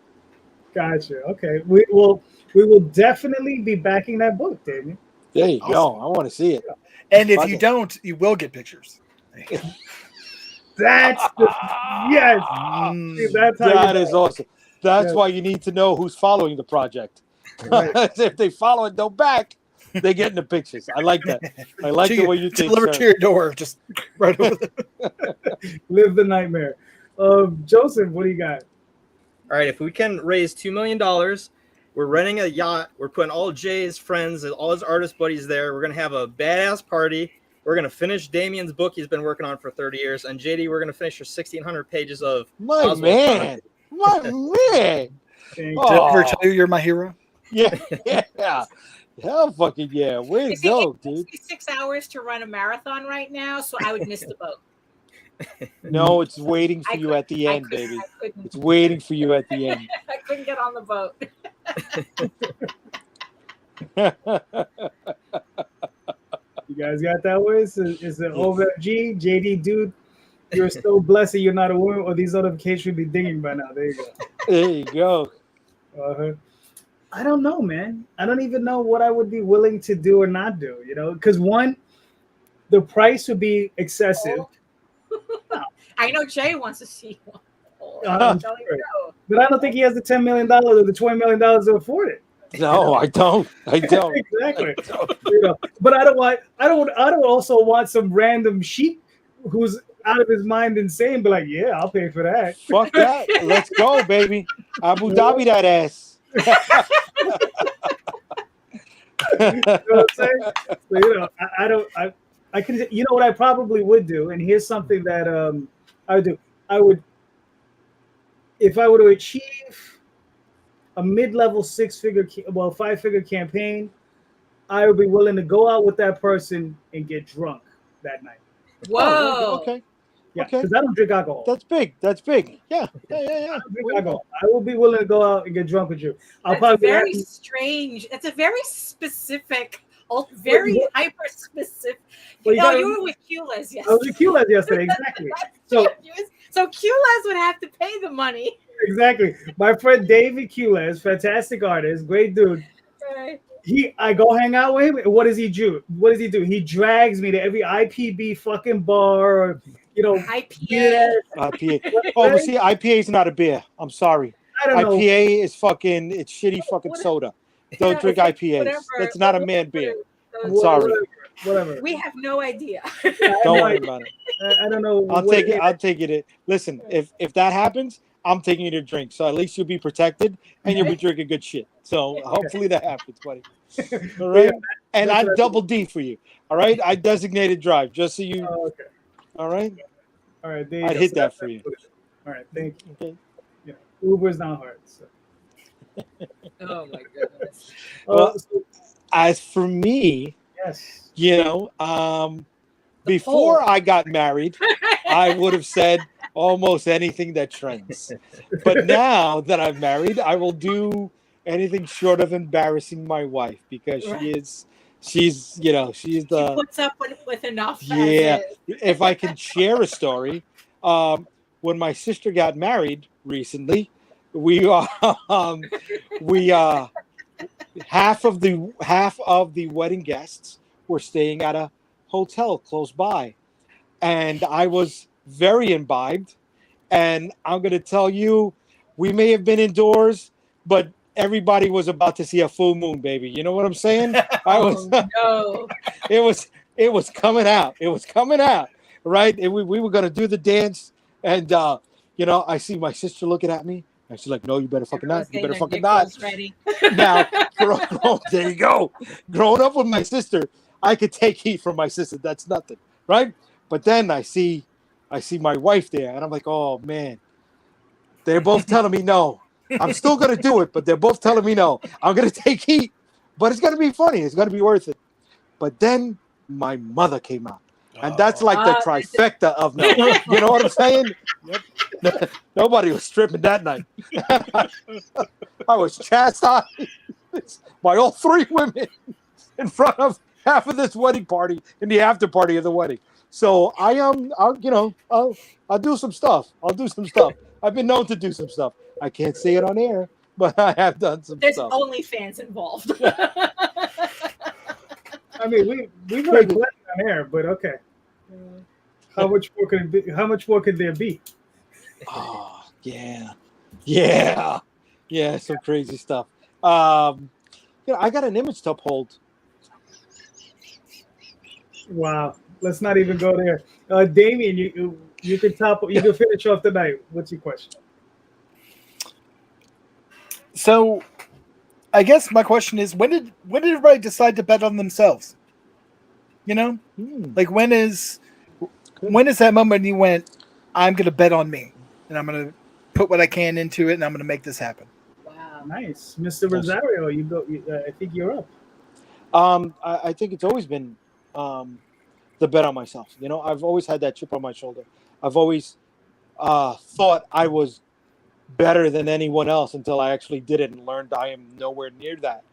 Speaker 1: Gotcha. Okay, we will definitely be backing that book, Damion.
Speaker 2: There you go. I want to see it.
Speaker 3: And if
Speaker 2: Fuck
Speaker 3: you
Speaker 2: it.
Speaker 3: don't, you will get pictures.
Speaker 1: That's the yes. See, that's how
Speaker 2: That
Speaker 1: you
Speaker 2: is awesome. That's
Speaker 1: Yeah.
Speaker 2: why you need to know who's following the project.
Speaker 1: Right.
Speaker 2: If they follow it, no back, they get in the pictures. I like that. I like the way you think.
Speaker 3: Delivered
Speaker 2: sir.
Speaker 3: to your door, just right over there.
Speaker 1: live the nightmare. Joseph, what do you got?
Speaker 5: All right, if we can raise $2 million, we're renting a yacht. We're putting all Jay's friends and all his artist buddies there. We're going to have a badass party. We're going to finish Damien's book he's been working on for 30 years. And JD, we're going to finish your 1,600 pages of
Speaker 2: My
Speaker 5: Oswald's
Speaker 2: man. My man.
Speaker 1: Thank
Speaker 2: Oh.
Speaker 3: Did I ever tell you you're my hero?
Speaker 2: Yeah. Yeah. Hell fucking yeah. Way to
Speaker 7: You see,
Speaker 2: go,
Speaker 7: it
Speaker 2: dude.
Speaker 7: takes me 6 hours to run a marathon right now, so I would miss the boat.
Speaker 2: No, it's waiting for
Speaker 7: I
Speaker 2: you
Speaker 7: could-
Speaker 2: at the
Speaker 7: I
Speaker 2: end,
Speaker 7: couldn't-
Speaker 2: baby.
Speaker 7: I couldn't.
Speaker 2: It's waiting for you at the end.
Speaker 7: I couldn't get on the boat.
Speaker 1: You guys got that one? It's an OMG, JD, dude. You're so blessed that you're not a woman, or these notifications should be dinging by now. There you go.
Speaker 2: There you go.
Speaker 1: Uh-huh. I don't know, man. I don't even know what I would be willing to do or not do. You know, because one, the price would be excessive,
Speaker 7: I know Jay wants to see one. Oh,
Speaker 1: Uh-huh.
Speaker 7: I'm telling you.
Speaker 1: but I don't think he has the $10 million or the $20 million to afford it.
Speaker 2: No, I don't. I don't.
Speaker 1: Exactly. You know, but I don't also want some random sheep who's out of his mind insane, be like, yeah, I'll pay for that.
Speaker 2: Fuck that. Let's go, baby. Abu Dhabi that ass.
Speaker 1: You know what I'm saying? So, you know, I can, you know what I probably would do, and here's something that I would do. I would, if I were to achieve a mid-level 5-figure campaign, I would be willing to go out with that person and get drunk that night.
Speaker 7: Whoa.
Speaker 2: Okay.
Speaker 1: Yeah,
Speaker 2: Okay.
Speaker 1: because I don't drink alcohol.
Speaker 2: That's big. That's big. Yeah. Yeah.
Speaker 1: I don't drink alcohol. I will be willing to go out and get drunk with you. I'll
Speaker 7: That's
Speaker 1: probably
Speaker 7: very strange. That's a very specific, very hyper specific.
Speaker 1: Well, you
Speaker 7: No,
Speaker 1: gotta-
Speaker 7: you were with QLES yesterday.
Speaker 1: I was with QLES yesterday, exactly. So
Speaker 7: So QLES would have to pay the money.
Speaker 1: exactly. My friend David QLES, fantastic artist, great dude.
Speaker 7: Right.
Speaker 1: I go hang out with him, and what does he do? He drags me to every IPB fucking bar, or, you know,
Speaker 7: IPA.
Speaker 1: beer.
Speaker 2: IPA. Oh, but see, IPA is not a beer. I'm sorry.
Speaker 1: I don't know.
Speaker 2: IPA is fucking. It's shitty fucking soda. Don't drink IPAs.
Speaker 7: Whatever.
Speaker 2: That's not a man beer.
Speaker 7: So
Speaker 2: Sorry.
Speaker 1: Whatever.
Speaker 7: We have no idea.
Speaker 2: Don't worry about it.
Speaker 1: I don't know.
Speaker 2: I'll
Speaker 1: what
Speaker 2: take it. I'll take it. Listen, if that happens, I'm taking you to drink. So at least you'll be protected and you'll be drinking good shit. So hopefully that happens, buddy. All right. And I double D for you. All right. I designated drive just so you.
Speaker 1: Oh, okay.
Speaker 2: All right.
Speaker 1: All right. There you
Speaker 2: I'd
Speaker 1: go.
Speaker 2: hit
Speaker 1: So
Speaker 2: that
Speaker 1: that's-
Speaker 2: for you.
Speaker 1: All right. Thank you.
Speaker 2: Okay.
Speaker 1: Yeah. Uber's not hard. So.
Speaker 7: Oh my goodness.
Speaker 2: Well,
Speaker 1: So,
Speaker 2: As for me,
Speaker 1: yes.
Speaker 2: you know, before I got married, I would have said almost anything that trends. But now that I'm married, I will do anything short of embarrassing my wife because she's
Speaker 7: She puts up with enough. as
Speaker 2: Yeah.
Speaker 7: is.
Speaker 2: If I can share a story, when my sister got married recently, we half of the wedding guests were staying at a hotel close by, and I was very imbibed. And I'm going to tell you, we may have been indoors, but everybody was about to see a full moon, baby. You know what I'm saying? I was.
Speaker 7: No.
Speaker 2: It was coming out. It was coming out, right? And we were going to do the dance, and you know, I see my sister looking at me, and she's like, "No, you better fucking not. You better fucking
Speaker 7: Your
Speaker 2: not."
Speaker 7: girl's ready.
Speaker 2: Now, there you go. Growing up with my sister, I could take heat from my sister. That's nothing, right? But then I see my wife there, and I'm like, oh man, they're both telling me no. I'm still gonna do it, but they're both telling me no. I'm gonna take heat, but it's gonna be funny. It's gonna be worth it. But then my mother came out, and that's like the trifecta of no. You know what I'm saying? Yep. Nobody was stripping that night. I was chastised by all three women in front of half of this wedding party in the after party of the wedding. So I'll do some stuff. I've been known to do some stuff. I can't say it on air, but I have done some
Speaker 7: There's
Speaker 2: stuff.
Speaker 7: OnlyFans involved.
Speaker 1: I mean, we might play on air, but okay. How much more could it be? How much more could there be?
Speaker 2: Oh, yeah, some crazy stuff. I got an image to uphold.
Speaker 1: Wow, let's not even go there. Damion, you can finish off the night. What's your question?
Speaker 3: So, I guess my question is, when did everybody decide to bet on themselves? You know, like when is that moment you went, I'm going to bet on me, and I'm going to put what I can into it, and I'm going to make this happen.
Speaker 7: Wow,
Speaker 1: nice, Mr. Rosario. You go. I think you're up.
Speaker 2: I think it's always been the bet on myself. You know, I've always had that chip on my shoulder. I've always thought I was better than anyone else until I actually did it and learned I am nowhere near that.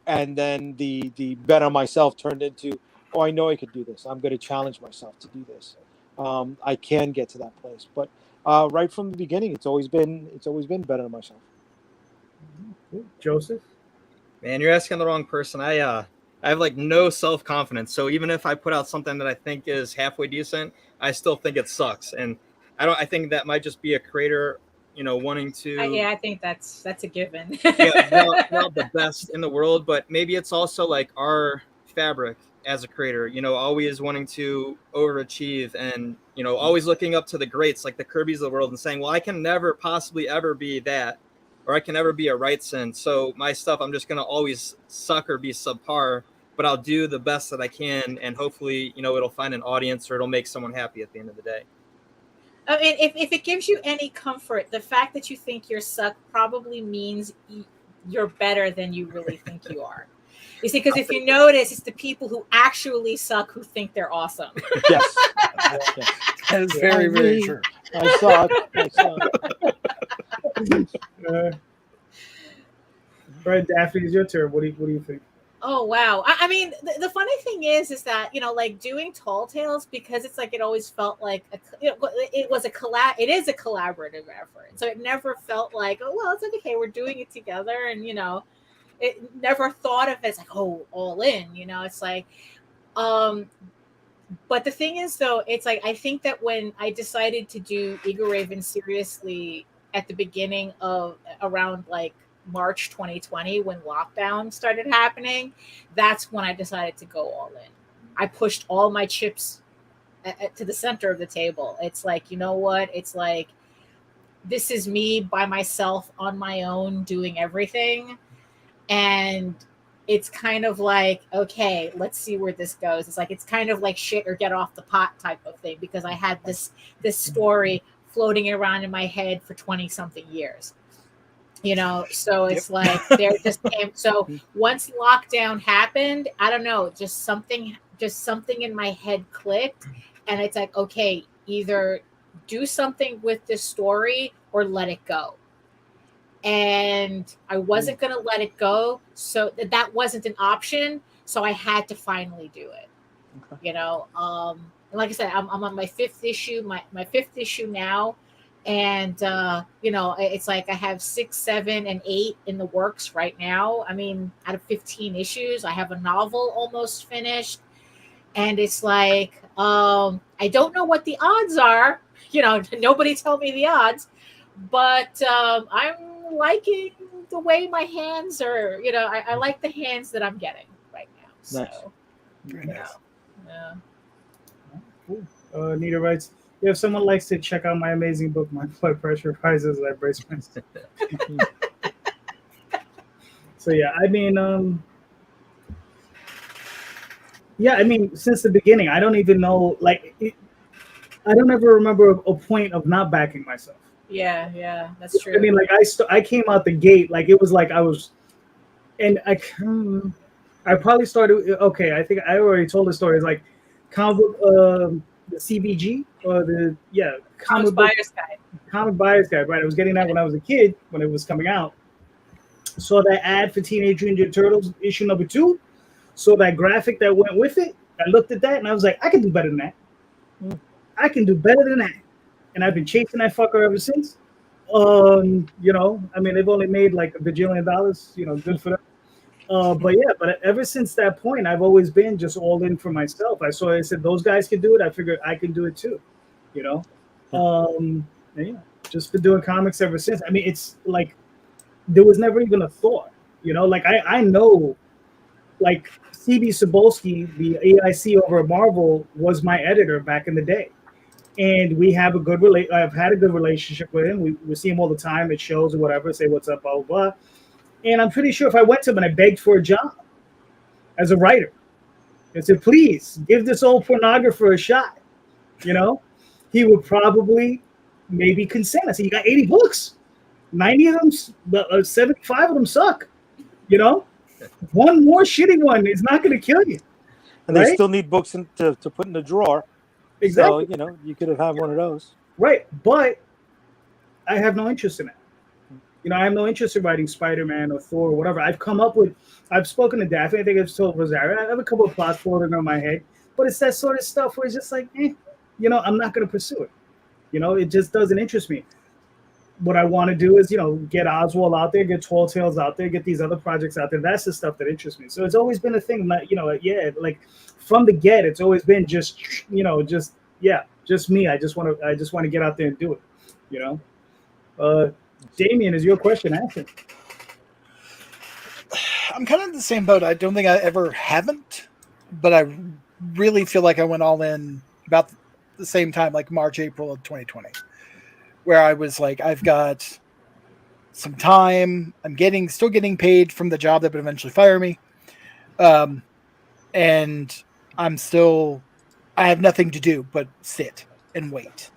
Speaker 2: And then the bet on myself turned into, oh, I know I could do this. I'm going to challenge myself to do this. I can get to that place. But right from the beginning, it's always been better than myself.
Speaker 1: Joseph?
Speaker 5: Man, you're asking the wrong person. I have like no self-confidence. So even if I put out something that I think is halfway decent, I still think it sucks. And I think that might just be a creator, you know, wanting to.
Speaker 7: Yeah, I think that's a given.
Speaker 5: Not the best in the world, but maybe it's also like our fabric as a creator, you know, always wanting to overachieve and, you know, always looking up to the greats like the Kirbys of the world and saying, well, I can never possibly ever be that, or I can never be a Wrightson. So my stuff, I'm just going to always suck or be subpar, but I'll do the best that I can. And hopefully, you know, it'll find an audience or it'll make someone happy at the end of the day.
Speaker 7: I mean, if it gives you any comfort, the fact that you think you're suck probably means you're better than you really think you are. You see, because if you notice, it's the people who actually suck who think they're awesome.
Speaker 2: Yes.
Speaker 3: That is very, very true.
Speaker 2: I saw it.
Speaker 1: Right, Daphne, it's your turn. What do you think?
Speaker 7: Oh wow! I mean, the funny thing is that, you know, like doing Tall Tales, because it's like it always felt like it is a collaborative effort. So it never felt like, oh well, it's like, okay, we're doing it together, and you know, it never thought of it as like, oh, all in. You know, it's like, but the thing is though, it's like I think that when I decided to do Eagle Raven seriously at the beginning of around like March 2020, when lockdown started happening, that's when I decided to go all in. I pushed all my chips to the center of the table. It's like, you know what? It's like, this is me by myself on my own doing everything. And it's kind of like, okay, let's see where this goes. It's like, it's kind of like shit or get off the pot type of thing, because I had this story floating around in my head for 20 something years. You know, so it's like there just came. So once lockdown happened, I don't know, just something in my head clicked, and it's like, okay, either do something with this story or let it go. And I wasn't going to let it go, so that wasn't an option. So I had to finally do it. Okay. You know, and like I said, I'm on my fifth issue, my fifth issue now. And, you know, it's like I have 6, 7, and 8 in the works right now. I mean, out of 15 issues, I have a novel almost finished. And it's like, I don't know what the odds are. You know, nobody tell me the odds. But I'm liking the way my hands are. You know, I like the hands that I'm getting right now. So,
Speaker 2: nice.
Speaker 3: Very nice.
Speaker 7: Yeah.
Speaker 1: Cool. Nita writes, if someone likes to check out my amazing book, My Blood Pressure Rises, I Brace Myself. So yeah, I mean, yeah, I mean, since the beginning, I don't even know, like, I don't ever remember a point of not backing myself.
Speaker 7: Yeah, that's true.
Speaker 1: I mean, like, I came out the gate, like, it was like I was, and I probably started, okay, I think I already told the story. It's like, comic book, the CBG, or
Speaker 7: Comics Buyer's Guide.
Speaker 1: Comic Buyer's Guide, right? I was getting that when I was a kid, when it was coming out. Saw that ad for Teenage Mutant Ninja Turtles issue number 2. Saw that graphic that went with it. I looked at that and I was like, I can do better than that. I can do better than that. And I've been chasing that fucker ever since. You know, I mean, they've only made like $1 bajillion, you know, good for them. But ever since that point, I've always been just all in for myself. I said those guys can do it. I figured I can do it too, you know. And yeah, just been doing comics ever since. I mean, it's like there was never even a thought, you know. Like I know, like CB Cebulski, the AIC over at Marvel, was my editor back in the day, and we have a good I've had a good relationship with him. We see him all the time at shows or whatever. Say what's up, blah blah blah. And I'm pretty sure if I went to him and I begged for a job as a writer, and said, please give this old pornographer a shot, you know, he would probably maybe consent. I said, you got 80 books, 90 of them, 75 of them suck, you know. One more shitty one is not going to kill you.
Speaker 2: And they still need books to put in the drawer.
Speaker 1: Exactly.
Speaker 2: So, you know, you could have had one of those.
Speaker 1: Right. But I have no interest in it. You know, I have no interest in writing Spider-Man or Thor or whatever. I've spoken to Daphne. I think I've told Rosario. I have a couple of plots floating on my head. But it's that sort of stuff where it's just like, you know, I'm not going to pursue it. You know, it just doesn't interest me. What I want to do is, you know, get Oswald out there, get Tall Tales out there, get these other projects out there. That's the stuff that interests me. So it's always been a thing that, you know, like from the get, it's always been just, you know, just me. I just want to get out there and do it, you know. Damion, is your question answered?
Speaker 3: I'm kind of in the same boat. I don't think I ever haven't, but I really feel like I went all in about the same time, like March, April of 2020, where I was like, I've got some time. I'm still getting paid from the job that would eventually fire me. And I have nothing to do but sit and wait.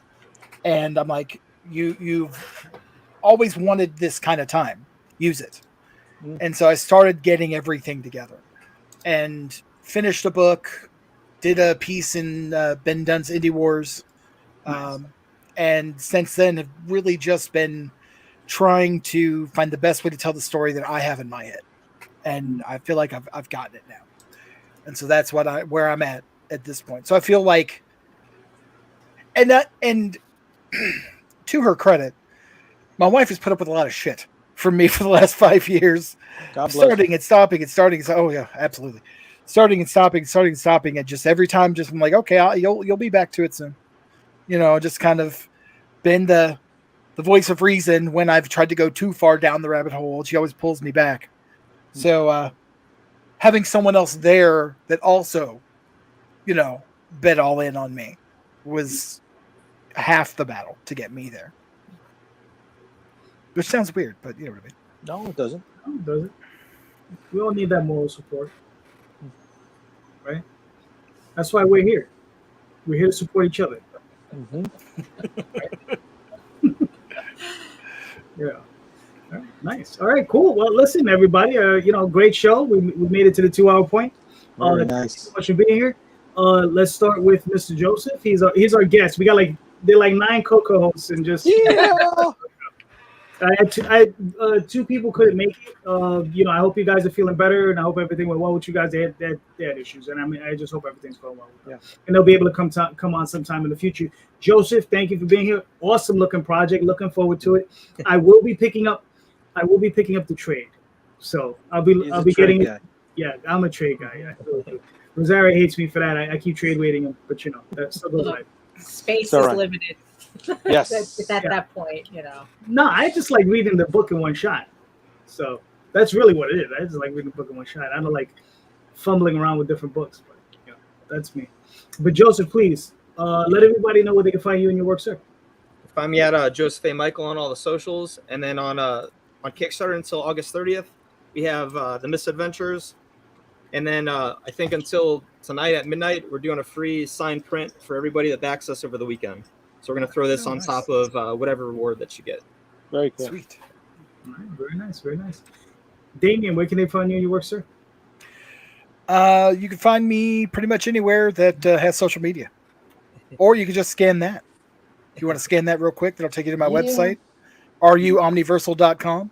Speaker 3: And I'm like, you've always wanted this kind of time. Use it. And so I started getting everything together and finished a book, did a piece in Ben Dunn's Indie Wars. Nice. And since then have really just been trying to find the best way to tell the story that I have in my head. And I feel like I've gotten it now. And so that's where I'm at this point. So I feel like, and to her credit, my wife has put up with a lot of shit from me for the last 5 years. Starting and stopping. So, oh yeah, absolutely. Starting and stopping. And just every time, I'm like, okay, you'll be back to it soon. You know, just kind of been the voice of reason when I've tried to go too far down the rabbit hole. She always pulls me back. So having someone else there that also, you know, bet all in on me was half the battle to get me there. Which sounds weird, but you know what I mean.
Speaker 2: No, it doesn't.
Speaker 1: No, it doesn't. We all need that moral support, right? That's why we're here. We're here to support each other.
Speaker 2: Mm-hmm.
Speaker 1: Yeah. All right, nice. All right, cool. Well, listen, everybody. You know, great show. We made it to the 2-hour point.
Speaker 2: Very nice.
Speaker 1: Thanks so much for being here. Let's start with Mr. Joseph. He's our guest. We got they're like 9 co-hosts and just I had 2 people couldn't make it. You know, I hope you guys are feeling better, and I hope everything went well with you guys. They had issues, and I mean, I just hope everything's going well with them. Yeah. And they'll be able to come on sometime in the future. Joseph, thank you for being here. Awesome looking project. Looking forward to it. I will be picking up the trade, so I'll be getting it. Yeah, I'm a trade guy. Yeah. Rosario hates me for that. I keep trade waiting him, but you know, that's still goes like.
Speaker 7: Space is limited.
Speaker 2: Yes.
Speaker 7: at that point, you know.
Speaker 1: No, I just like reading the book in one shot. So that's really what it is. I just like reading the book in one shot. I don't like fumbling around with different books, but you know, that's me. But Joseph, please Let everybody know where they can find you and your work, sir.
Speaker 5: Find me at Joseph A. Michael on all the socials, and then on Kickstarter until August 30th, we have the Misadventures, and then I think until tonight at midnight, we're doing a free signed print for everybody that backs us over the weekend. So we're gonna throw this on top of whatever reward that you get.
Speaker 2: Very cool.
Speaker 3: Sweet.
Speaker 1: All right, very nice, very nice. Damion, where can they find you and your work, sir?
Speaker 3: You can find me pretty much anywhere that has social media, or you can just scan that. If you want to scan that real quick, that'll take you to my website, ruomniversal.com,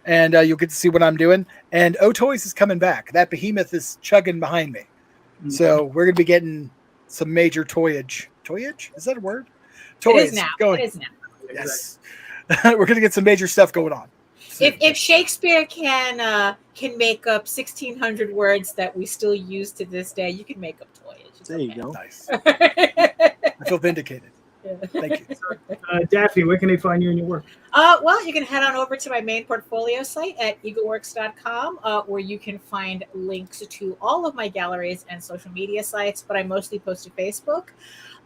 Speaker 3: and you'll get to see what I'm doing. And O-Toys is coming back. That behemoth is chugging behind me. So we're going to be getting some major toyage. Toyage? Is that a word? Toys.
Speaker 7: It is now.
Speaker 3: Going.
Speaker 7: It is now.
Speaker 3: Yes. We're going to get some major stuff going on.
Speaker 7: If Shakespeare can make up 1,600 words that we still use to this day, you can make up toyage.
Speaker 2: There you go.
Speaker 3: Nice. I feel vindicated. Thank you.
Speaker 1: Daphne, where can they find you and your work?
Speaker 7: Well, you can head on over to my main portfolio site at eagleworks.com, where you can find links to all of my galleries and social media sites, but I mostly post to Facebook.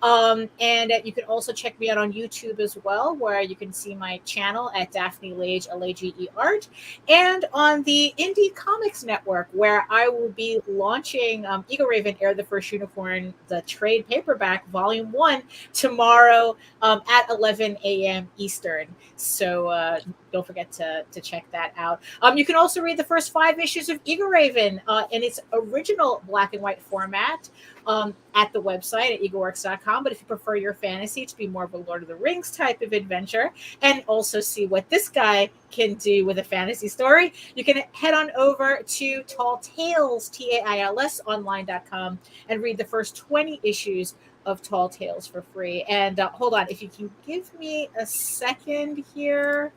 Speaker 7: And you can also check me out on YouTube as well, where you can see my channel at Daphne Lage, L-A-G-E Art, and on the Indy Comics Network, where I will be launching Eagle Raven Air the First Unicorn, the trade paperback, Volume 1, tomorrow at 11 a.m. Eastern. So don't forget to check that out. You can also read the first 5 issues of Eagle Raven in its original black and white format at the website at eagleworks.com. But if you prefer your fantasy to be more of a Lord of the Rings type of adventure, and also see what this guy can do with a fantasy story, you can head on over to Tall Tales, Tails, online.com, and read the first 20 issues of Tall Tales for free. And hold on, if you can give me a second here.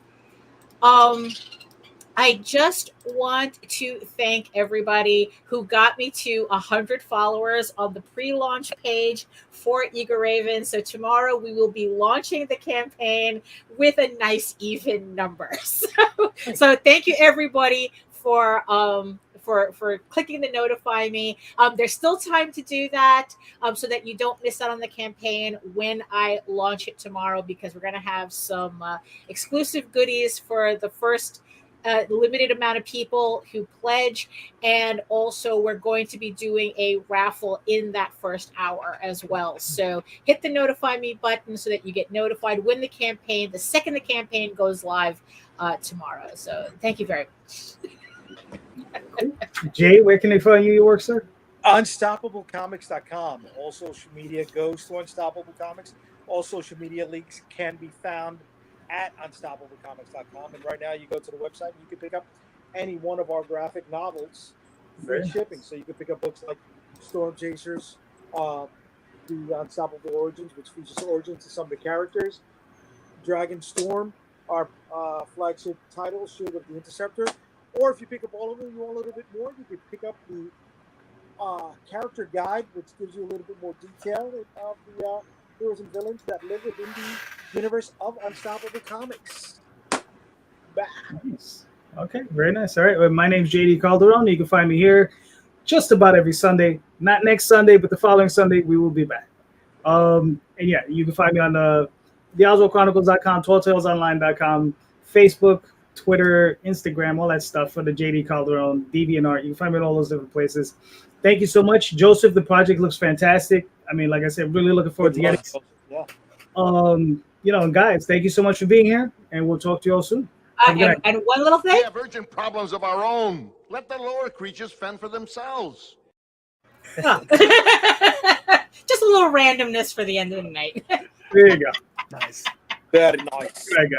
Speaker 7: I just want to thank everybody who got me to 100 followers on the pre-launch page for Eagle Raven. So tomorrow we will be launching the campaign with a nice even number. So thank you everybody for clicking to notify me. There's still time to do that so that you don't miss out on the campaign when I launch it tomorrow, because we're going to have some exclusive goodies for the first limited amount of people who pledge, and also we're going to be doing a raffle in that first hour as well. So hit the notify me button so that you get notified when the second the campaign goes live tomorrow. So thank you very much.
Speaker 1: Jay, where can they find you and your work, sir?
Speaker 2: UnstoppableComics.com. All social media goes to Unstoppable Comics. All social media links can be found at UnstoppableComics.com. And right now you go to the website and you can pick up any one of our graphic novels free shipping. So you can pick up books like Storm Chasers, the Unstoppable Origins, which features origins of some of the characters, Dragon Storm, our flagship title, Shield of the Interceptor. Or if you pick up all of them, you want a little bit more, you can pick up the character guide, which gives you a little bit more detail of the heroes and villains that live within the universe of Unstoppable Comics.
Speaker 1: Nice. Okay, very nice. All right, well, my name's JD Calderon. You can find me here just about every Sunday. Not next Sunday, but the following Sunday, we will be back. And yeah, you can find me on the OswaldChronicles.com, TallTalesOnline.com, Facebook, Twitter, Instagram, all that stuff for the JD Calderon, Damion R. You can find me in all those different places. Thank you so much, Joseph. The project looks fantastic. I mean, like I said, really looking forward to getting it. Yeah. Guys, thank you so much for being here, and we'll talk to you all soon.
Speaker 7: And one little thing.
Speaker 8: We have urgent problems of our own. Let the lower creatures fend for themselves.
Speaker 7: Oh. Just a little randomness for the end of the night.
Speaker 1: There you go.
Speaker 3: Nice.
Speaker 2: Very nice.
Speaker 1: All right, guys.